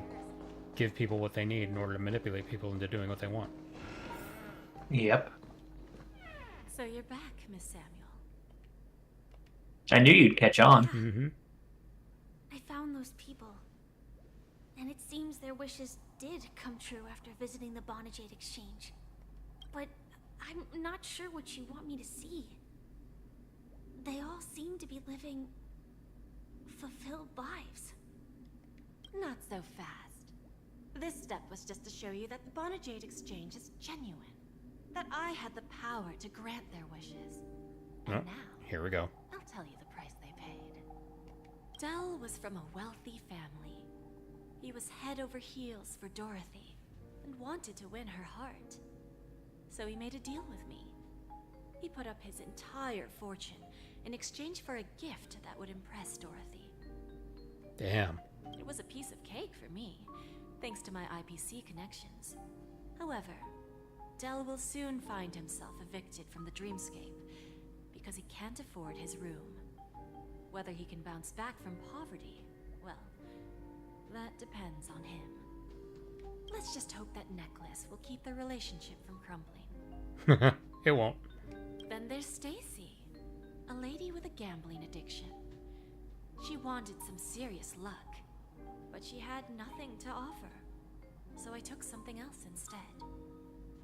give people what they need in order to manipulate people into doing what they want. Yep. So you're back, Miss Samuel. I knew you'd catch on. Mm-hmm. I found those people. And it seems their wishes did come true after visiting the Bonajade Exchange. But I'm not sure what you want me to see. They all seem to be living fulfilled lives. Not so fast. This step was just to show you that the Bonajade Exchange is genuine. That I had the power to grant their wishes. And Oh, now, here we go. I'll tell you the price they paid. Dell was from a wealthy family. He was head over heels for Dorothy and wanted to win her heart. So he made a deal with me. He put up his entire fortune in exchange for a gift that would impress Dorothy. Damn. It was a piece of cake for me, thanks to my IPC connections. However, Dell will soon find himself evicted from the dreamscape because he can't afford his room. Whether he can bounce back from poverty, well, that depends on him. Let's just hope that necklace will keep their relationship from crumbling. It won't. Then there's Stacy, a lady with a gambling addiction. She wanted some serious luck, but she had nothing to offer. So I took something else instead.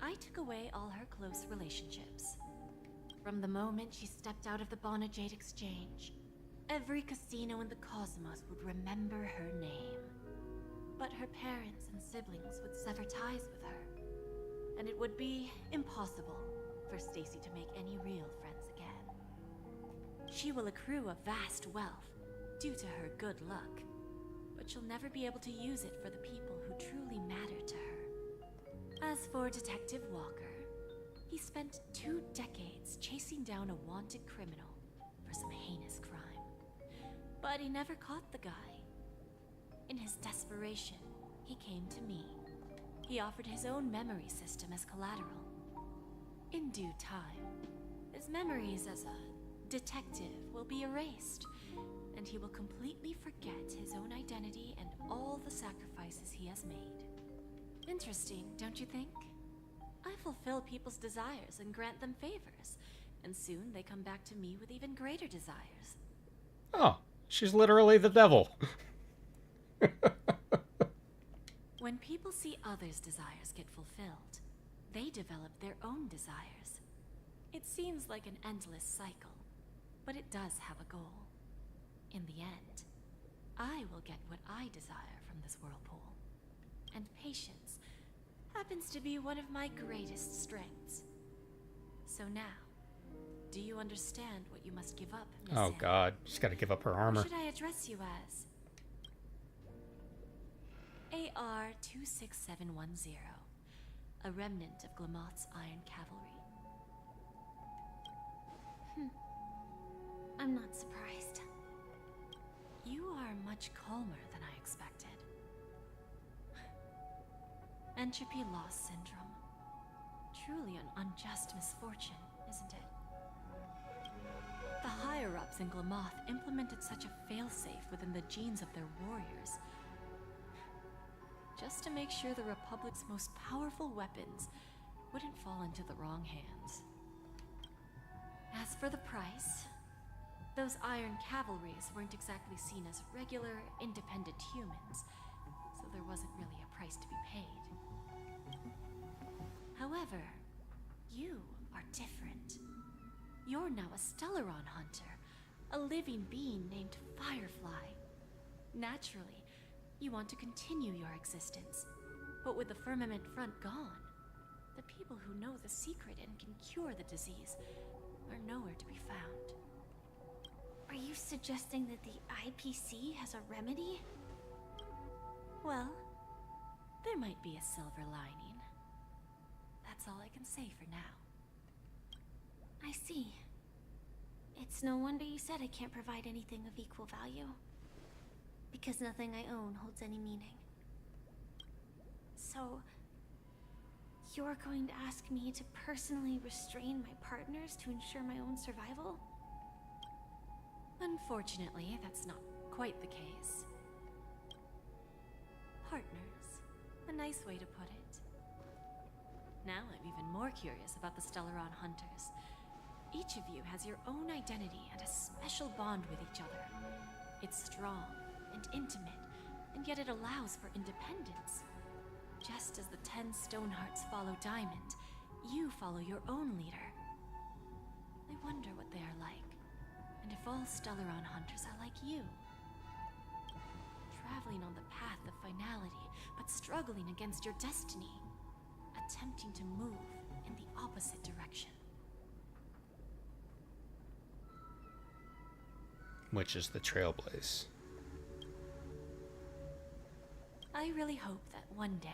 I took away all her close relationships. From the moment she stepped out of the Bonajade Exchange, every casino in the cosmos would remember her name. But her parents and siblings would sever ties with her, and it would be impossible for Stacy to make any real friends again. She will accrue a vast wealth due to her good luck, but she'll never be able to use it for the people who truly matter to her. As for Detective Walker, he spent 2 decades chasing down a wanted criminal for some heinous crime. But he never caught the guy. In his desperation, he came to me. He offered his own memory system as collateral. In due time, his memories as a detective will be erased, and he will completely forget his own identity and all the sacrifices he has made. Interesting, don't you think? I fulfill people's desires and grant them favors, and soon they come back to me with even greater desires. Oh, she's literally the devil. When people see others' desires get fulfilled, they develop their own desires. It seems like an endless cycle, but it does have a goal. In the end, I will get what I desire from this whirlpool. And patience happens to be one of my greatest strengths. So now, do you understand what you must give up, Miss Oh Sam? god, she's got to give up her Or armor. should I address you as AR-26710, a remnant of Glamoth's Iron Cavalry? I'm not surprised. You are much calmer than I expected. Entropy loss syndrome. Truly an unjust misfortune, isn't it? The higher-ups in Glamoth implemented such a failsafe within the genes of their warriors, just to make sure the Republic's most powerful weapons wouldn't fall into the wrong hands. As for the price, those Iron Cavalries weren't exactly seen as regular, independent humans, so there wasn't really a price to be paid. However, you are different. You're now a Stellaron hunter, a living being named Firefly. Naturally, you want to continue your existence, but with the Firmament Front gone, the people who know the secret and can cure the disease are nowhere to be found. Are you suggesting that the IPC has a remedy? Well, there might be a silver lining. That's all I can say for now. I see. It's no wonder you said I can't provide anything of equal value. Because nothing I own holds any meaning. So, you're going to ask me to personally restrain my partners to ensure my own survival? Unfortunately, that's not quite the case. Partners. A nice way to put it. Now I'm even more curious about the Stellaron Hunters. Each of you has your own identity and a special bond with each other. It's strong and intimate, and yet it allows for independence. Just as the 10 Stonehearts follow Diamond, you follow your own leader. I wonder what they are like, and if all Stellaron hunters are like you. Traveling on the path of finality, but struggling against your destiny. Attempting to move in the opposite direction. Which is the Trailblaze. I really hope that one day,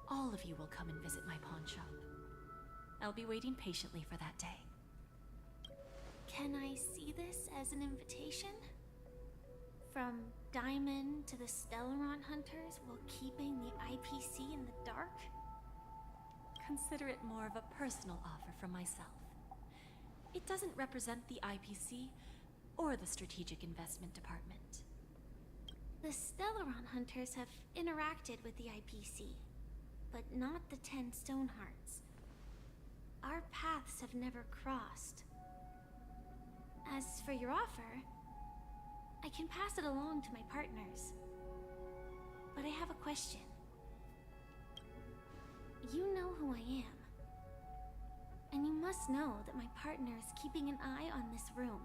all of you will come and visit my pawn shop. I'll be waiting patiently for that day. Can I see this as an invitation? From Diamond to the Stellaron Hunters while keeping the IPC in the dark? Consider it more of a personal offer from myself. It doesn't represent the IPC or the Strategic Investment Department. The Stellaron Hunters have interacted with the IPC, but not the 10 Stonehearts. Our paths have never crossed. As for your offer, I can pass it along to my partners. But I have a question. You know who I am. And you must know that my partner is keeping an eye on this room.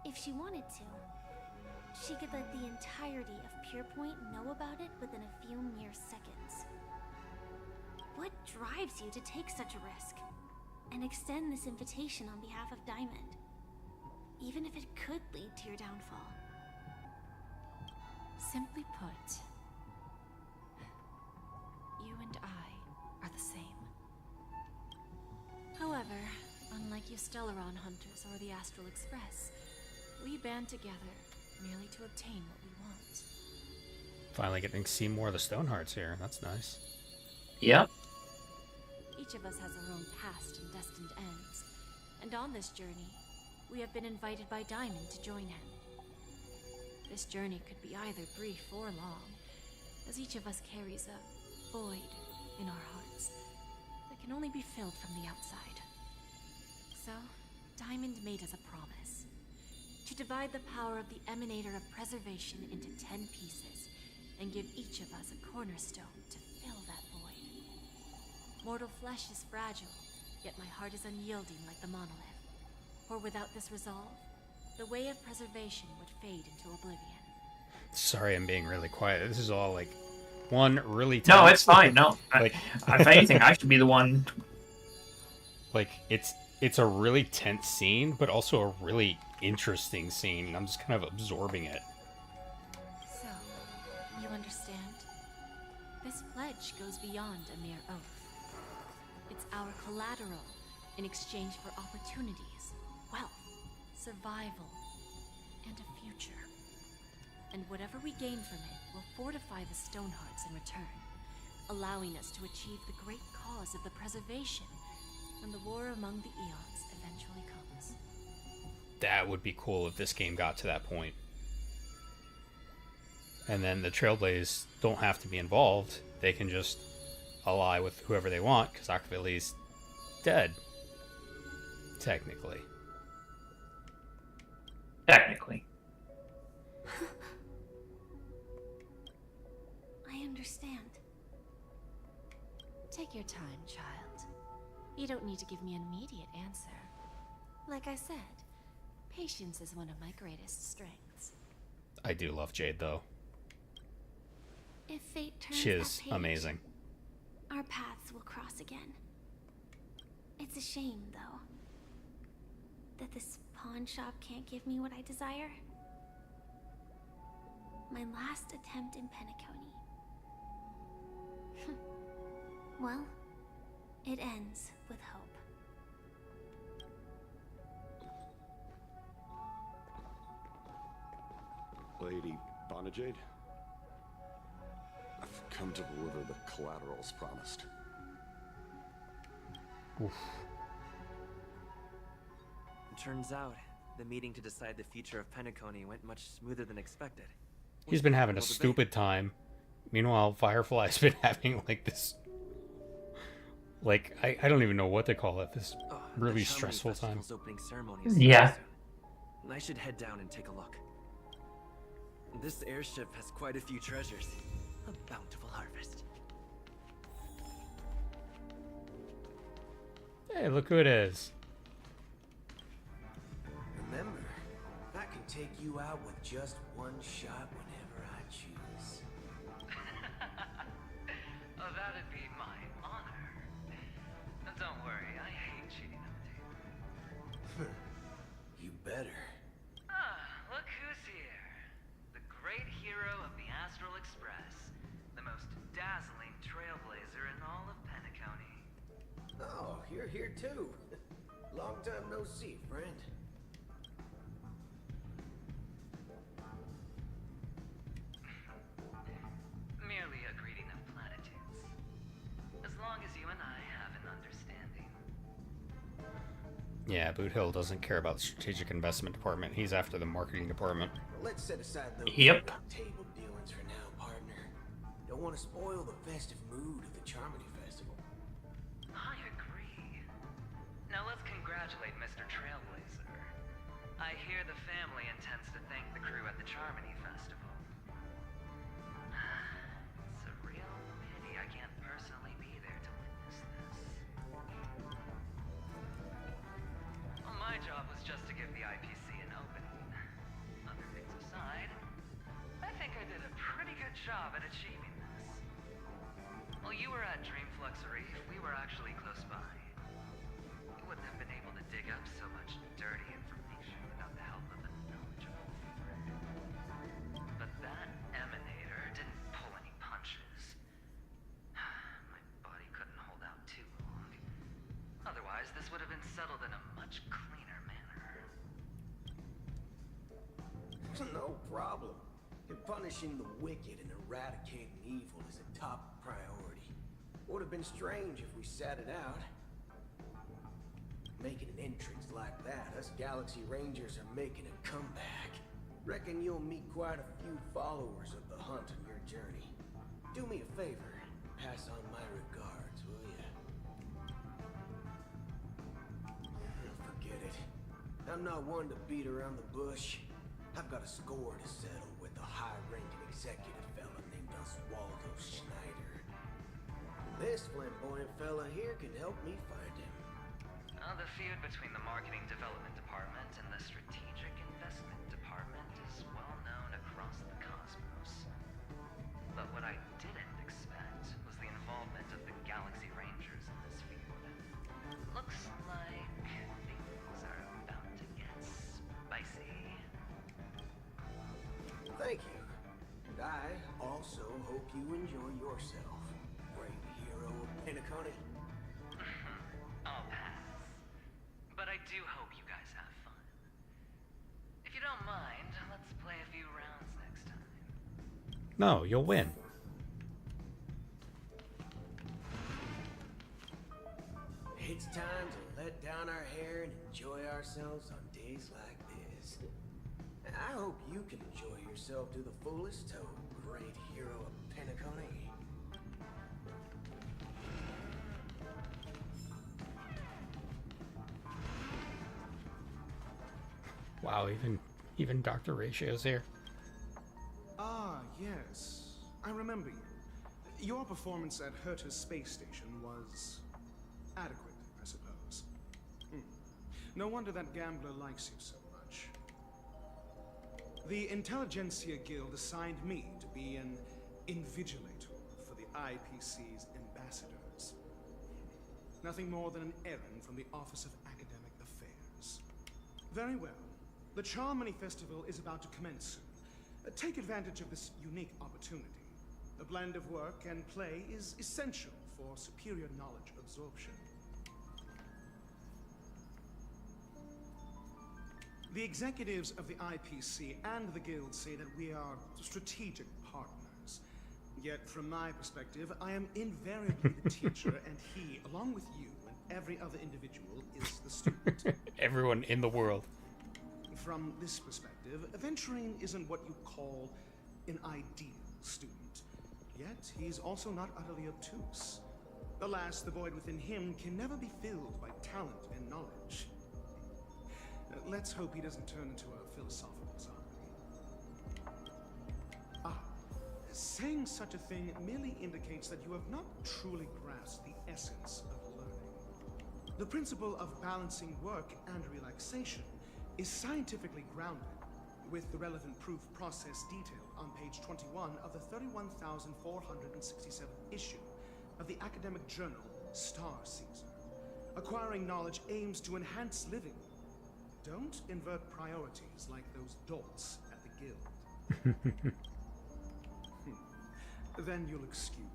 If she wanted to, she could let the entirety of Purepoint know about it within a few mere seconds. What drives you to take such a risk and extend this invitation on behalf of Diamond, even if it could lead to your downfall? Simply put, you and I are the same. However, unlike you Stellaron Hunters or the Astral Express, we band together merely to obtain what we want. Finally getting to see more of the Stonehearts here. That's nice. Yep. Each of us has our own past and destined ends, and on this journey, we have been invited by Diamond to join him. This journey could be either brief or long, as each of us carries a void in our hearts that can only be filled from the outside. So, Diamond made us a promise to divide the power of the Emanator of Preservation into 10 pieces and give each of us a cornerstone to fill that void. Mortal flesh is fragile, yet my heart is unyielding like the monolith. For without this resolve, the way of preservation would fade into oblivion. Sorry, I'm being really quiet. This is all like one really tense. No, it's fine. No, like if anything, I should be the one. Like it's a really tense scene, but also a really interesting scene, and I'm just kind of absorbing it. So, you understand? This pledge goes beyond a mere oath. It's our collateral in exchange for opportunities, wealth, survival, and a future. And whatever we gain from it will fortify the Stonehearts in return, allowing us to achieve the great cause of the preservation when the war among the eons eventually comes. That would be cool if this game got to that point. And then the Trailblaze don't have to be involved. They can just ally with whoever they want, because Akvili's dead. Technically. Technically. I understand. Take your time, child. You don't need to give me an immediate answer. Like I said, patience is one of my greatest strengths. I do love Jade, though. If fate turns She is that page, amazing. our paths will cross again. It's a shame, though, that this pawn shop can't give me what I desire. My last attempt in Penacony. Well, it ends with hope. Lady Bonajade? I've come to deliver the collaterals promised. Oof. It turns out, the meeting to decide the future of Penacony went much smoother than expected. He's been having a stupid time. Meanwhile, Firefly's been having like this... Like, I don't even know what to call it. This really stressful time. Opening ceremony is Yeah. soon. I should head down and take a look. This airship has quite a few treasures. A bountiful harvest. Hey, look who it is. Remember, I can take you out with just one shot whenever I choose. Oh, that'd be my honor. Don't worry, I hate cheating on You better. Ah, look who's here. The great hero of the Astral Express. The most dazzling trailblazer in all of Penacony. Oh, you're here too. Long time no see, friend. Merely a greeting of platitudes. As long as you and I have an understanding. Yeah, Boot Hill doesn't care about the strategic investment department. He's after the marketing department. Let's set aside those Yep. table dealings for now, partner. Don't want to spoil the festive mood of the Charmony Festival. I agree. Now let's congratulate Mr. Trailblazer. I hear the family intends to thank the crew at the Charmony Festival. It's a real pity I can't personally be there to witness this. Well, my job was just to give the IPC an opening. Other things aside, I think I did a pretty good job at achieving this. While you were at Dreamfluxery, we were actually close by. You wouldn't have been able to dig up so much dirty information without the help of a knowledgeable friend. But that emanator didn't pull any punches. My body couldn't hold out too long. Otherwise, this would have been settled in a much cleaner manner. No problem. Punishing the wicked and eradicating evil is a top priority. Would have been strange if we sat it out. Making an entrance like that, us Galaxy Rangers are making a comeback. Reckon you'll meet quite a few followers of the hunt on your journey. Do me a favor, pass on my regards, will ya? Forget it. I'm not one to beat around the bush. I've got a score to settle with a high-ranking executive fella named Oswaldo Schneider. This flamboyant fella here can help me find him. The feud between the Marketing Development Department and the Strategic Investment Department is well known across the cosmos. But what I didn't expect was the involvement of the Galaxy Rangers in this feud. Looks like things are about to get spicy. Thank you. And I also hope you enjoy yourself, great hero of Penacony. I'll pass. But I do hope you guys have fun. If you don't mind, let's play a few rounds next time. No, you'll win. It's time to let down our hair and enjoy ourselves on days like this. I hope you can enjoy yourself to the fullest, oh great hero of Penacony. Wow, even Dr. Ratio's here. Ah, yes. I remember you. Your performance at Herta's space station was adequate, I suppose. No wonder that gambler likes you so much. The Intelligentsia Guild assigned me to be an invigilator for the IPC's ambassadors. Nothing more than an errand from the Office of Academic Affairs. Very well. The Charmony Festival is about to commence soon. Take advantage of this unique opportunity. A blend of work and play is essential for superior knowledge absorption. The executives of the IPC and the Guild say that we are strategic partners. Yet, from my perspective, I am invariably the teacher, and he, along with you and every other individual, is the student. Everyone in the world. From this perspective, Aventurine isn't what you call an ideal student. Yet, he's also not utterly obtuse. Alas, the void within him can never be filled by talent and knowledge. Let's hope he doesn't turn into a philosophical zombie. Saying such a thing merely indicates that you have not truly grasped the essence of learning. The principle of balancing work and relaxation is scientifically grounded, with the relevant proof process detailed on page 21 of the 31,467th issue of the academic journal Star Caesar. Acquiring knowledge aims to enhance living. Don't invert priorities like those dolts at the Guild. Then you'll excuse me.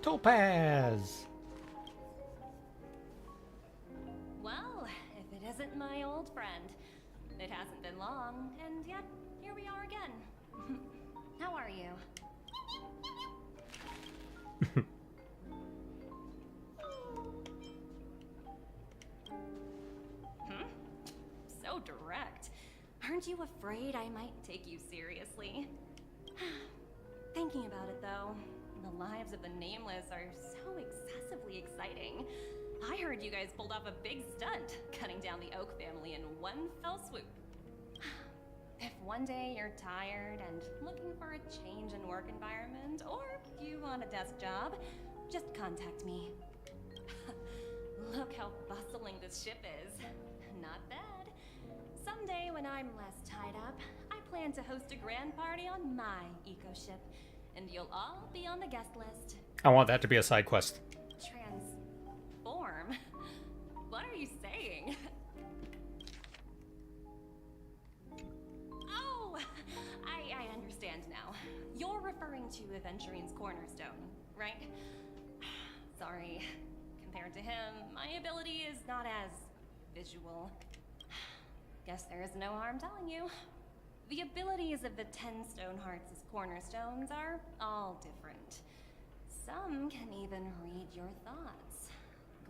Topaz! Well, if it isn't my old friend. It hasn't been long, and yet, here we are again. How are you? So direct. Aren't you afraid I might take you seriously? Thinking about it, though, the lives of the Nameless are so excessively exciting. I heard you guys pulled off a big stunt, cutting down the Oak family in one fell swoop. If one day you're tired and looking for a change in work environment, or you want a desk job, just contact me. Look how bustling this ship is. Not bad. Someday when I'm less tied up, I plan to host a grand party on my eco-ship, and you'll all be on the guest list. I want that to be a side quest. Transform? What are you saying? Oh, I understand now. You're referring to Aventurine's cornerstone, right? Sorry. Compared to him, my ability is not as visual. Guess there is no harm telling you. The abilities of the 10 Stonehearts' cornerstones are all different. Some can even read your thoughts,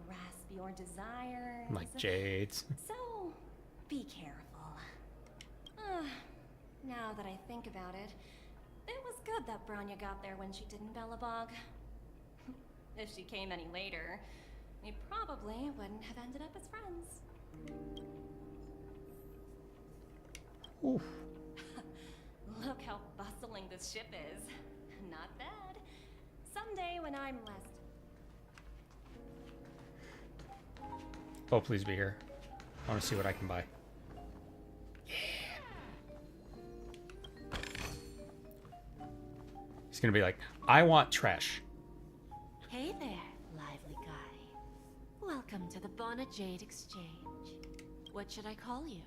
grasp your desires. Like Jade's. So, be careful. Now that I think about it, it was good that Branya got there when she did in Bellabog. If she came any later, we probably wouldn't have ended up as friends. Oof. Look how bustling this ship is. Not bad. Someday when I'm less... Oh, please be here. I want to see what I can buy. He's gonna be like, I want trash. Hey there, lively guy. Welcome to the Bona Jade Exchange. What should I call you?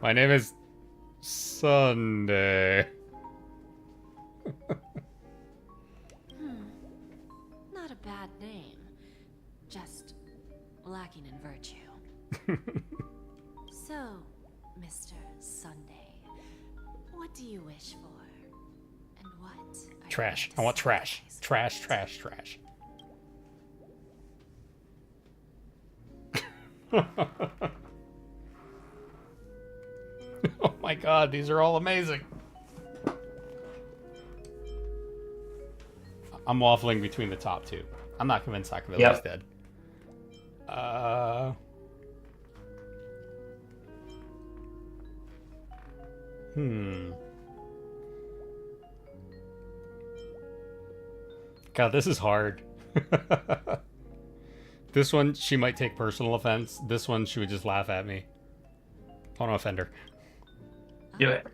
My name is Sunday. Not a bad name. Just lacking in virtue. So, Mr. Sunday, what do you wish for? And what are Trash. I want trash. Trash, trash, trash. Oh my god, these are all amazing. I'm waffling between the top two. I'm not convinced Sakavilla's dead. God, this is hard. This one, she might take personal offense. This one, she would just laugh at me. I want to offend her. Do it.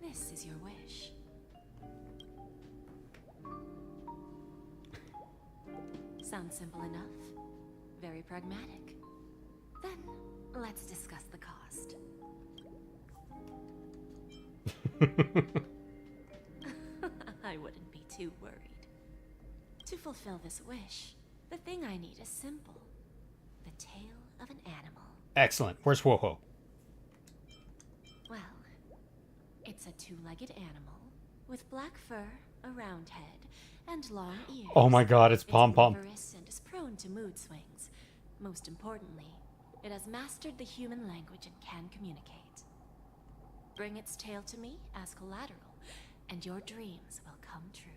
This is your wish. Sounds simple enough. Very pragmatic. Then, let's discuss the cost. I wouldn't be too worried. To fulfill this wish, the thing I need is simple. The tail of an animal. Excellent. Where's Woho? Well, it's a two-legged animal with black fur, a round head, and long ears. Oh my god, it's Pom Pom. Omnivorous and is prone to mood swings. Most importantly, it has mastered the human language and can communicate. Bring its tail to me as collateral, and your dreams will come true.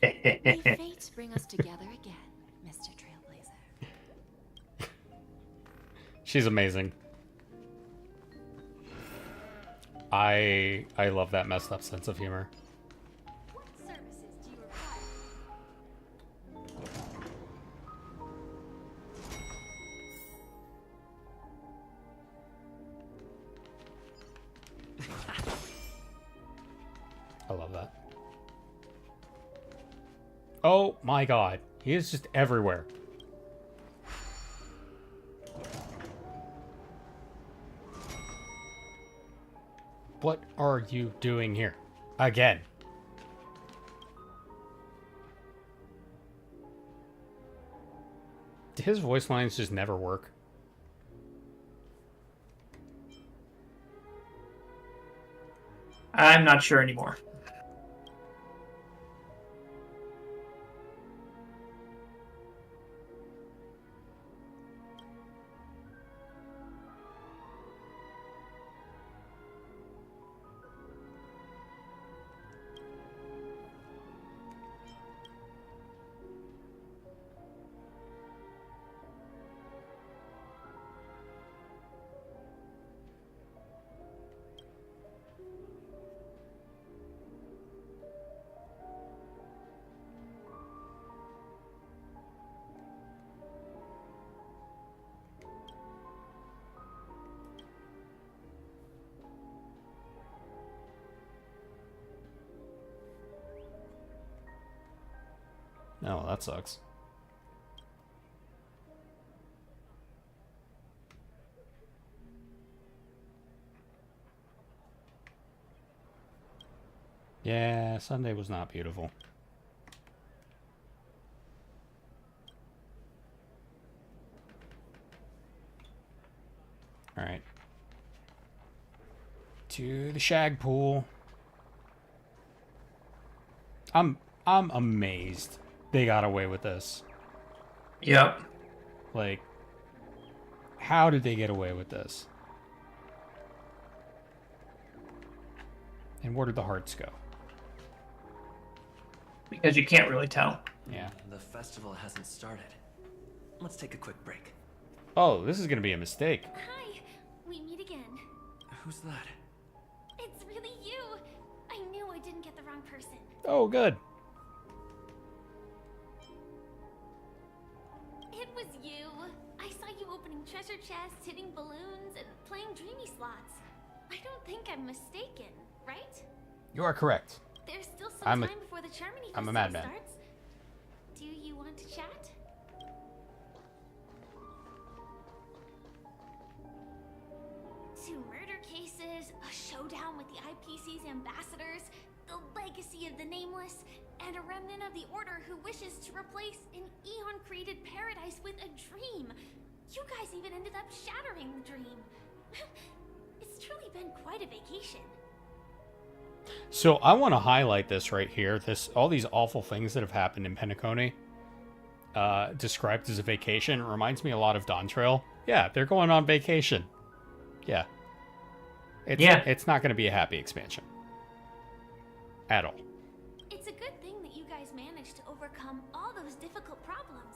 May fates bring us together again, Mr. Trailblazer. She's amazing. I love that messed up sense of humor. What services do you require? I love that. Oh my god. He is just everywhere. What are you doing here? Again. His voice lines just never work. I'm not sure anymore. Oh, that sucks. Yeah, Sunday was not beautiful. Alright. To the shag pool. I'm amazed they got away with this. Yep. Like, how did they get away with this? And where did the hearts go? Because you can't really tell. Yeah. The festival hasn't started. Let's take a quick break. Oh, this is gonna be a mistake. Hi, we meet again. Who's that? It's really you. I knew I didn't get the wrong person. Oh, good. It was you. I saw you opening treasure chests, hitting balloons, and playing dreamy slots. I don't think I'm mistaken, right? You are correct. There's still some time before the Charmony I'm a Festival madman. starts. Do you want to chat? Two murder cases, a showdown with the IPC's ambassadors, the legacy of the Nameless, and a remnant of the Order who wishes to replace an Eon-created paradise with a dream. You guys even ended up shattering the dream. It's truly been quite a vacation. So I want to highlight this right here. All these awful things that have happened in Penacony, described as a vacation, reminds me a lot of Dawn Trail. Yeah, they're going on vacation. Yeah. It's not going to be a happy expansion. At all. It's a good thing that you guys managed to overcome all those difficult problems.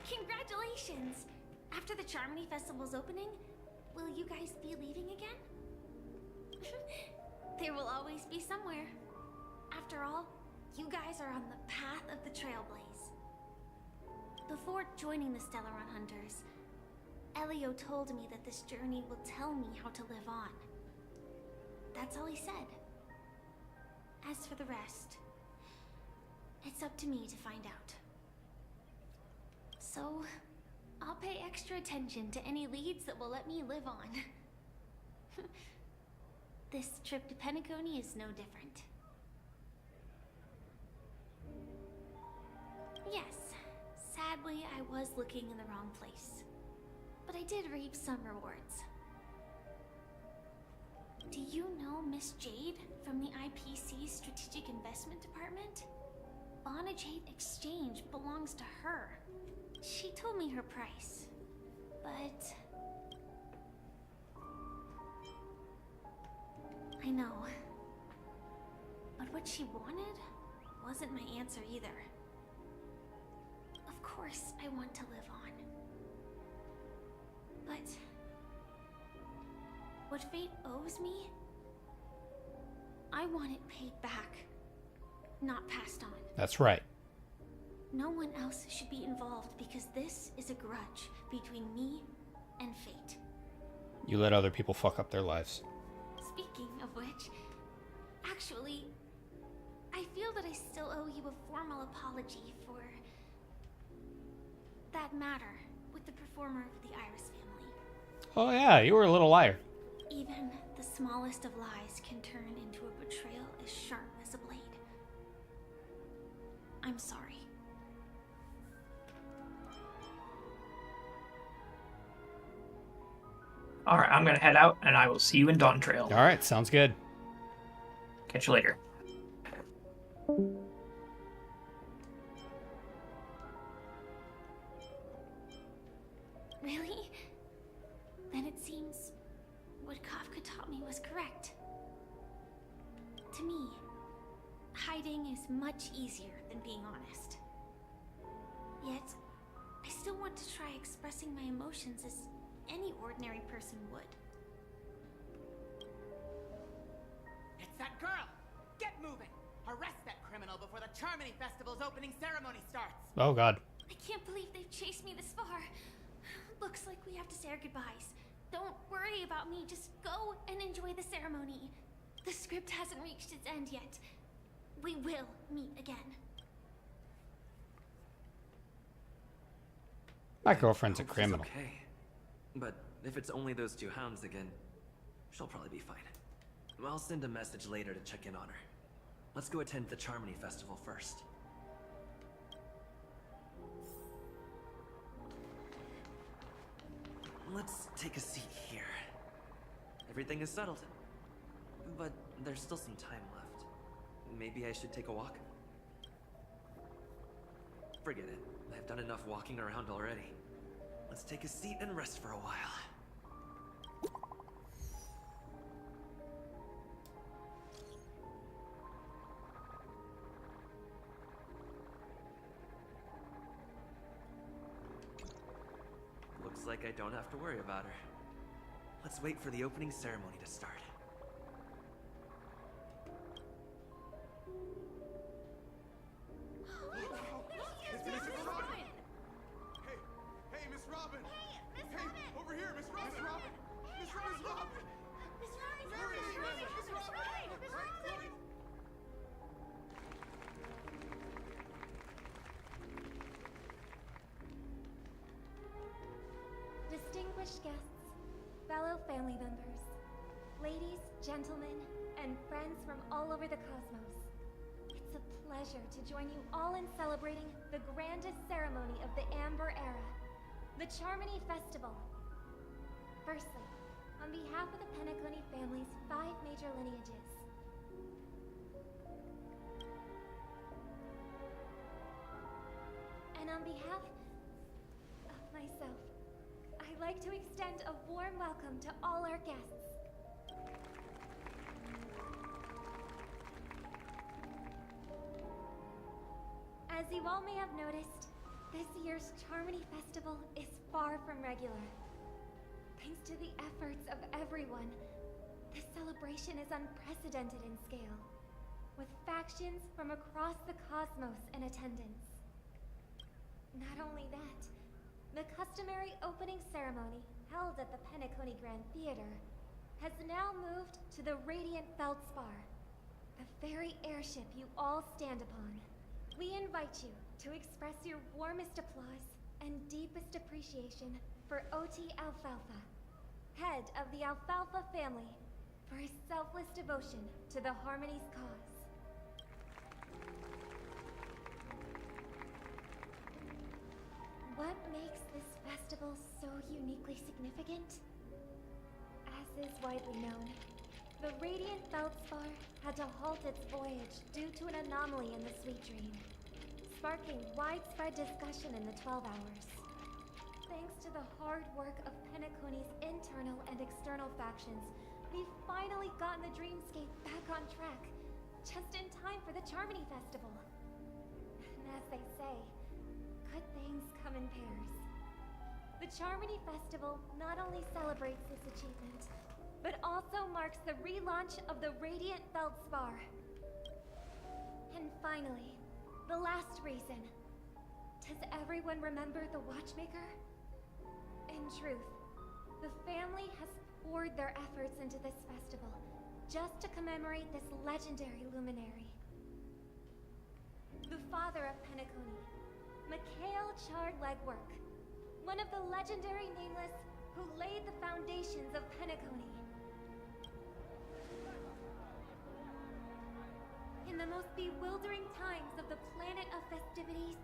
Congratulations! After the Charmony Festival's opening, will you guys be leaving again? There will always be somewhere. After all, you guys are on the path of the Trailblaze. Before joining the Stellaron Hunters, Elio told me that this journey will tell me how to live on. That's all he said. As for the rest, it's up to me to find out. So, I'll pay extra attention to any leads that will let me live on. This trip to Penacony is no different. Yes, sadly I was looking in the wrong place. But I did reap some rewards. Do you know Miss Jade from the IPC's Strategic Investment Department? Bonajade Exchange belongs to her. She told me her price, but... I know. But what she wanted wasn't my answer either. Of course I want to live on. But... what fate owes me, I want it paid back, not passed on. That's right. No one else should be involved because this is a grudge between me and fate. You let other people fuck up their lives. Speaking of which, actually, I feel that I still owe you a formal apology for that matter with the performer of the Iris family. Oh yeah, you were a little liar. Even the smallest of lies can turn into a betrayal as sharp as a blade. I'm sorry. Alright, I'm gonna head out and I will see you in Dawn Trail. Alright, sounds good. Catch you later. Really? Then it seems what Kafka taught me was correct. To me, hiding is much easier than being honest. Yet, I still want to try expressing my emotions as any ordinary person would. It's that girl! Get moving! Arrest that criminal before the Charmony Festival's opening ceremony starts! Oh god. I can't believe they've chased me this far. Looks like we have to say our goodbyes. Don't worry about me, just go and enjoy the ceremony. The script hasn't reached its end yet. We will meet again. My girlfriend's a Hope she's criminal. Okay. But if it's only those two hounds again, she'll probably be fine. I'll send a message later to check in on her. Let's go attend the Charmony Festival first. Let's take a seat here. Everything is settled. But there's still some time left. Maybe I should take a walk? Forget it. I've done enough walking around already. Let's take a seat and rest for a while. Looks like I don't have to worry about her. Let's wait for the opening ceremony to start. Hey, Miss Robin! Hey, over here, Miss Robin! Miss Robin! Miss Robin! Distinguished guests, fellow family members, ladies, gentlemen, and friends from all over the cosmos. It's a pleasure to join you all in celebrating the grandest ceremony of the Amber Era, the Charmony Festival. Firstly, on behalf of the Penacony family's 5 major lineages, and on behalf of myself, I'd like to extend a warm welcome to all our guests. As you all may have noticed, this year's Charmony Festival is far from regular. Thanks to the efforts of everyone, this celebration is unprecedented in scale, with factions from across the cosmos in attendance. Not only that, the customary opening ceremony held at the Penacony Grand Theater has now moved to the Radiant Feldspar, the very airship you all stand upon. We invite you to express your warmest applause and deepest appreciation for OT Alfalfa, head of the Alfalfa family, for his selfless devotion to the Harmony's cause. What makes this festival so uniquely significant? As is widely known, the Radiant Feldspar had to halt its voyage due to an anomaly in the Sweet Dream, sparking widespread discussion in the 12 hours. Thanks to the hard work of Penacony's internal and external factions, we've finally gotten the Dreamscape back on track, just in time for the Charmony Festival. And as they say, good things come in pairs. The Charmony Festival not only celebrates this achievement, but also marks the relaunch of the Radiant Feldspar. And finally, the last reason. Does everyone remember the Watchmaker? In truth, the family has poured their efforts into this festival just to commemorate this legendary luminary. The father of Penacony, Mikhail Chard-Legwork, one of the legendary Nameless who laid the foundations of Penacony. In the most bewildering times of the planet of festivities,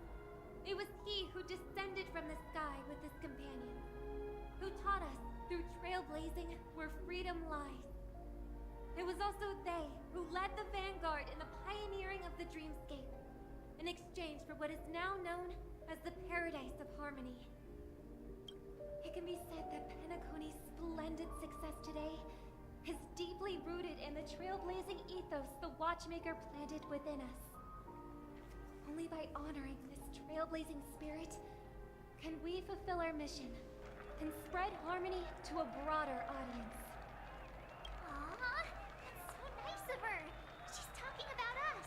it was he who descended from the sky with his companions, who taught us through trailblazing where freedom lies. It was also they who led the vanguard in the pioneering of the Dreamscape, in exchange for what is now known as the Paradise of Harmony. It can be said that Penacony's splendid success today is deeply rooted in the trailblazing ethos the Watchmaker planted within us. Only by honoring this trailblazing spirit can we fulfill our mission and spread harmony to a broader audience. Aw, that's so nice of her. She's talking about us.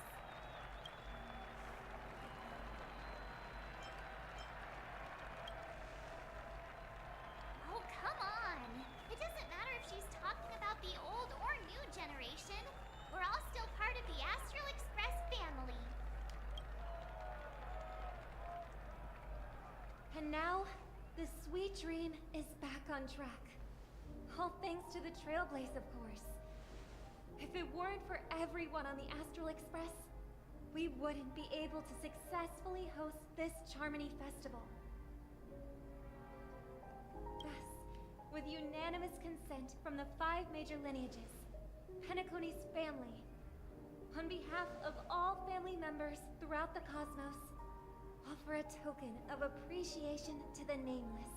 Oh, come on. It doesn't matter if she's talking about the old or new generation. We're all still part of the Astral Express family. And now, the Sweet Dream is back on track. All thanks to the Trailblaze, of course. If it weren't for everyone on the Astral Express, we wouldn't be able to successfully host this Charmony Festival. Thus, with unanimous consent from the 5 major lineages, Penacony's family, on behalf of all family members throughout the cosmos, offer a token of appreciation to the Nameless.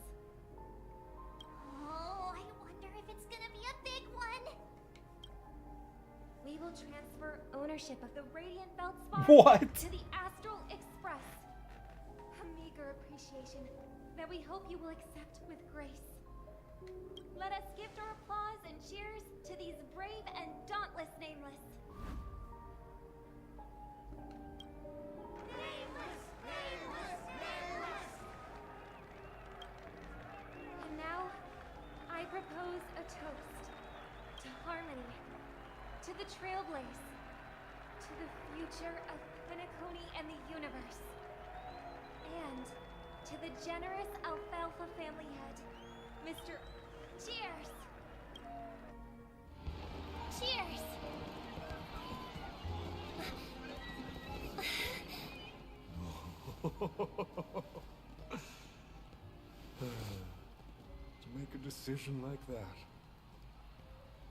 Oh, I wonder if it's gonna be a big one. We will transfer ownership of the Radiant Feldspar What? to the Astral Express. A meager appreciation that we hope you will accept with grace. Let us gift our applause and cheers to these brave and dauntless Nameless. And now, I propose a toast to harmony, to the Trailblaze, to the future of Penacony and the universe, and to the generous Alfalfa family head, Mr. Cheers! Cheers! To make a decision like that.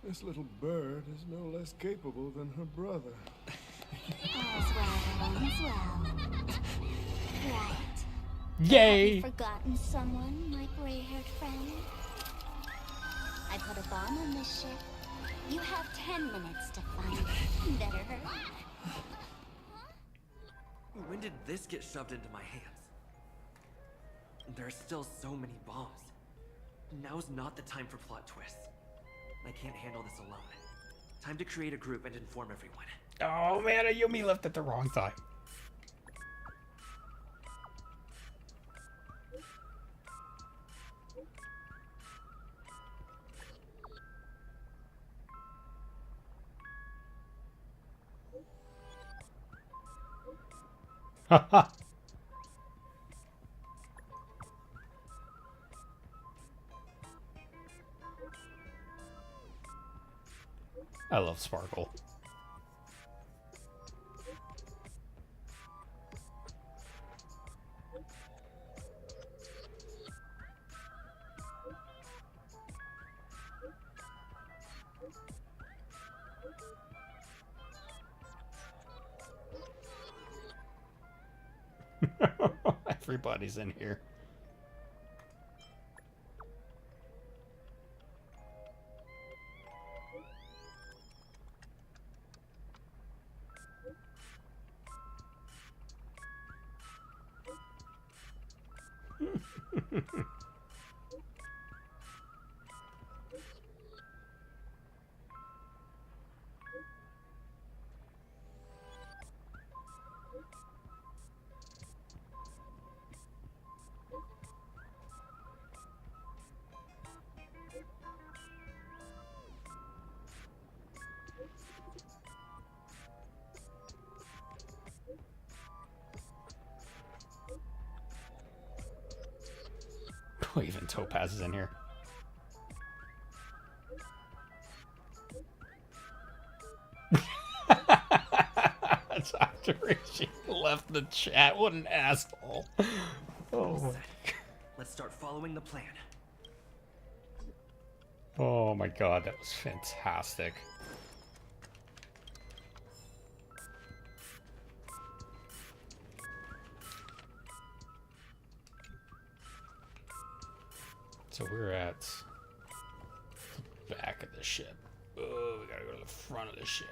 This little bird is no less capable than her brother. All's well, all's well. Right. Yay! Have you forgotten someone, my gray-haired friend? I put a bomb on this ship. You have 10 minutes to find it. Better hurry. When did this get shoved into my hands? There are still so many bombs. Now's not the time for plot twists. I can't handle this alone. Time to create a group and inform everyone. Oh man, Ayumi left at the wrong time. Haha. I love Sparkle. Everybody's in here. Oh, even Topaz is in here. That's after she left the chat. What an asshole. Oh. Let's start following the plan. Oh my god, that was fantastic. So we're at the back of the ship. Oh, we gotta go to the front of the ship.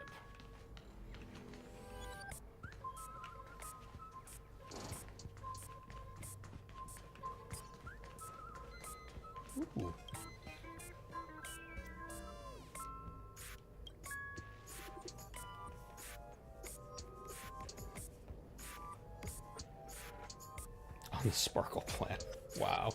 Ooh. On the Sparkle plant. Wow.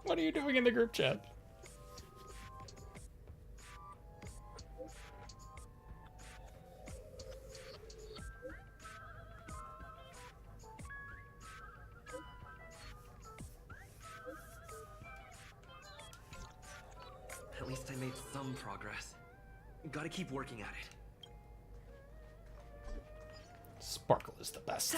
What are you doing in the group chat? At least I made some progress. Gotta keep working at it. Sparkle is the best.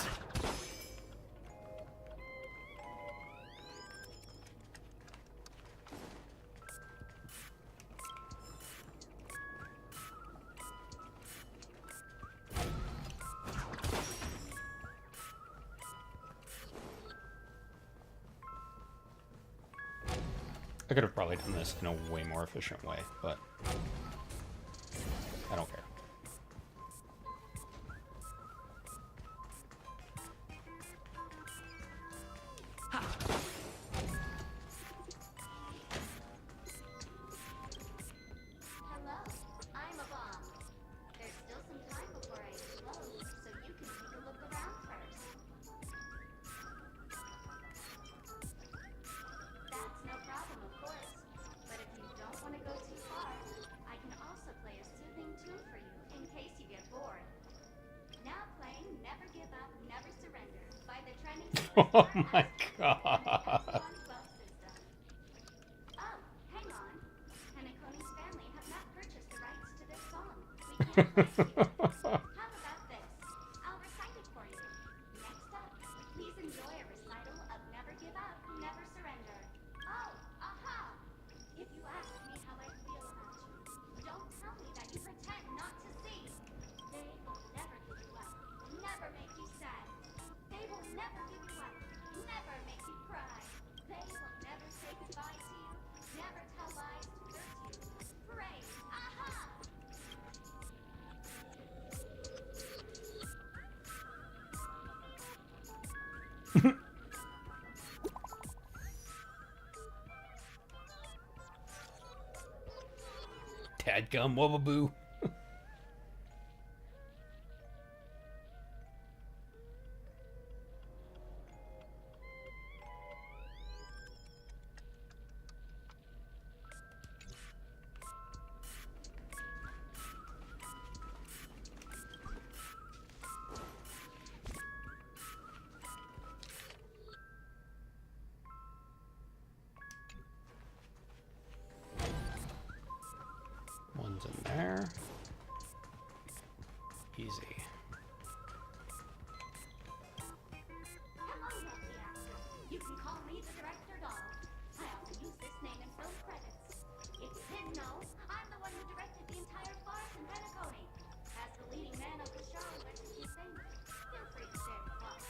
I could have probably done this in a way more efficient way, but I don't care. Hello, I'm a bomb. There's still some time before I explode, so you can take a look around first. That's no problem, of course. But if you don't want to go too far, I can also play a soothing tune for you in case you get bored. Now playing Never Give Up, Never Surrender by the trending Oh superstar my Astro god. on 12 system. Oh, hang on. Penaconi's family have not purchased the rights to this song. We can't play it here. How about this? I'll recite it for you. Next up, please enjoy a recital of Never Give Up, Never Surrender. Oh, aha! If you ask me how I feel about you, don't tell me that you pretend not to see. They will never give you up, never make you sad. They will never give you up, never make you cry. They will never say goodbye to you, never tell lies to hurt you. Pray, aha! Dadgum Wobaboo. One's in there. Easy. Hello, lovely actor. You can call me the director doll. I often use this name in film credits. If you didn't know, I'm the one who directed the entire farce in Penacony. As the leading man of the show that you famous, feel free to share your thoughts.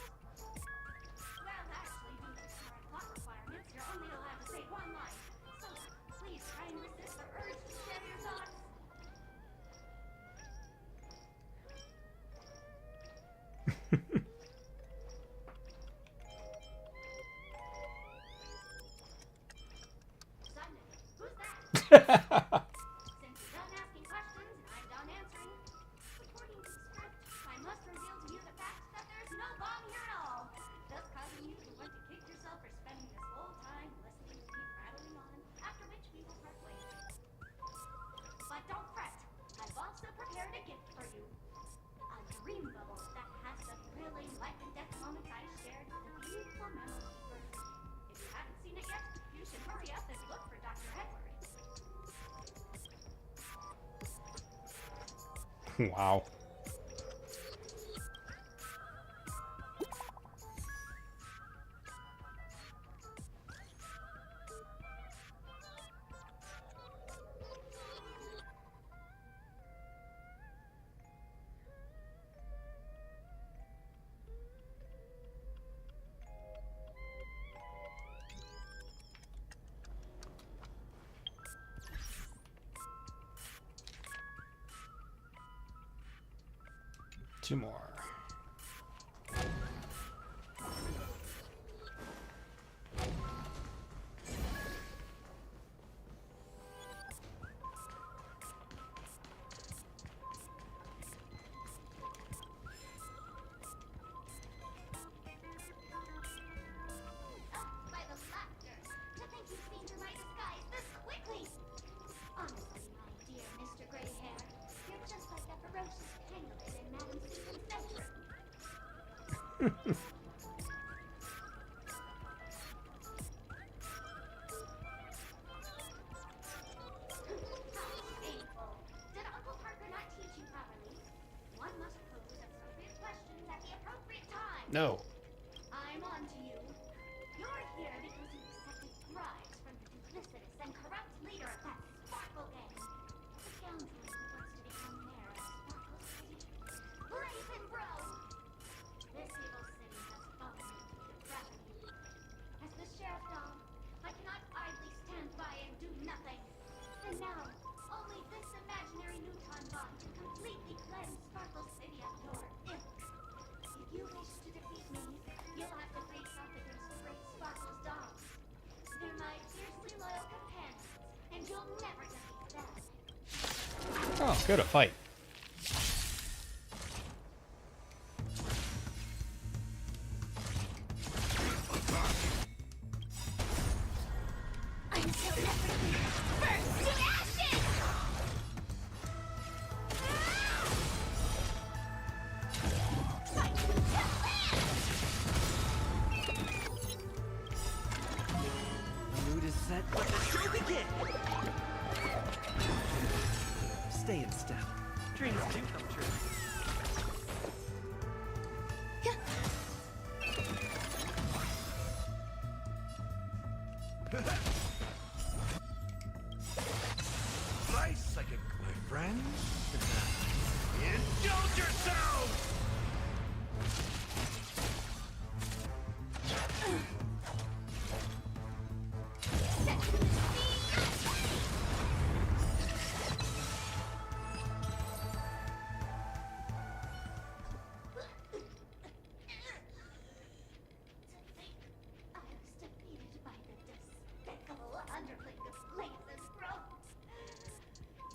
Well, actually, due to current plot requirements, you're only allowed to say one line. So please try and resist the urge to share your thoughts. Sunday, who's that? Since you're done asking questions and I'm done answering, according to the script, I must reveal to you the fact that there's no bomb here at all, thus causing you to want to kick yourself for spending this whole time listening to me prattling on, after which we will part ways. But don't fret, I've also prepared a gift for you. A dream bubble that has the thrilling life and death moments I shared with a beautiful memory keeper. If you haven't seen it yet, you should hurry up and look for Dr. Edward. Wow. Two more. Did Uncle Parker not teach you properly? One must pose appropriate questions at the appropriate time. No. I'm on to you. You're here because you accepted bribes from the duplicitous and corrupt leader of that Sparkle gang. The scoundrel who wants to become mayor of Sparkle City. Blaze him, bro! This evil city has fallen into depravity. As the sheriff dog, I cannot idly stand by and do nothing. And now, only this imaginary neutron bomb can completely cleanse Sparkle City of your ilk. If you wish to defeat me, you'll have to face off against the great Sparkle's dogs. They're my fiercely loyal companions, and you'll never defeat them. Oh, good, a fight. Until everything burns to ashes! Fight to the Mood is set, let the show begin! Stay in step. Dreams do come true. Nice psychic, my friend. Indulge yourself! I was defeated by the despicable underling of Blazes, bro.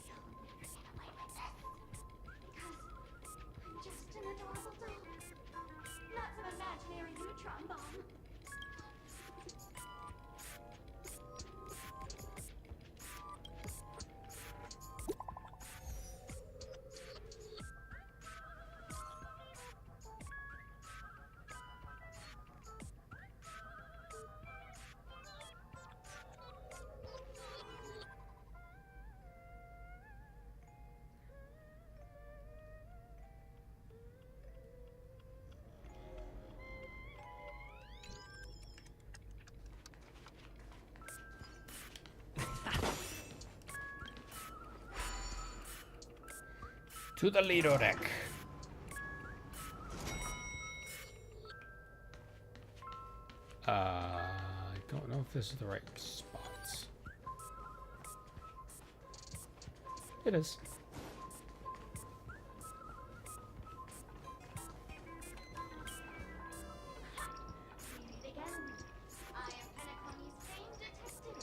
You'll never get away with this. Because I'm just an adorable doll. Not some imaginary neutron bomb. To the Lido deck. I don't know if this is the right spots. It is. We meet again. I am Penacony's famed detective.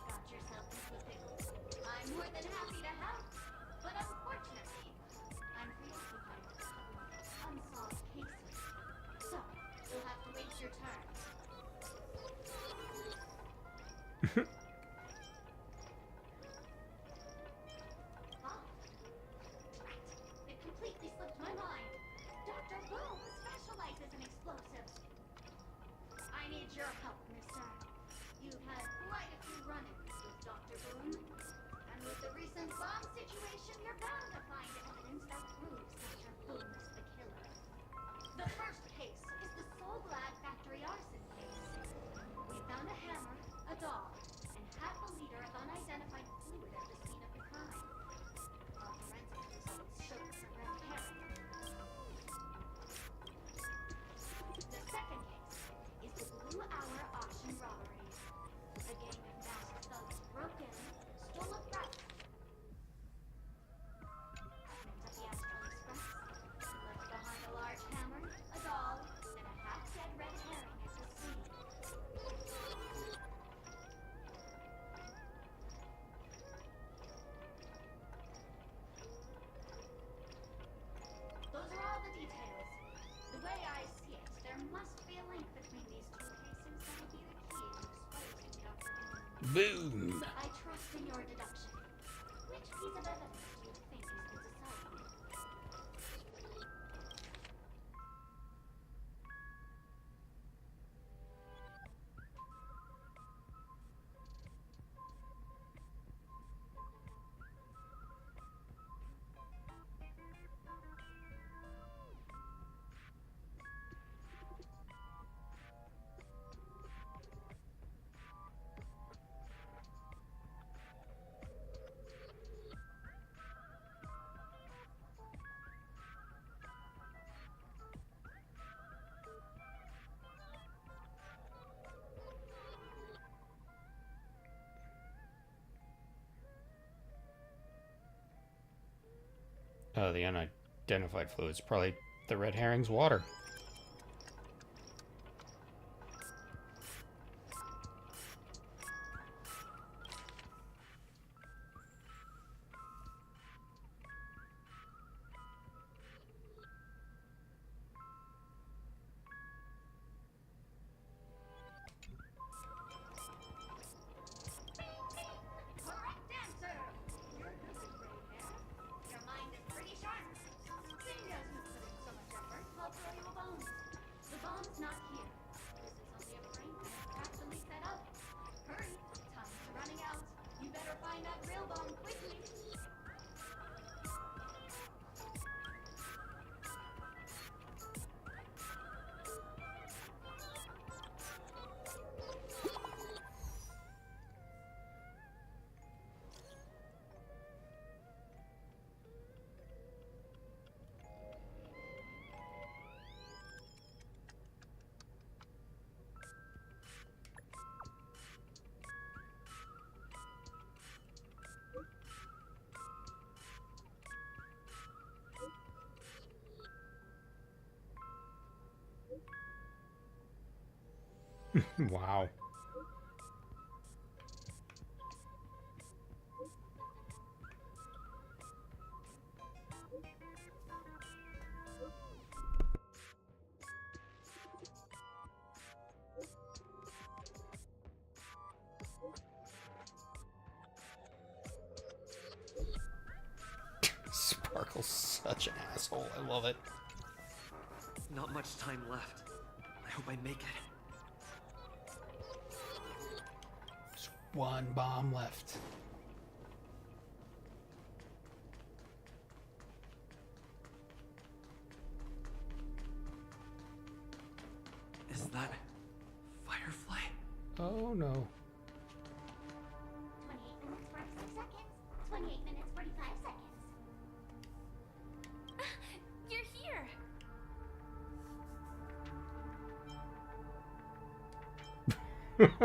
Got yourself into the pickle. I'm more than happy to help, but unfortunately, I'm preoccupied with a couple of unsolved cases. So, you'll have to wait your turn. Huh? Right. It completely slipped my mind. Dr. Boom specializes in explosives. I need your help, mister. You've had quite a few run-ins with Dr. Boom. And with the recent bomb situation, you're bound to find evidence that proves Dr. Boom is the killer. The first case is the Soul Glad Factory arson case. We found a hammer, a doll, and half a liter of unidentified fluid at the scene of the crime. Our forensic results showed us a red herring. The second case is the Blue Hour auction robbery. A gang of masked thugs broke in, stole a fragment of the Astral Express, and left behind a large hammer, a doll, and a half-dead red herring at the scene. Those are all the details. The way I see it, there must be a link between these two cases that will be the key to exposing Dr. Boom. Boom. I trust in your deduction. Which piece of evidence do you think is the deciding? Oh, the unidentified fluid is probably the red herring's water. Correct answer! You're good at brain hair. Your mind is pretty sharp. Fingers who put in so much effort, I'll throw you a bone. The bomb's not here. This is only a prank actually set up. Hurry, time's running out. You better find that real bomb quickly. Wow. Sparkle's such an asshole. I love it. Not much time left. I hope I make it. Just one bomb left. Is that Firefly? Oh no. 28 minutes, 46 seconds. 28 minutes, 45 seconds. You're here! Don't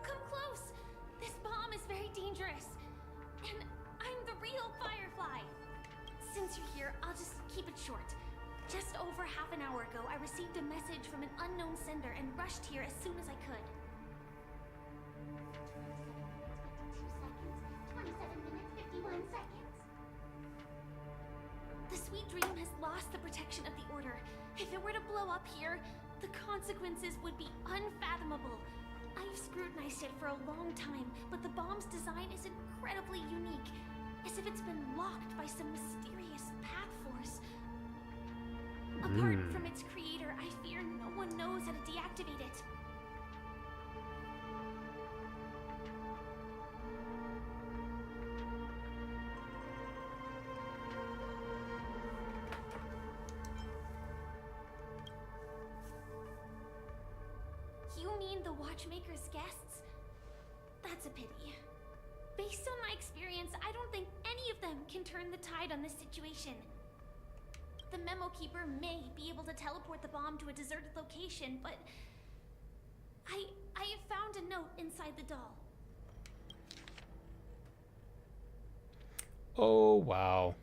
come close! This bomb is very dangerous. And I'm the real Firefly. Since you're here, I'll just keep it short. Just over half an hour ago, I received a message from an unknown sender and rushed here as soon as I could. 22 seconds. 27 minutes, 51 seconds. The Sweet Dream has lost the protection of the Order. If it were to blow up here, the consequences would be unfathomable. I've scrutinized it for a long time, but the bomb's design is incredibly unique, as if it's been locked by some mysterious path force. Apart from its creator, I fear no one knows how to deactivate it. You mean the Watchmaker's guests? That's a pity. Based on my experience, I don't think any of them can turn the tide on this situation. The Memo Keeper may be able to teleport the bomb to a deserted location, but I have found a note inside the doll. Oh, wow.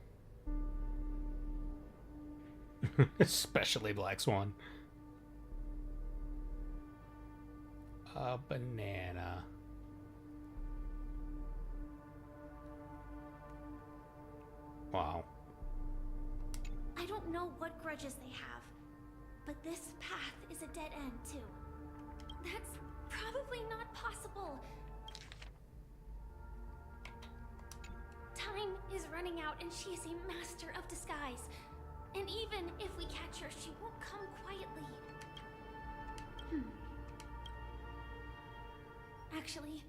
Especially Black Swan. A banana. Wow. I don't know what grudges they have, but this path is a dead end, too. That's probably not possible. Time is running out, and she is a master of disguise. And even if we catch her, she won't come quietly. Actually,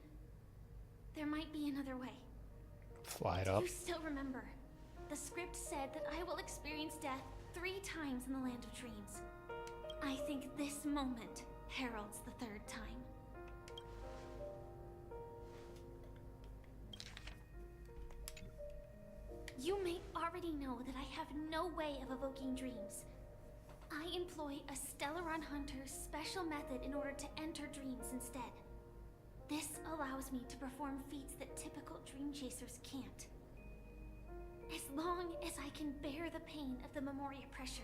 there might be another way. Fly it Do up. you still remember? The script said that I will experience death 3 times in the Land of Dreams. I think this moment heralds the 3rd time. You may already know that I have no way of evoking dreams. I employ a Stellaron Hunter's special method in order to enter dreams instead. This allows me to perform feats that typical dream chasers can't. As long as I can bear the pain of the Memoria pressure,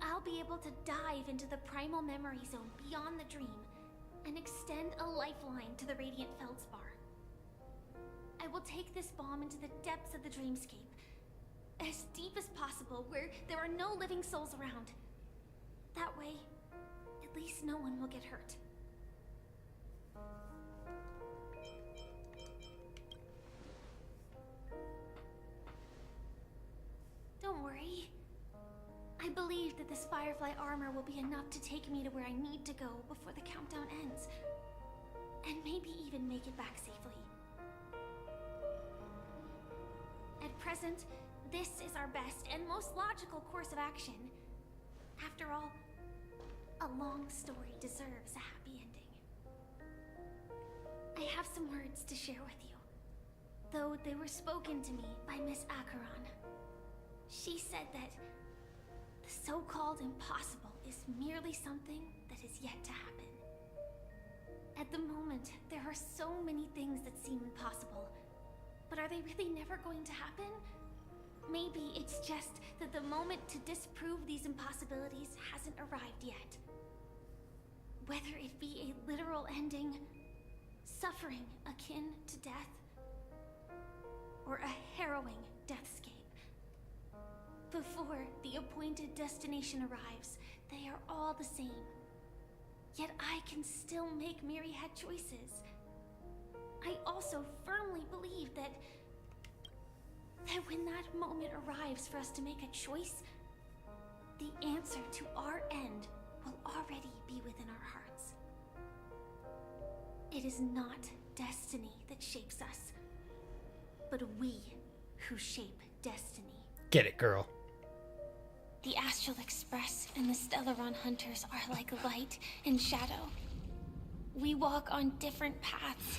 I'll be able to dive into the primal memory zone beyond the dream and extend a lifeline to the Radiant Feldspar. I will take this bomb into the depths of the dreamscape, as deep as possible, where there are no living souls around. That way, at least no one will get hurt. Don't worry. I believe that this Firefly armor will be enough to take me to where I need to go before the countdown ends. And maybe even make it back safely. At present, this is our best and most logical course of action. After all, a long story deserves a happy ending. I have some words to share with you, though they were spoken to me by Miss Acheron. She said that the so-called impossible is merely something that is yet to happen. At the moment, there are so many things that seem impossible, but are they really never going to happen? Maybe it's just that the moment to disprove these impossibilities hasn't arrived yet. Whether it be a literal ending, suffering akin to death, or a harrowing deathscape. Before the appointed destination arrives, they are all the same. Yet I can still make myriad choices. I also firmly believe that when that moment arrives for us to make a choice, the answer to our end will already be within our hearts. It is not destiny that shapes us, but we who shape destiny. Get it, girl. The Astral Express and the Stellaron Hunters are like light and shadow. We walk on different paths,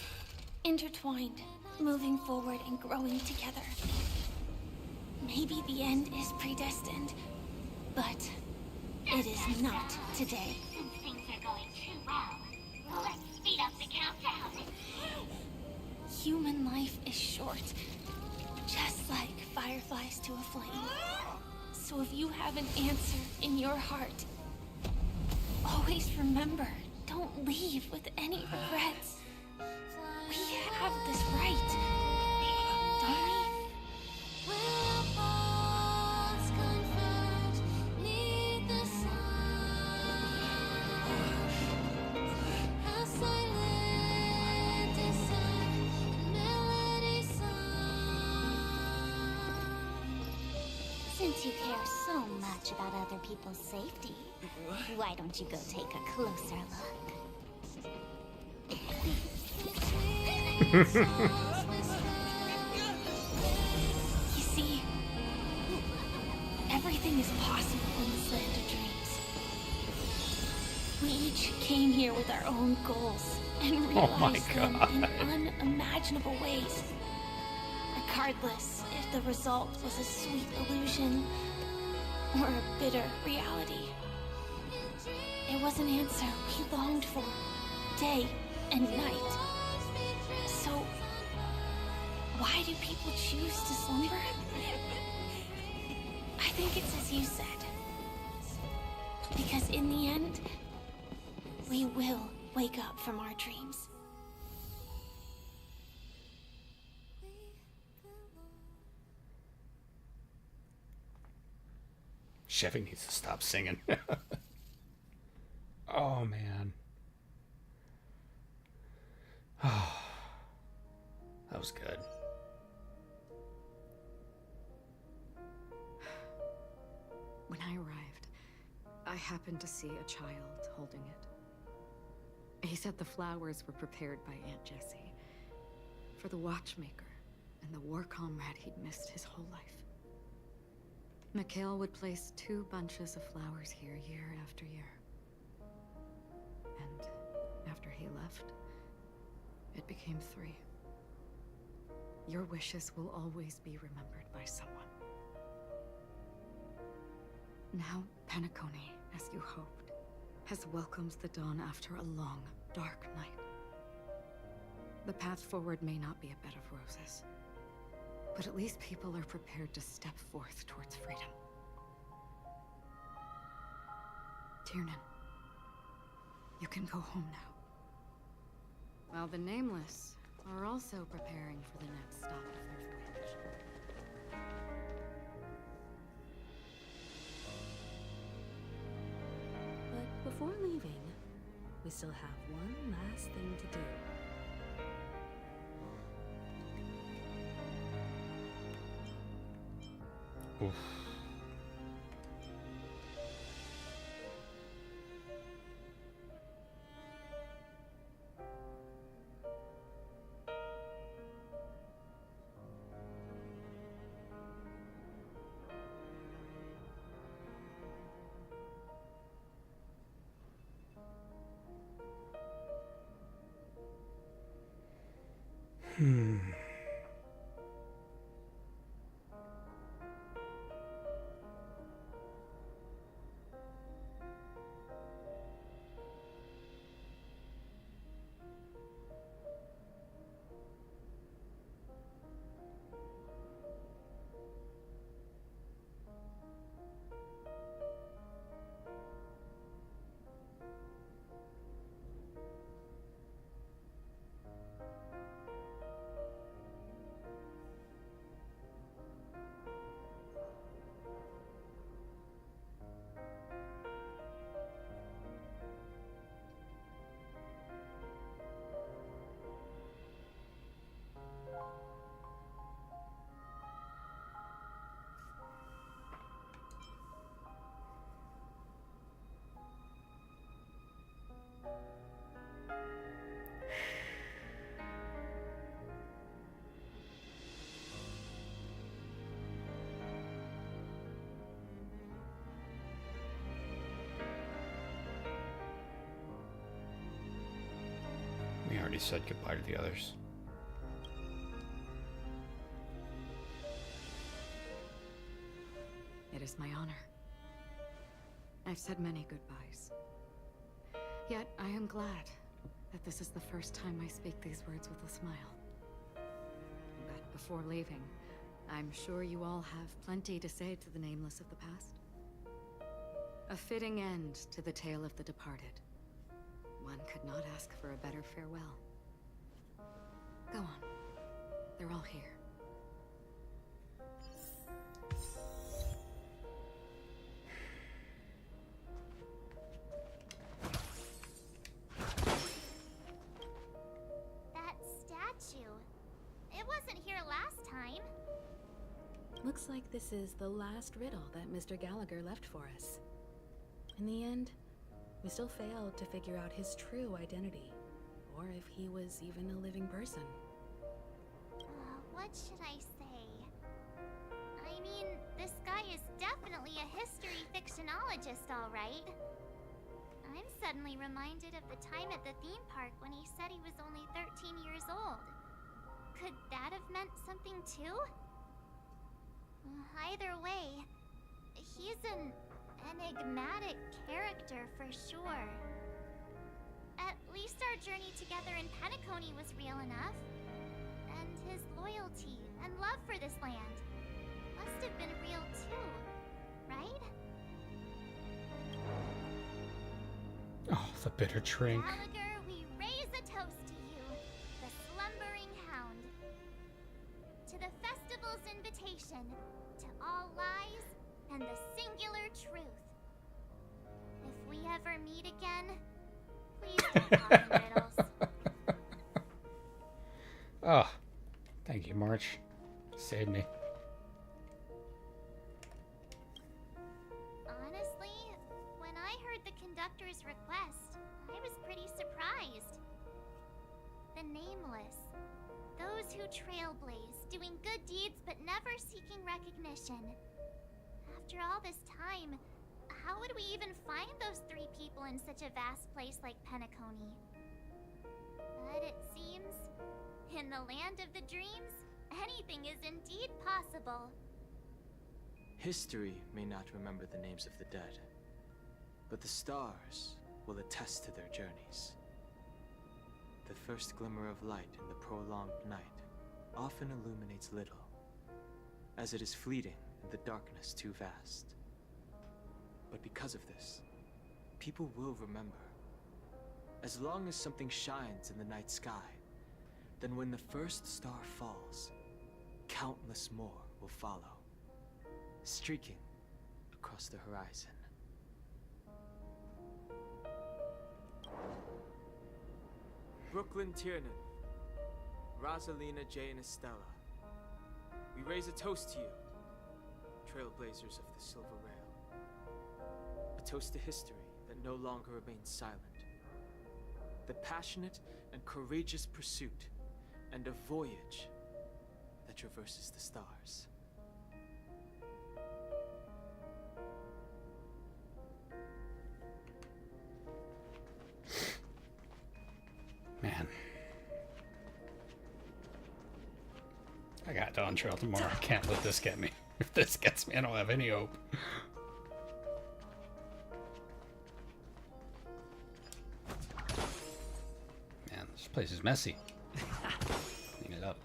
intertwined, moving forward and growing together. Maybe the end is predestined, but it is not today. Since things are going too well, let's speed up the countdown. Human life is short, just like fireflies to a flame. So if you have an answer in your heart, always remember, don't leave with any regrets. We have this right, don't we? Since you care so much about other people's safety, why don't you go take a closer look? You see, everything is possible in this land of dreams. We each came here with our own goals and realized them in unimaginable ways. Regardless if the result was a sweet illusion or a bitter reality. It was an answer we longed for, day and night. So, why do people choose to slumber? I think it's as you said. Because in the end, we will wake up from our dreams. Chevy needs to stop singing. Oh, man. Oh, that was good. When I arrived, I happened to see a child holding it. He said the flowers were prepared by Aunt Jessie for the watchmaker and the war comrade he'd missed his whole life. Mikhail would place 2 bunches of flowers here year after year. And after he left, it became 3. Your wishes will always be remembered by someone. Now, Penacony, as you hoped, has welcomed the dawn after a long, dark night. The path forward may not be a bed of roses, But at least people are prepared to step forth towards freedom. Tiernan, you can go home now. While the Nameless are also preparing for the next stop of their voyage. But before leaving, we still have one last thing to do. Oof. We already said goodbye to the others. It is my honor. I've said many goodbyes. Yet I am glad that this is the first time I speak these words with a smile. But before leaving, I'm sure you all have plenty to say to the Nameless of the past. A fitting end to the tale of the departed. One could not ask for a better farewell. Go on. They're all here. That statue. It wasn't here last time. Looks like this is the last riddle that Mr. Gallagher left for us. In the end, we still failed to figure out his true identity, or if he was even a living person. What should I say? I mean, this guy is definitely a history fictionologist, all right. I'm suddenly reminded of the time at the theme park when he said he was only 13 years old. Could that have meant something too? Either way, he's an enigmatic character for sure. At least our journey together in Penacony was real enough. And his loyalty and love for this land must have been real too, right? Oh, the bitter drink. Gallagher, we raise a toast to you, the slumbering hound. To the festival's invitation, to all lies and the singular truth. If we ever meet again, please don't talk in riddles. Oh, thank you, March. Saved me. Honestly, when I heard the conductor's request, I was pretty surprised. The Nameless. Those who trailblaze, doing good deeds but never seeking recognition. After all this time, how would we even find those three people in such a vast place like Penacony? But it seems, in the land of the dreams, anything is indeed possible. History may not remember the names of the dead, but the stars will attest to their journeys. The first glimmer of light in the prolonged night often illuminates little, as it is fleeting and the darkness too vast. But because of this, people will remember. As long as something shines in the night sky, then when the first star falls, countless more will follow, streaking across the horizon. Brooklyn Tiernan, Rosalina J. and Estella, we raise a toast to you, trailblazers of the Silver Rail. A toast to history that no longer remains silent. The passionate and courageous pursuit, and a voyage that traverses the stars. Man. I got Dawn Trail tomorrow. I can't let this get me. If this gets me, I don't have any hope. Man, this place is messy. Clean it up.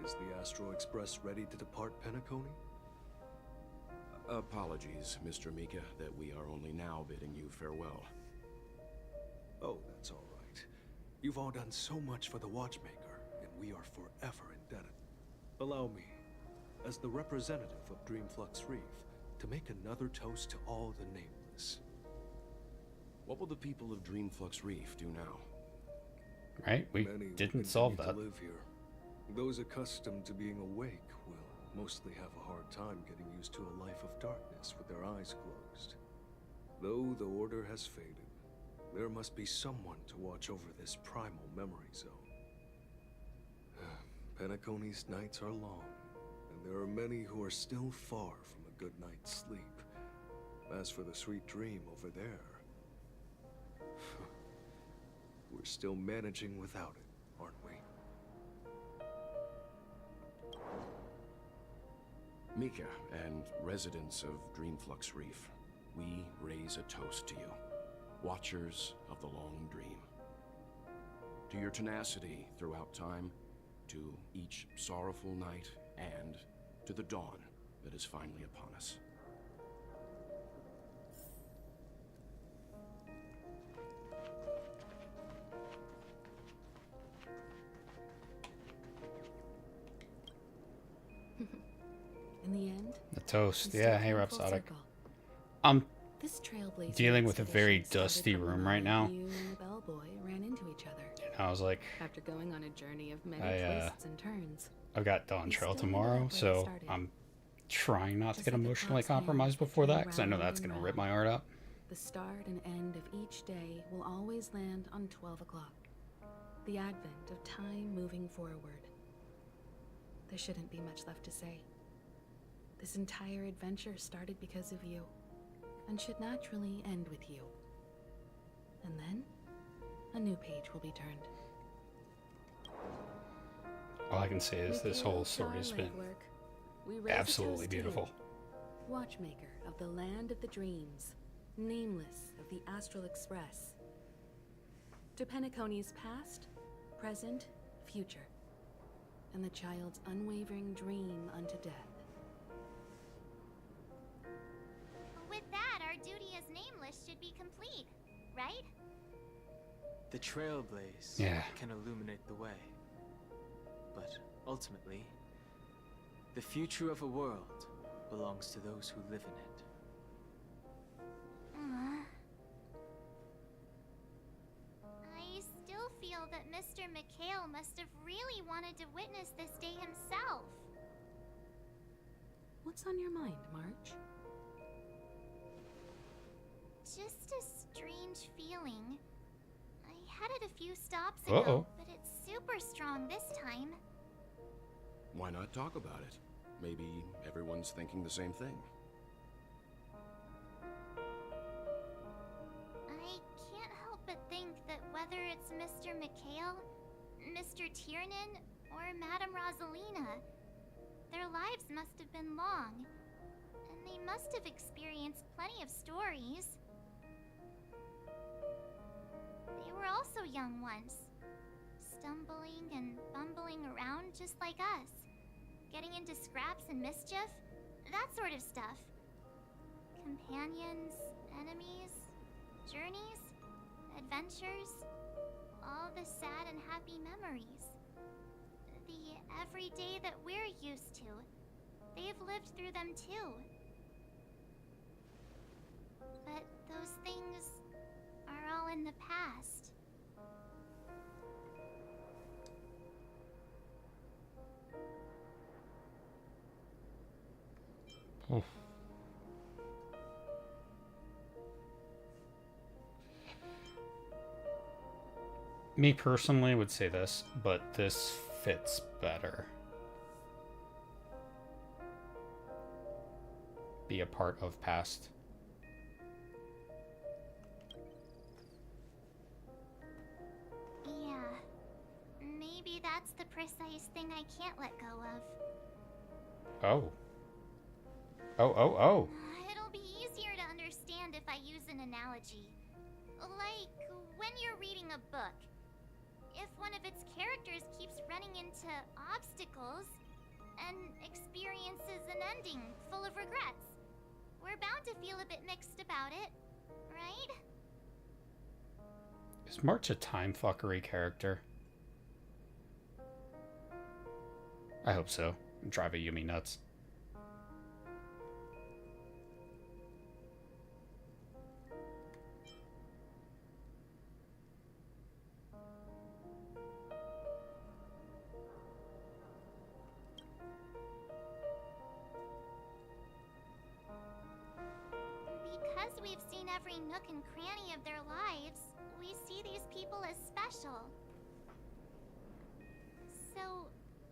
Is the Astro Express ready to depart Penacony? Apologies, Mr. Mika, that we are only now bidding you farewell. Oh, that's all right. You've all done so much for the Watchmaker, and we are forever indebted. Allow me, as the representative of Dreamflux Reef, to make another toast to all the nameless. What will the people of Dreamflux Reef do now? Right? We Many didn't solve continue that. to live here. Those accustomed to being awake will mostly have a hard time getting used to a life of darkness with their eyes closed. Though the order has faded, there must be someone to watch over this primal memory zone. Penacony's nights are long, and there are many who are still far from a good night's sleep. As for the sweet dream over there, we're still managing without it, aren't we? Mika and residents of Dreamflux Reef, we raise a toast to you, watchers of the long dream. To your tenacity throughout time, to each sorrowful night, and to the dawn that is finally upon us. In the end, The toast. we Yeah, still hey, came full Rhapsodic. circle. I'm This trailblazer dealing with a very expedition started dusty from the room right moment now. You and the bellboy ran into each other. And I was like, After going on a journey of many I, twists and turns. I've got Dawn We Trail still ended tomorrow, up where it so started. I'm trying not to Just get like a emotionally clock's hand compromised before that, ticking because I know round that's and going to rip round. my heart out. The start and end of each day will always land on 12 o'clock. The advent of time moving forward. There shouldn't be much left to say. This entire adventure started because of you, and should naturally end with you. And then, a new page will be turned. All I can say is With this your whole story has been legwork, we raise a absolutely toast to you, beautiful. Watchmaker of the land of the dreams, nameless of the Astral Express. To Penacony's past, present, future, and the child's unwavering dream unto death. With that, our duty as nameless should be complete, right? The trailblaze Yeah. can illuminate the way. But ultimately, the future of a world belongs to those who live in it. I still feel that Mr. McHale must have really wanted to witness this day himself. What's on your mind, March? Just a strange feeling. I had it a few stops Uh-oh. ago, but it's super strong this time. Why not talk about it? Maybe everyone's thinking the same thing. I can't Mr. Mikhail, Mr. Tiernan, or Madame Rosalina. Their lives must have been long, and they must have experienced plenty of stories. They were also young once, stumbling and bumbling around just like us, getting into scraps and mischief, that sort of stuff. Companions, enemies, journeys, adventures, all the sad and happy memories. The everyday that we're used to, they've lived through them too. But those things are all in the past. Oh. Me personally would say this, but this fits better. Be a part of past. Yeah, maybe that's the precise thing I can't let go of. Oh. Oh. It'll be easier to understand if I use an analogy. Like when you're reading a book. If one of its characters keeps running into obstacles and experiences an ending full of regrets, we're bound to feel a bit mixed about it, right? Is March a time fuckery character? I hope so. Drive a Yumi nuts. Because we've seen every nook and cranny of their lives, we see these people as special. So,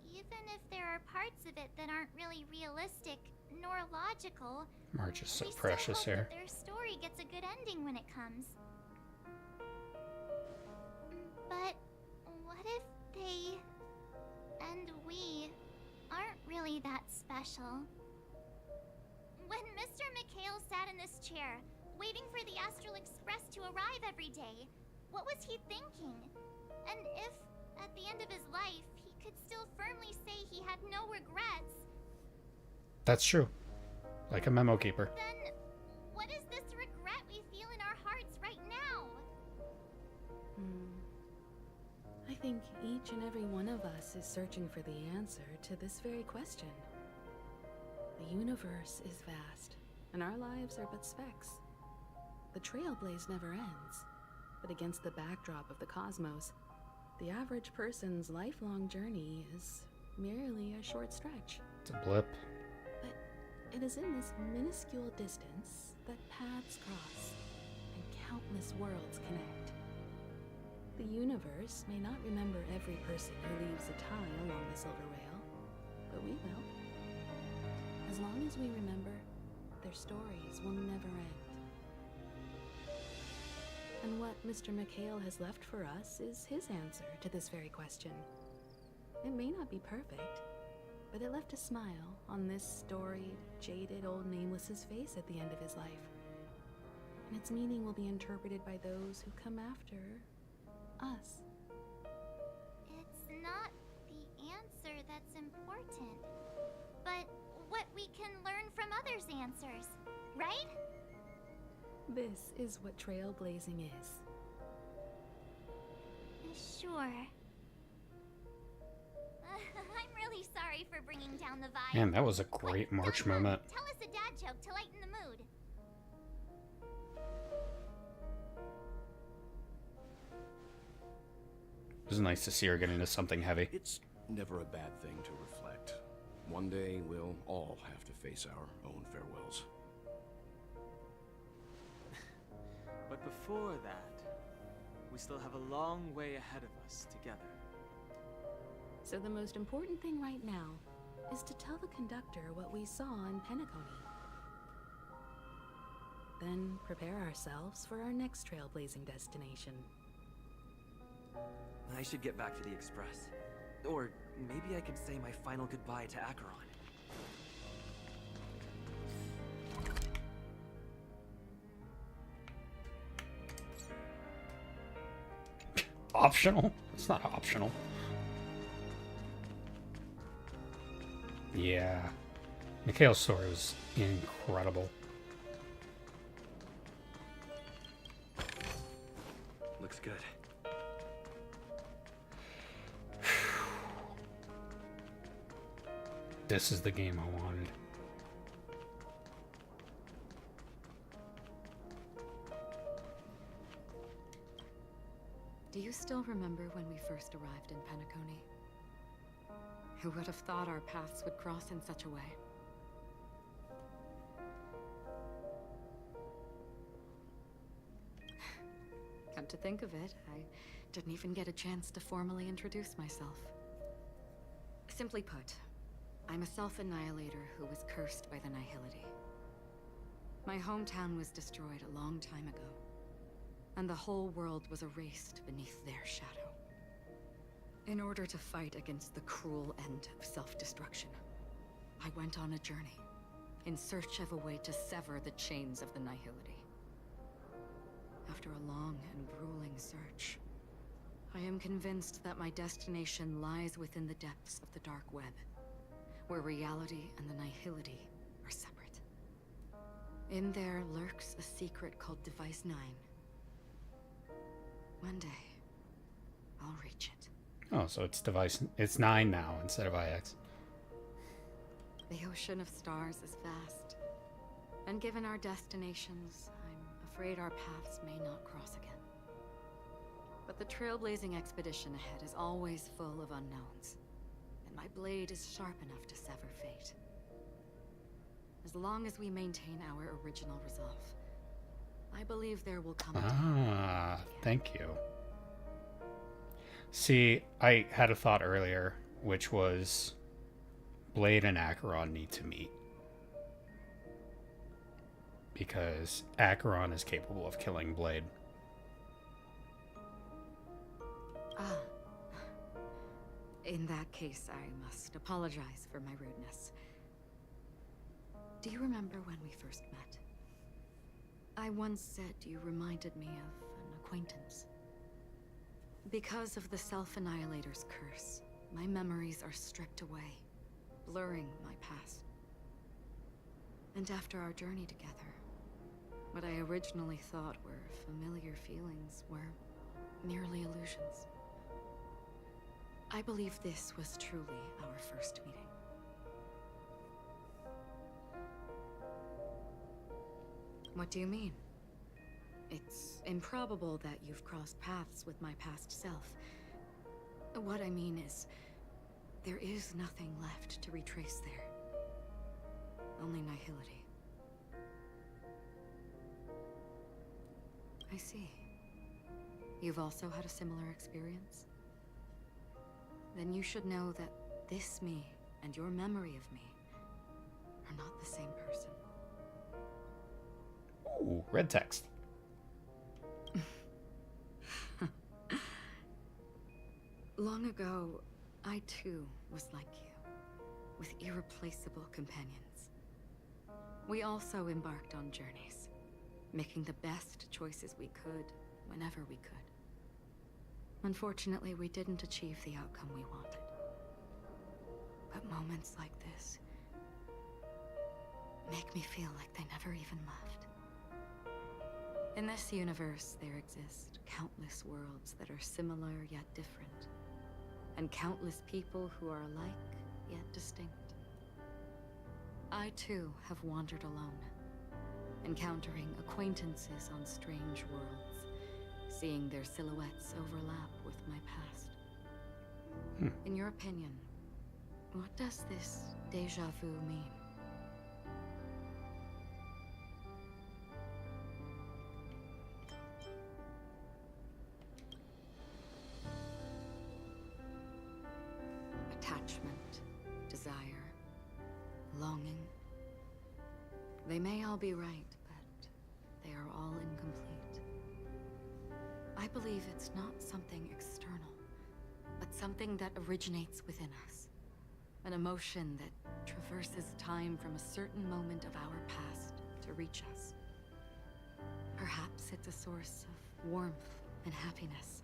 even if there are parts of it that aren't really realistic nor logical, March is so we still precious hope here. that their story gets a good ending when it comes. But what if they and we aren't really that special? When Mr. Mikhail sat in this chair, waiting for the Astral Express to arrive every day, what was he thinking? And if, at the end of his life, he could still firmly say he had no regrets, That's true. Like a memo keeper. then what is this regret we feel in our hearts right now? I think each and every one of us is searching for the answer to this very question. The universe is vast, and our lives are but specks. The trailblaze never ends, but against the backdrop of the cosmos, the average person's lifelong journey is merely a short stretch. It's a blip. But it is in this minuscule distance that paths cross and countless worlds connect. The universe may not remember every person who leaves a tie along the silver rail, but we will. As long as we remember, their stories will never end. And what Mr. Mikhail has left for us is his answer to this very question. It may not be perfect, but it left a smile on this storied, jaded old Nameless's face at the end of his life. And its meaning will be interpreted by those who come after us. It's not the answer that's important, but what we can learn from others' answers, right? This is what trailblazing is. Sure. I'm really sorry for bringing down the vibe. Man, that was a great March moment. Tell us a dad joke to lighten the mood. It was nice to see her get into something heavy. It's never a bad thing to reflect. One day we'll all have to face our own farewells. But before that, we still have a long way ahead of us together. So the most important thing right now is to tell the conductor what we saw in Penacony. Then prepare ourselves for our next trailblazing destination. I should get back to the Express. Or maybe I could say my final goodbye to Acheron. Optional? It's not optional. Yeah. Mikhail's story was incredible. Looks good. This is the game I wanted. Do you still remember when we first arrived in Penacony? Who would have thought our paths would cross in such a way? Come to think of it, I didn't even get a chance to formally introduce myself. Simply put, I'm a self-annihilator who was cursed by the Nihility. My hometown was destroyed a long time ago, and the whole world was erased beneath their shadow. In order to fight against the cruel end of self-destruction, I went on a journey, in search of a way to sever the chains of the Nihility. After a long and grueling search, I am convinced that my destination lies within the depths of the dark web, where reality and the Nihility are separate. In there lurks a secret called Device 9. One day, I'll reach it. Oh, so it's 9 now instead of IX. The ocean of stars is vast, and given our destinations, I'm afraid our paths may not cross again. But the trailblazing expedition ahead is always full of unknowns, and my blade is sharp enough to sever fate. As long as we maintain our original resolve, I believe there will come a time. Thank you. See, I had a thought earlier, which was Blade and Acheron need to meet. Because Acheron is capable of killing Blade. In that case, I must apologize for my rudeness. Do you remember when we first met? I once said you reminded me of an acquaintance. Because of the Self-Annihilator's curse, my memories are stripped away, blurring my past. And after our journey together, what I originally thought were familiar feelings were merely illusions. I believe this was truly our first meeting. What do you mean? It's improbable that you've crossed paths with my past self. What I mean is, there is nothing left to retrace there. Only nihility. I see. You've also had a similar experience? Then you should know that this me and your memory of me are not the same person. Ooh, red text. Long ago, I too was like you, with irreplaceable companions. We also embarked on journeys, making the best choices we could, whenever we could. Unfortunately, we didn't achieve the outcome we wanted. But moments like this make me feel like they never even left. In this universe, there exist countless worlds that are similar yet different, and countless people who are alike yet distinct. I too have wandered alone, encountering acquaintances on strange worlds, seeing their silhouettes overlap with my past. In your opinion, what does this déjà vu mean? Attachment, desire, longing. They may all be right, but they are all incomplete. I believe it's not something external, but something that originates within us. An emotion that traverses time from a certain moment of our past to reach us. Perhaps it's a source of warmth and happiness.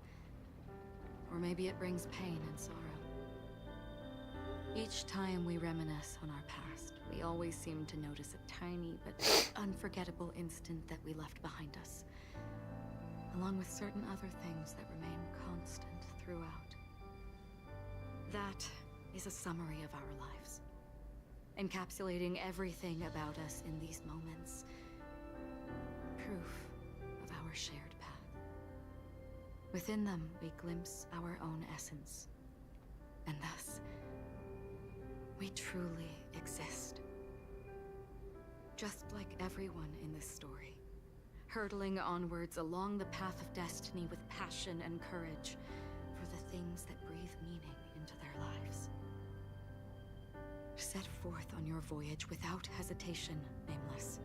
Or maybe it brings pain and sorrow. Each time we reminisce on our past, we always seem to notice a tiny but unforgettable instant that we left behind us, along with certain other things that remain constant throughout. That is a summary of our lives, encapsulating everything about us in these moments. Proof of our shared path. Within them, we glimpse our own essence, and thus, we truly exist. Just like everyone in this story, hurtling onwards along the path of destiny with passion and courage for the things that breathe meaning into their lives. Set forth on your voyage without hesitation, Nameless,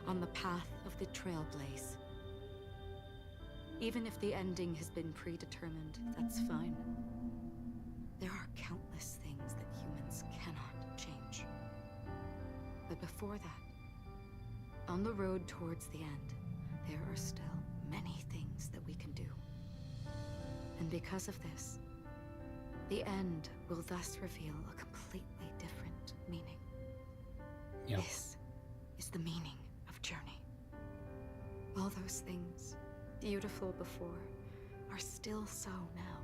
on the path of the Trailblaze. Even if the ending has been predetermined, that's fine. There are countless things that humans cannot change. But before that, on the road towards the end, there are still many things that we can do. And because of this, the end will thus reveal a completely different meaning. Yep. This is the meaning of journey. All those things, beautiful before, are still so now.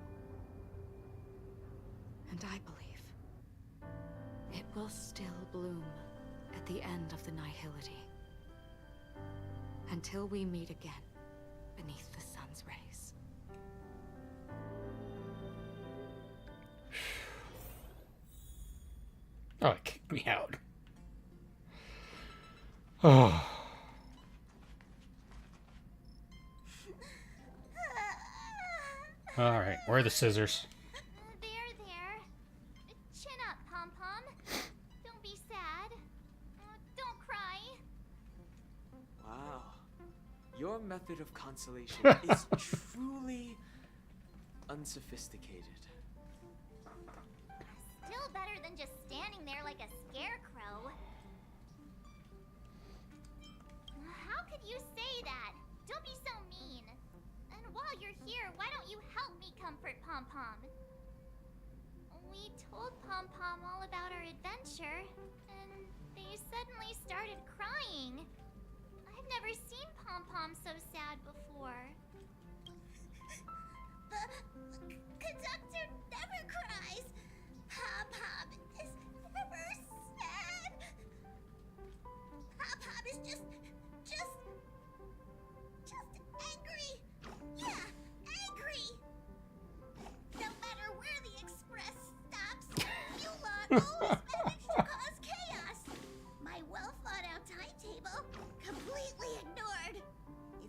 And I believe it will still bloom at the end of the nihility. Until we meet again beneath the sun's rays. Oh, it kicked me out. Oh. Alright, where are the scissors? There. Chin up, Pom-Pom. Don't be sad. Don't cry. Wow. Your method of consolation is truly unsophisticated. Still better than just standing there like a scarecrow. How could you say that? Don't be so mean. And while you're here, why don't you help me comfort Pom-Pom? We told Pom-Pom all about our adventure, and they suddenly started crying. I've never seen Pom-Pom so sad before. The conductor never cries. Pom-Pom is never sad. Pom-Pom is just angry. Yeah, angry. No matter where the express stops, you lot always manage to cause chaos. My well-thought-out timetable completely ignored.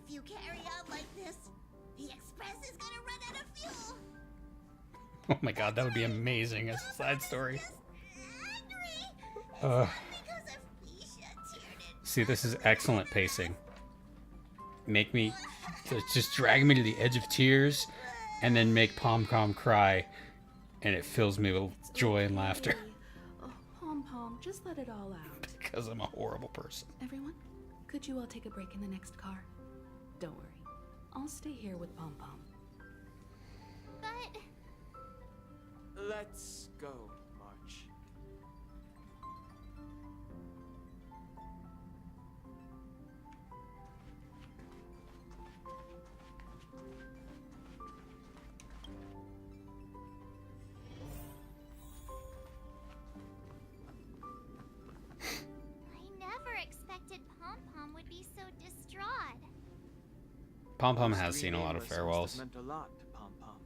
If you carry on like this, the express is gonna run out of fuel. Oh my god, that would be amazing as a side story. See, this is excellent pacing. Make me... just drag me to the edge of tears, and then make Pom-Pom cry, and it fills me with joy and laughter. Oh, Pom-Pom, just let it all out. Because I'm a horrible person. Everyone, could you all take a break in the next car? Don't worry. I'll stay here with Pom-Pom. But... Let's go, March. Pom-Pom would be so distraught. Pom-Pom has seen a lot of farewells. Meant a lot to Pom-Pom.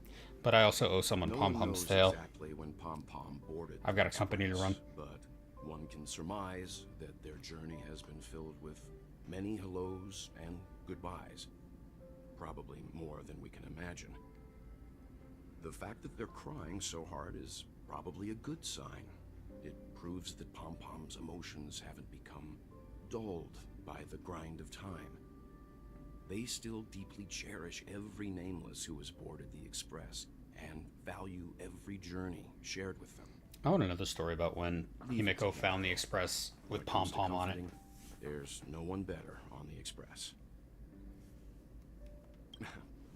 But I also owe someone No one Pom-Pom's knows tail. exactly when Pom-Pom boarded I've got a the company to run. Express, but one can surmise that their journey has been filled with many hellos and goodbyes. Probably more than we can imagine. The fact that they're crying so hard is probably a good sign. It proves that Pom-Pom's emotions haven't become dulled by the grind of time. they still deeply cherish every nameless who has boarded the Express and value every journey shared with them. I want to know the story about when Himiko found the Express with Pom Pom on it. There's no one better on the Express.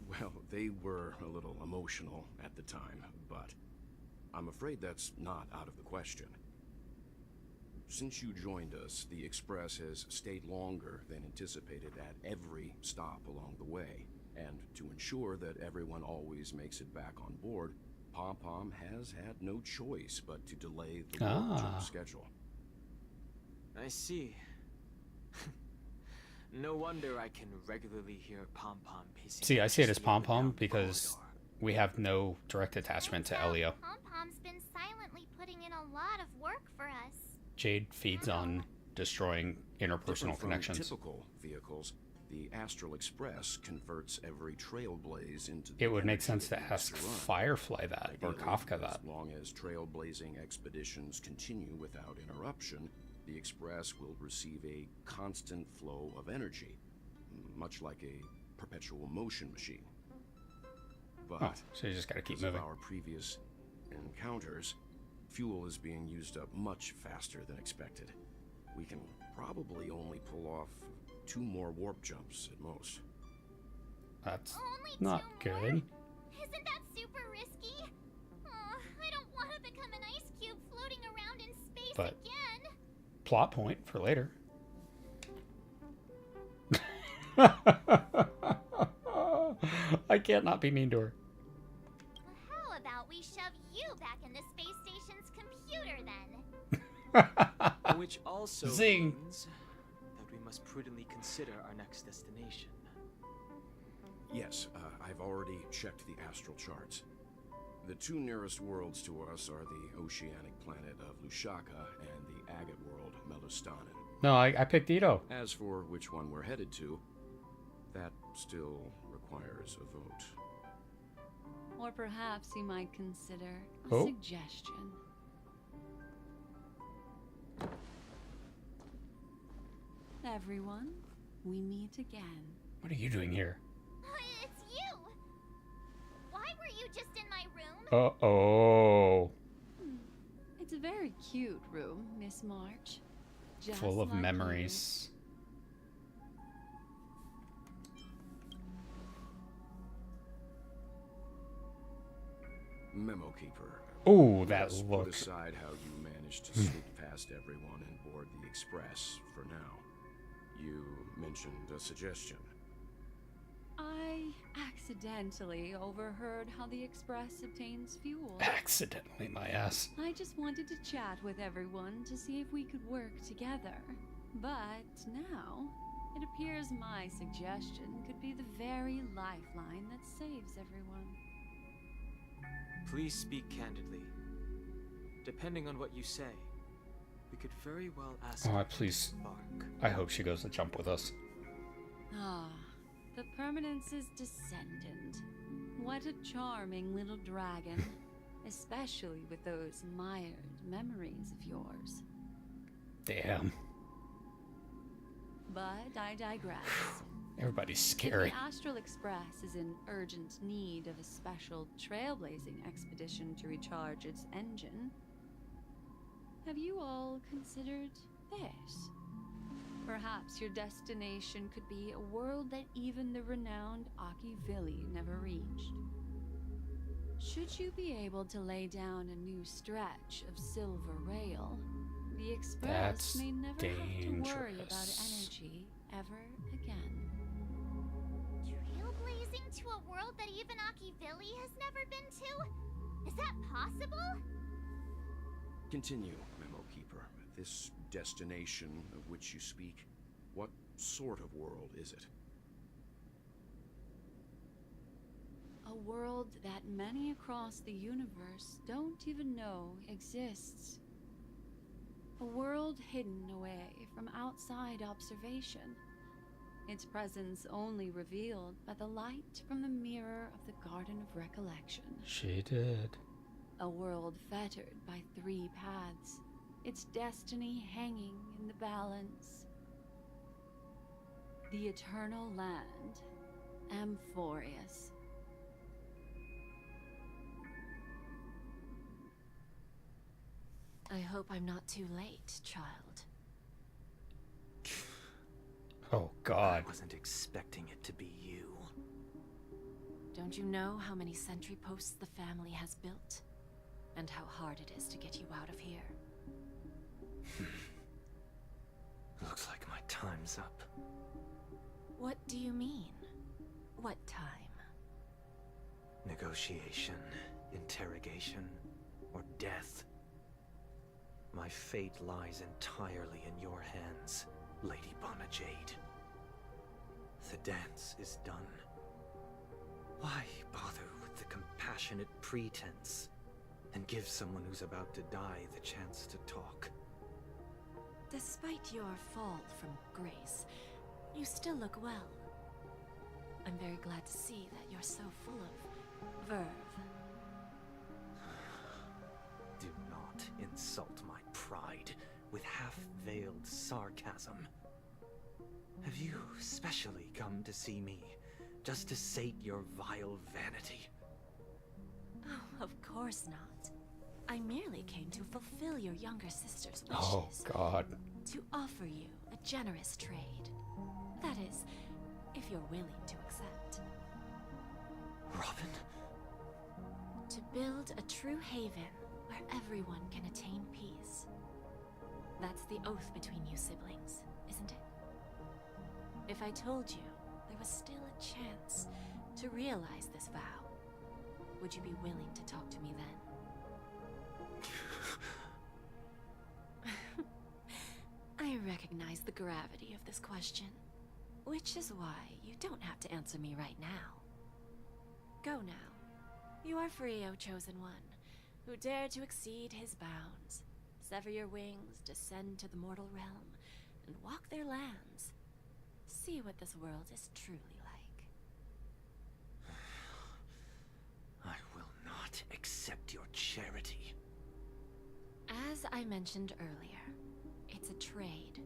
Well, they were a little emotional at the time, but I'm afraid that's not out of the question. Since you joined us, the Express has stayed longer than anticipated at every stop along the way. And to ensure that everyone always makes it back on board, Pom Pom has had no choice but to delay the warp jump schedule. I see. No wonder I can regularly hear Pom Pom pacing. See, I see it as Pom Pom because we have no direct attachment to Elio. Pom Pom's been silently putting in a lot of work for us. Jade feeds on destroying interpersonal connections. Typical vehicles, the Astral Express converts every trailblaze into. It would make sense to ask Firefly that or Kafka that. As long as trailblazing expeditions continue without interruption, the Express will receive a constant flow of energy, much like a perpetual motion machine. But so you just gotta keep because moving. of our previous encounters, fuel is being used up much faster than expected. We can probably only pull off 2 more warp jumps at most. That's Only not 2 more? good. Isn't that super risky? Oh, I don't want to become an ice cube floating around in space But again. plot point for later. I can't not be mean to her. How about we shove you back in the space station's computer then? Which also Zing. means that we must prudently consider our next destination. Yes, I've already checked the astral charts. The 2 nearest worlds to us are the oceanic planet of Lushaka and the agate world, Melustanen. No, I picked Ito. As for which one we're headed to, that still requires a vote. Or perhaps you might consider a Oh. suggestion. Everyone, we meet again. What are you doing here? It's you! Why were you just in my room? Uh-oh. It's a very cute room, Miss March. Just Full of like memories. Memo Keeper. Ooh, that Let's look. Put aside how you managed to sneak past everyone and board the Express for now. You mentioned a suggestion. I accidentally overheard how the Express obtains fuel. Accidentally, my ass. I just wanted to chat with everyone to see if we could work together. But now, it appears my suggestion could be the very lifeline that saves everyone. Please speak candidly. Depending on what you say, we could very well ask Oh, her please. to embark. I hope she goes to jump with us. Ah, the Permanence's descendant. What a charming little dragon. Especially with those mired memories of yours. Damn. But I digress. Everybody's If scary. the Astral Express is in urgent need of a special trailblazing expedition to recharge its engine, have you all considered this? Perhaps your destination could be a world that even the renowned Akivili never reached. Should you be able to lay down a new stretch of silver rail, the Express That's may never have to worry about dangerous. energy ever again. Trailblazing to a world that even Akivili has never been to? Is that possible? Continue, Memo Keeper. This destination of which you speak, what sort of world is it? A world that many across the universe don't even know exists. A world hidden away from outside observation. Its presence only revealed by the light from the mirror of the Garden of Recollection. She did. A world fettered by 3 paths, its destiny hanging in the balance. The Eternal Land. Amphorius. I hope I'm not too late, child. Oh, God. I wasn't expecting it to be you. Don't you know how many sentry posts the family has built? And how hard it is to get you out of here? Looks like my time's up. What do you mean? What time? Negotiation, interrogation, or death. My fate lies entirely in your hands, Lady Bonajade. The dance is done. Why bother with the compassionate pretense and give someone who's about to die the chance to talk? Despite your fall from grace, you still look well. I'm very glad to see that you're so full of verve. Do not insult my pride with half-veiled sarcasm. Have you specially come to see me just to sate your vile vanity? Oh, of course not. I merely came to fulfill your younger sister's wishes. Oh, God. To offer you a generous trade. That is, if you're willing to accept. Robin? To build a true haven where everyone can attain peace. That's the oath between you siblings, isn't it? If I told you there was still a chance to realize this vow, would you be willing to talk to me then? I recognize the gravity of this question, which is why you don't have to answer me right now. Go now. You are free, O Chosen One, who dare to exceed his bounds, sever your wings, descend to the mortal realm, and walk their lands. See what this world is truly like. I will not accept your charity. As I mentioned earlier, it's a trade,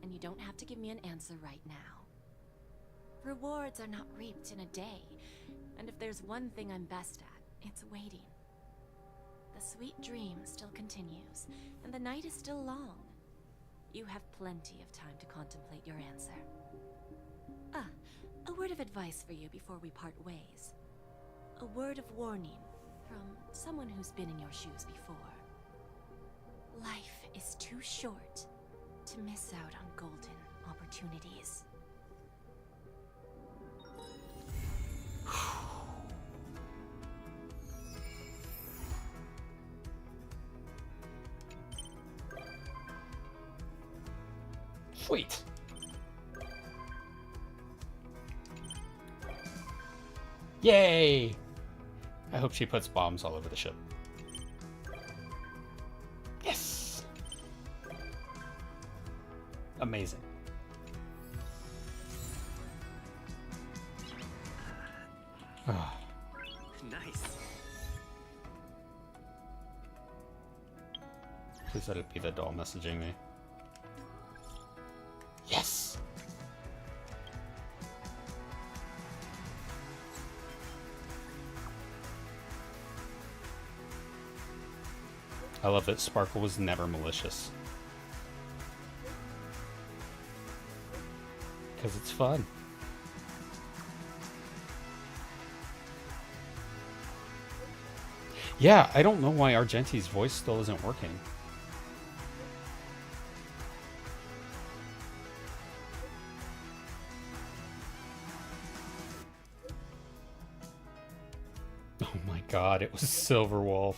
and you don't have to give me an answer right now. Rewards are not reaped in a day, and if there's one thing I'm best at, it's waiting. The sweet dream still continues, and the night is still long. You have plenty of time to contemplate your answer. Ah, a word of advice for you before we part ways. A word of warning from someone who's been in your shoes before. Life is too short to miss out on golden opportunities. Sweet. Yay! I hope she puts bombs all over the ship. Yes! Amazing. Nice. Please let it be the doll messaging me. Yes! I love that Sparkle was never malicious. Because it's fun. Yeah, I don't know why Argenti's voice still isn't working. Oh my god, it was Silverwolf.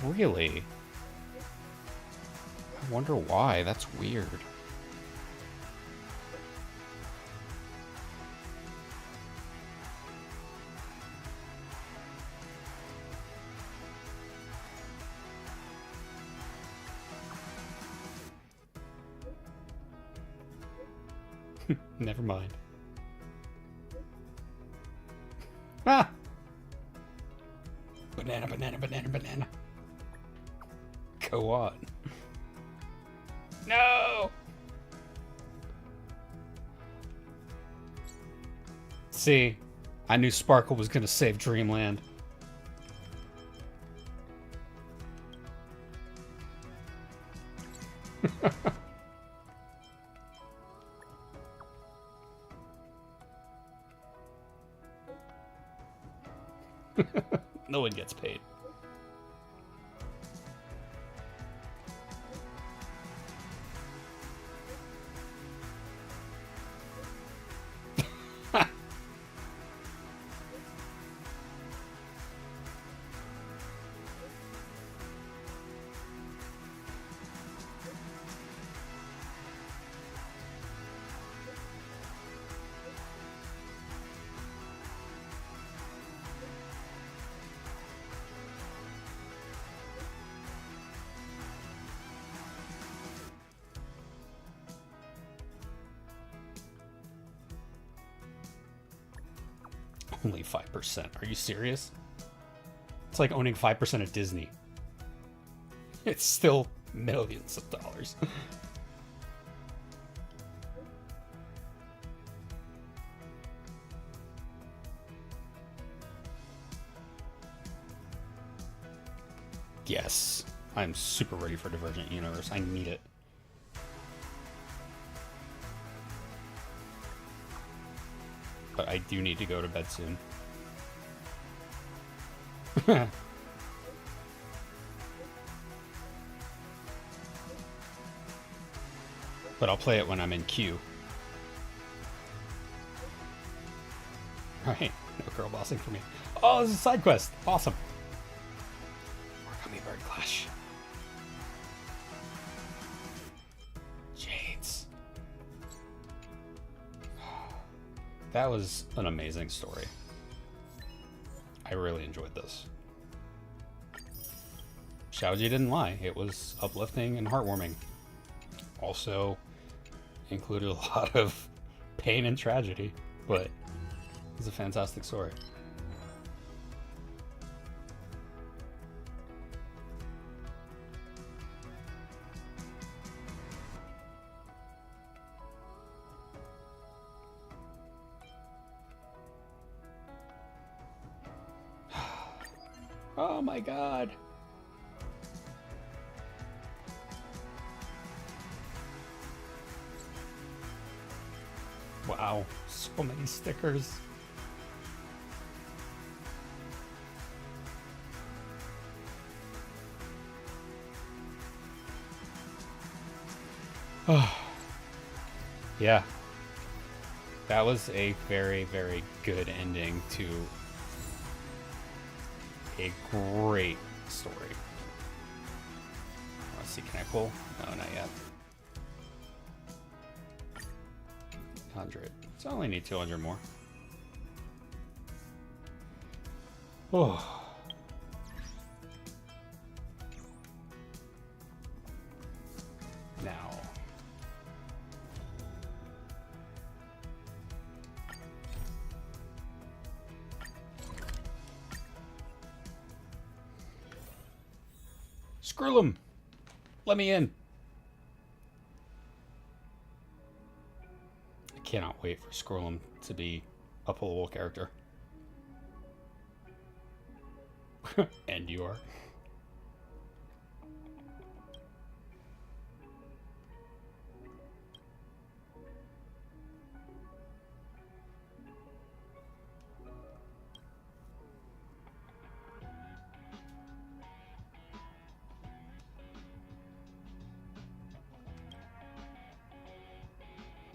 Really? I wonder why. That's weird. Never mind. Ah! Banana, banana, banana, banana. Go on. No! See, I knew Sparkle was gonna save Dreamland. No one gets paid. Only 5%. Are you serious? It's like owning 5% of Disney. It's still millions of dollars. Yes, I'm super ready for Divergent Universe. I need it. But I do need to go to bed soon. But I'll play it when I'm in queue. Right, no girl bossing for me. Oh, this is a side quest. Awesome. Origami Bird Clash. Jades. That was an amazing story. I really enjoyed this. Xiaoji didn't lie. It was uplifting and heartwarming. Also included a lot of pain and tragedy, but it was a fantastic story. Oh my god. Wow, so many stickers. Oh. Yeah. That was a very, very good ending to a great story. Let's see, can I pull? No, not yet. 100. So I only need 200 more. Oh. Now. Screw them. Let me in. I cannot wait for Scrollum to be a pullable character. And you are.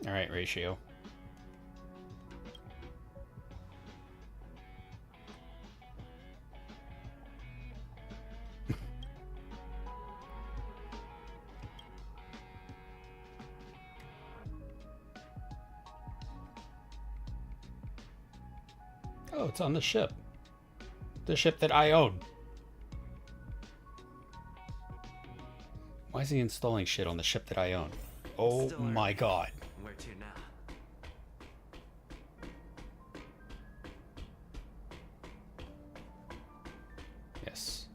All right, Ratio. Oh, it's on the ship. The ship that I own. Why is he installing shit on the ship that I own? Oh my god. Where to now? Yes.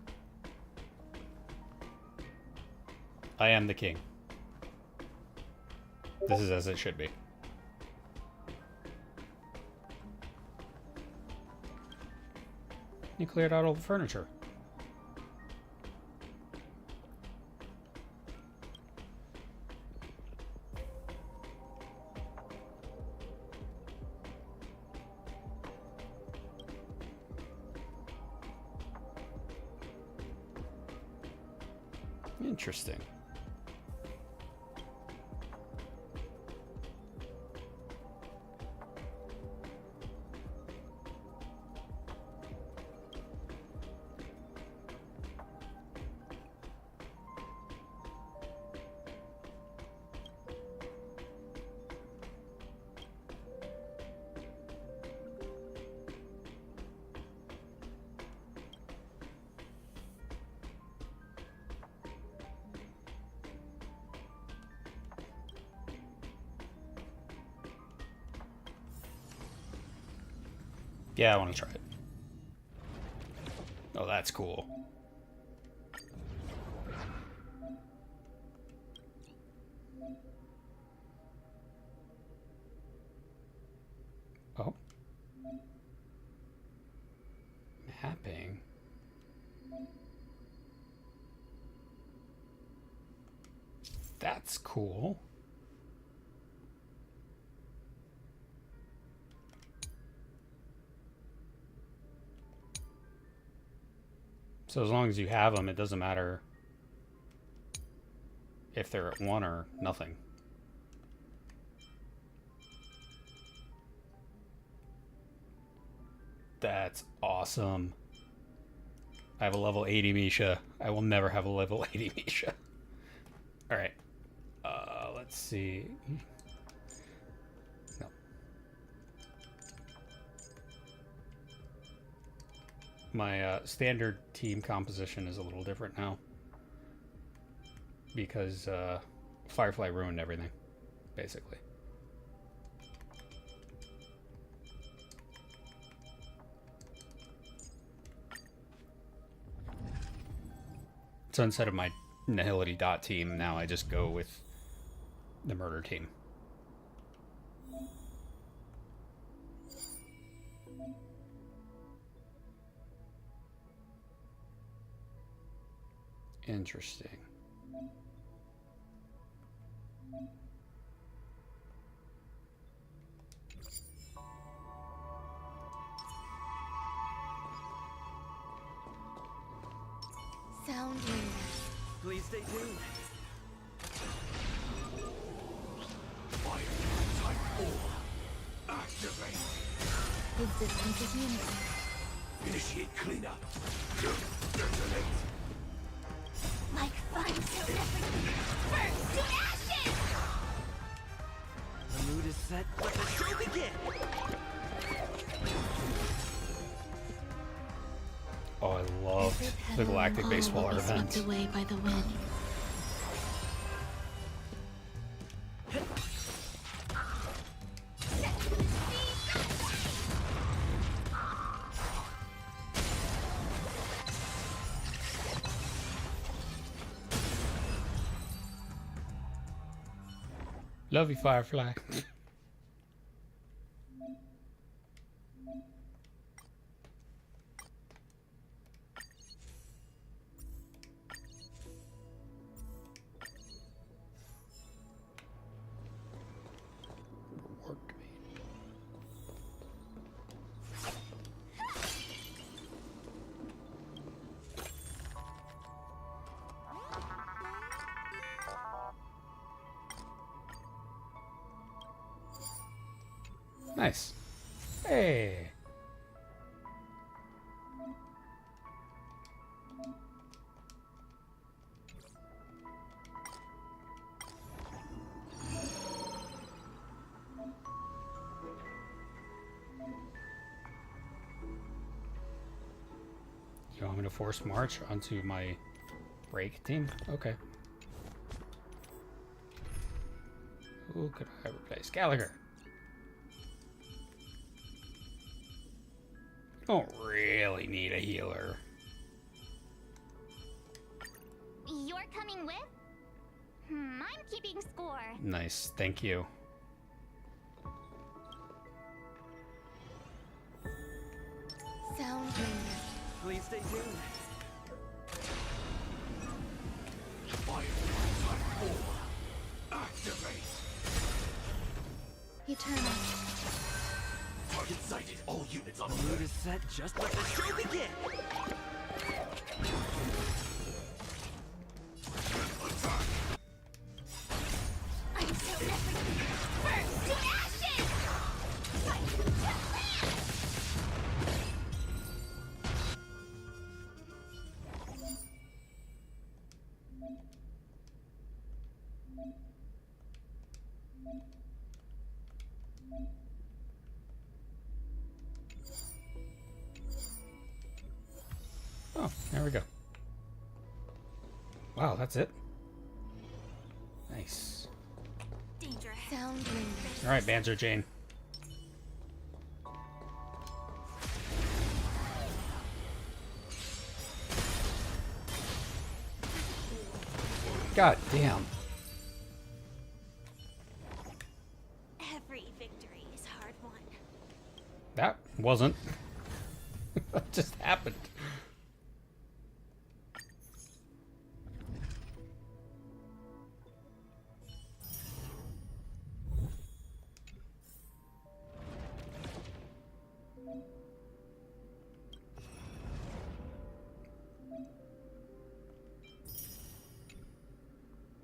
I am the king. This is as it should be. You cleared out all the furniture. Interesting. Yeah, I want to try it. Oh, that's cool. Oh. Mapping. That's cool. So as long as you have them, it doesn't matter if they're at 1 or nothing. That's awesome. I have a level 80 Misha. I will never have a level 80 Misha. Alright. Let's see. No. My standard team composition is a little different now. Because Firefly ruined everything, basically. So instead of my Nihility dot team, now I just go with the murder team. Interesting. Sound Please stay tuned. Activate. Existence is limited. Initiate cleanup. Detonate. Like fun to burn to ashes! The mood is set. Let the show begin. Oh, I loved the Galactic Baseball Art event. Swept away by the wind. Love you, Firefly. Nice. Hey. You want me to force march onto my break team? Okay. Who could I replace? Gallagher. Don't really need a healer. You're coming with? I'm keeping score. Nice, thank you. Sound Please stay tuned. Activate! Eternal. Target sighted. All units on The mood is set. Just let the show begin. Until everything burns to ashes! Fight to land! Oh, there we go. Wow, that's it. Nice. Danger. Sound All right, Banjo Jane. God damn. Every victory is hard won. That wasn't. What just happened?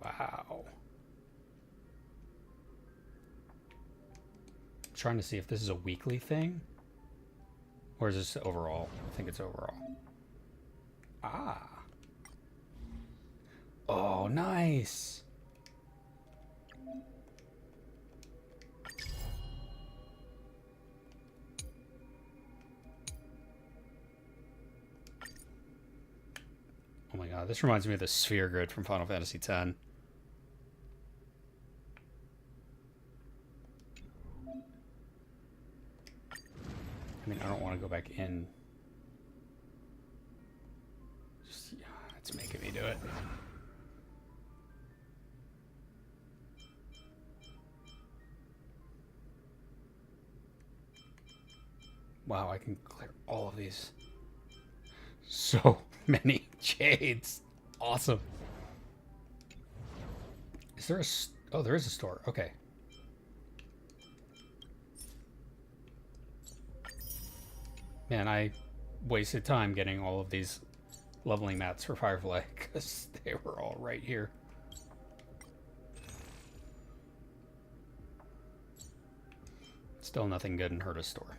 Wow. I'm trying to see if this is a weekly thing. Or is this overall? I think it's overall. Ah. Oh, nice. Oh my god, this reminds me of the sphere grid from Final Fantasy X. I mean, I don't want to go back in. Just, yeah, it's making me do it. Wow, I can clear all of these. So many jades. Awesome. Is there a... Oh, there is a store. Okay. Man, I wasted time getting all of these leveling mats for Firefly because they were all right here. Still nothing good in Herta's store.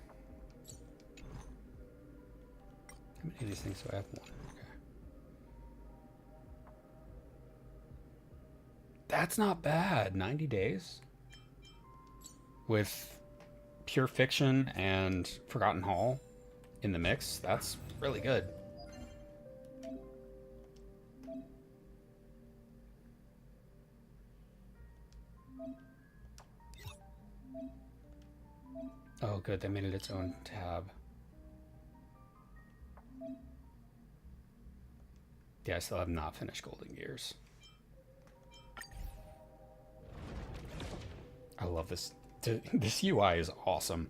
How many of these things do I have? One. Okay. That's not bad. 90 days? With Pure Fiction and Forgotten Hall in the mix, that's really good. Oh, good. They made it its own tab. Yeah, I still have not finished Golden Gears. I love this. This UI is awesome.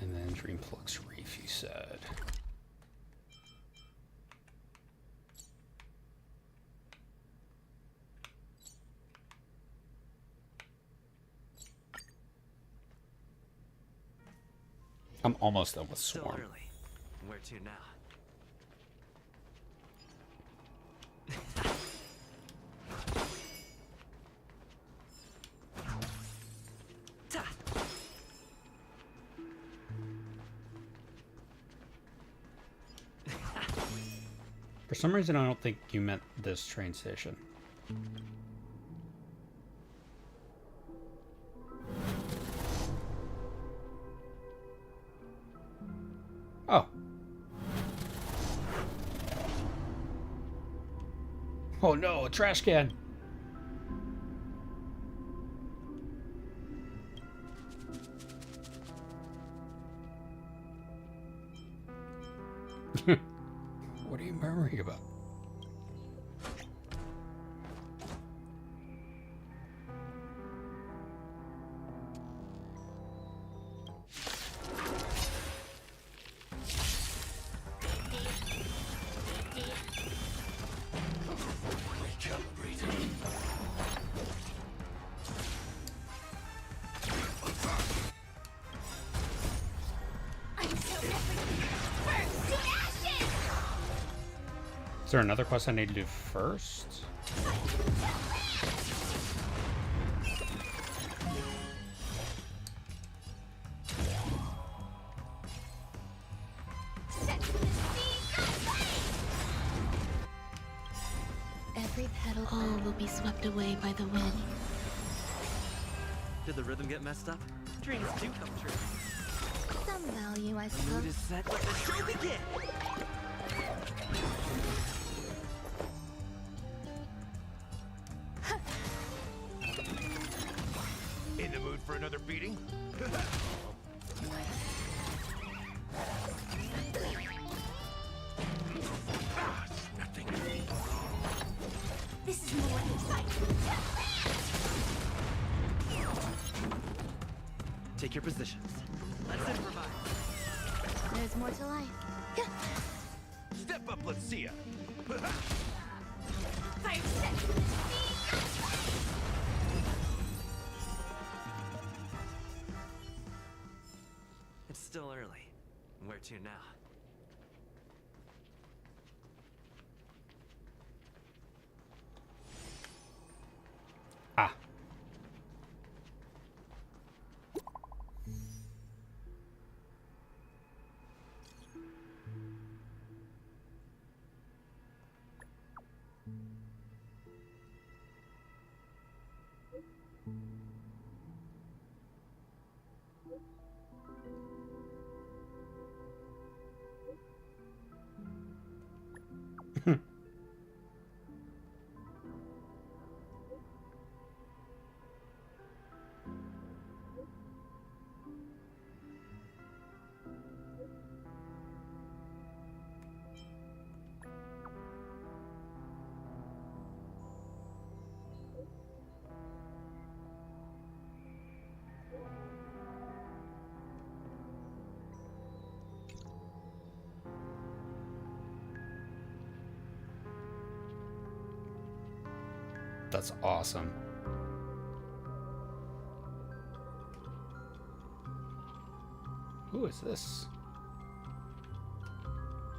And then Dreamflux Reef, you said. I'm almost done with Swarm. Still early. Where to now? For some reason, I don't think you meant this train station. Oh no, a trash can. What are you murmuring about? Is there another quest I need to do first? Every petal, all will be swept away by the wind. Did the rhythm get messed up? Dreams do come true. Some value, I The mood is suppose. set. Let the show begin! In the mood for another beating? Nothing. This is more exciting. Take your positions. Let's improvise. There's more to life. Step up, let's see ya. It's still early. Where to now? Ah. That's awesome. Who is this?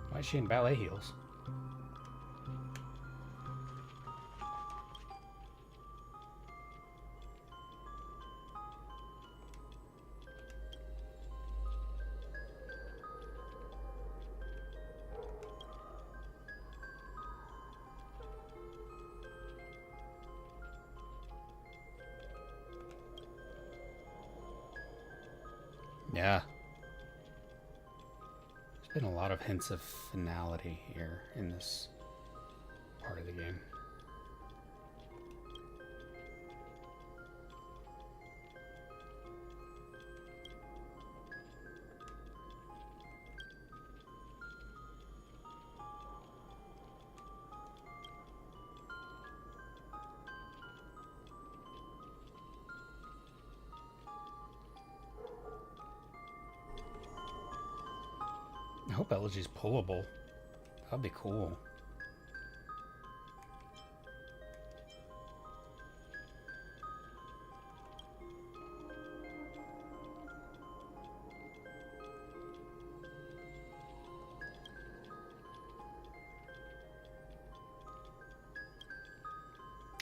Why is she in ballet heels? Yeah. There's been a lot of hints of finality here in this part of the game. I hope Elegy's pullable. That'd be cool.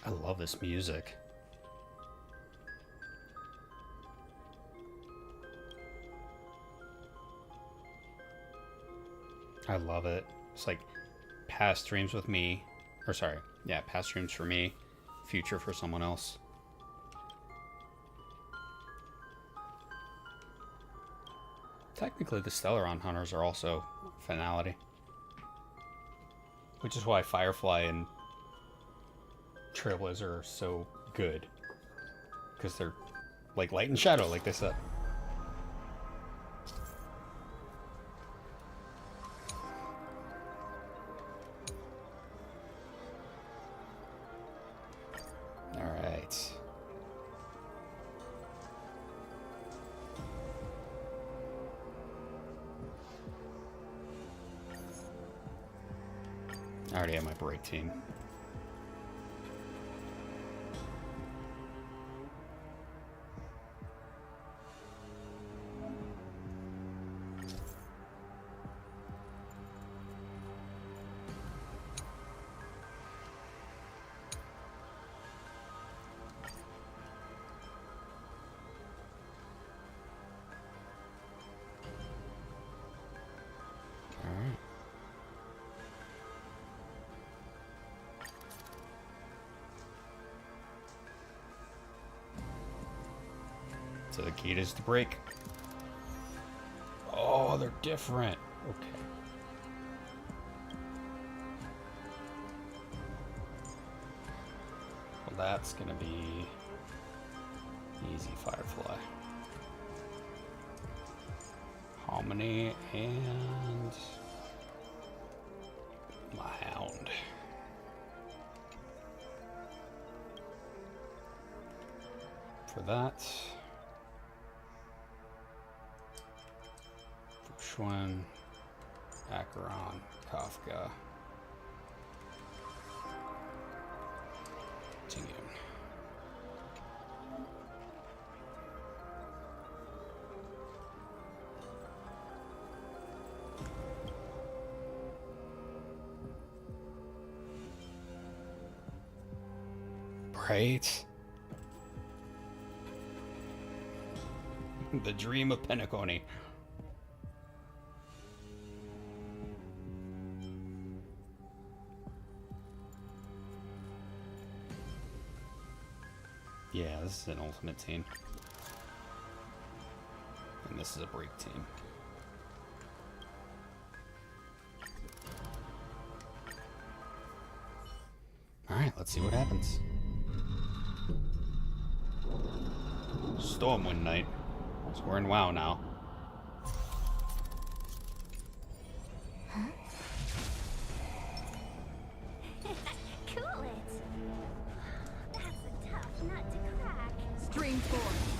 I love this music. I love it. It's like past dreams with me, or sorry, yeah, past dreams for me, future for someone else. Technically, the Stellaron Hunters are also finality, which is why Firefly and Trailblazer are so good. Because they're like light and shadow, like they said. Alright. I already have my break team. So the key is to break. Oh, they're different. Okay. Well, that's gonna be easy, Firefly. Hominy and my hound. For that. Schwen, Acheron, Kafka, Tingyun. Right. The dream of Penacony. Yeah, this is an ultimate team. And this is a break team. Alright, let's see what happens. Stormwind Knight. So we're in WoW now. Cool it. That's a tough nut to crack. Stream forth.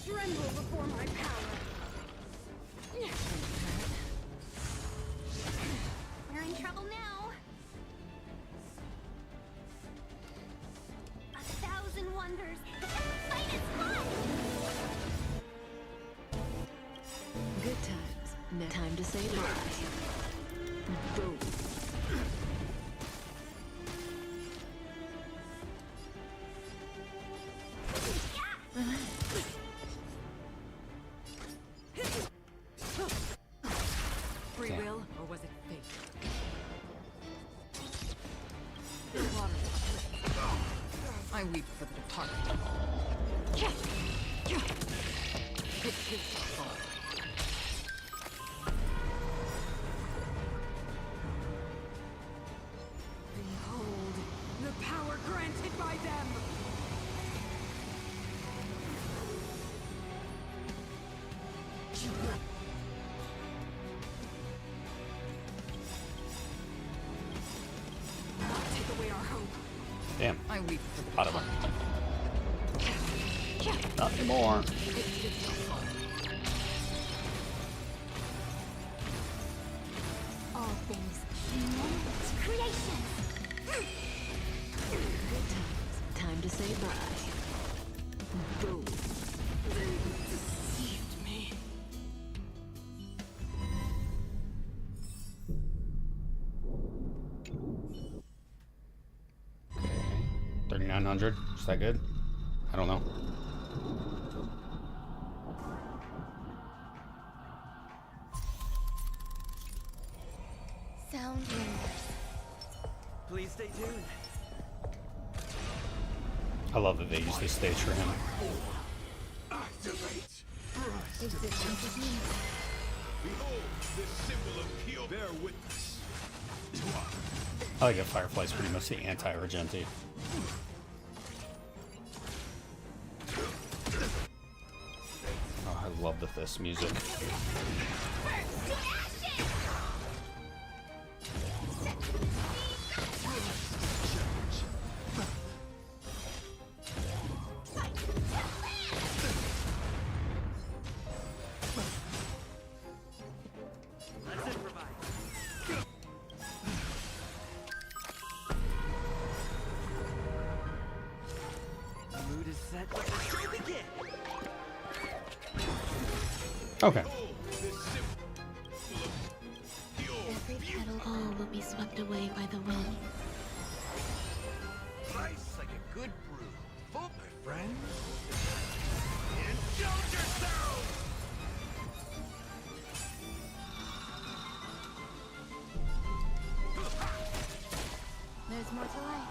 Tremble before my power. We're in trouble now. 1,000 wonders. The fight is fun. Good times. No time to say bye. Boom. Free Okay. will, or was it fate? The water is clear. I weep for the departed. It is fall. Behold, the power granted by them! Take away our hope. Damn. I weep for the Out of one. Not anymore. All things human creation. Good times. Time to say bye. Boom. Deceived me. Okay. 3,900. Is that good? I don't know. Sound lingers. Please stay tuned. I love that they use this stage for him. Activate. Existence is meaningless. Behold this symbol of pure. Bear witness. I like that Firefly's pretty much the anti-Argenti. Oh, I love this music. Let's improvise. The mood is set. Let the show begin. Okay. Every petal all will be swept away by the wind. Nice like a good brew. Full, my friend. Indulge yourself! There's more to life.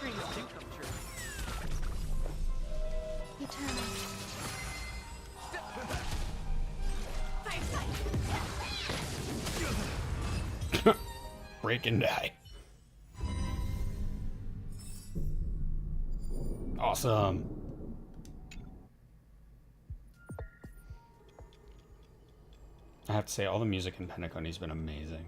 Dreams do come true. Eternal. Break and die. Awesome. I have to say, all the music in Penacony's been amazing.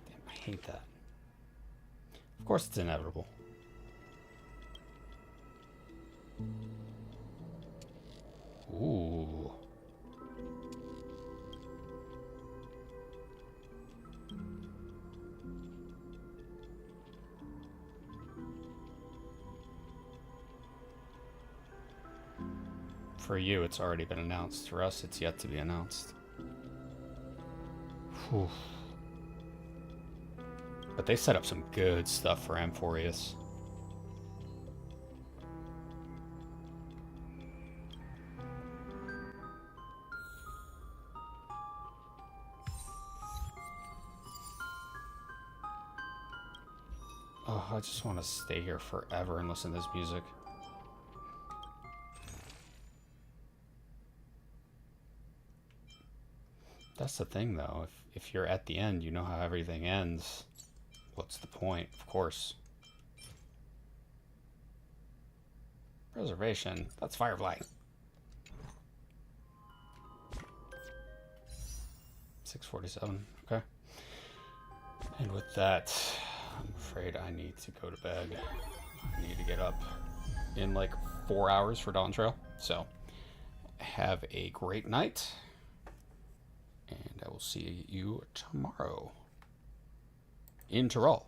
Damn, I hate that. Of course it's inevitable. Ooh. For you, it's already been announced. For us, it's yet to be announced. Whew. But they set up some good stuff for Amphorius. Oh, I just want to stay here forever and listen to this music. That's the thing, though. If you're at the end, you know how everything ends. What's the point? Of course. Preservation. That's Firefly. 6:47. Okay. And with that, I'm afraid I need to go to bed. I need to get up in like 4 hours for Dawn Trail. So, have a great night. And I will see you tomorrow in Tyrol.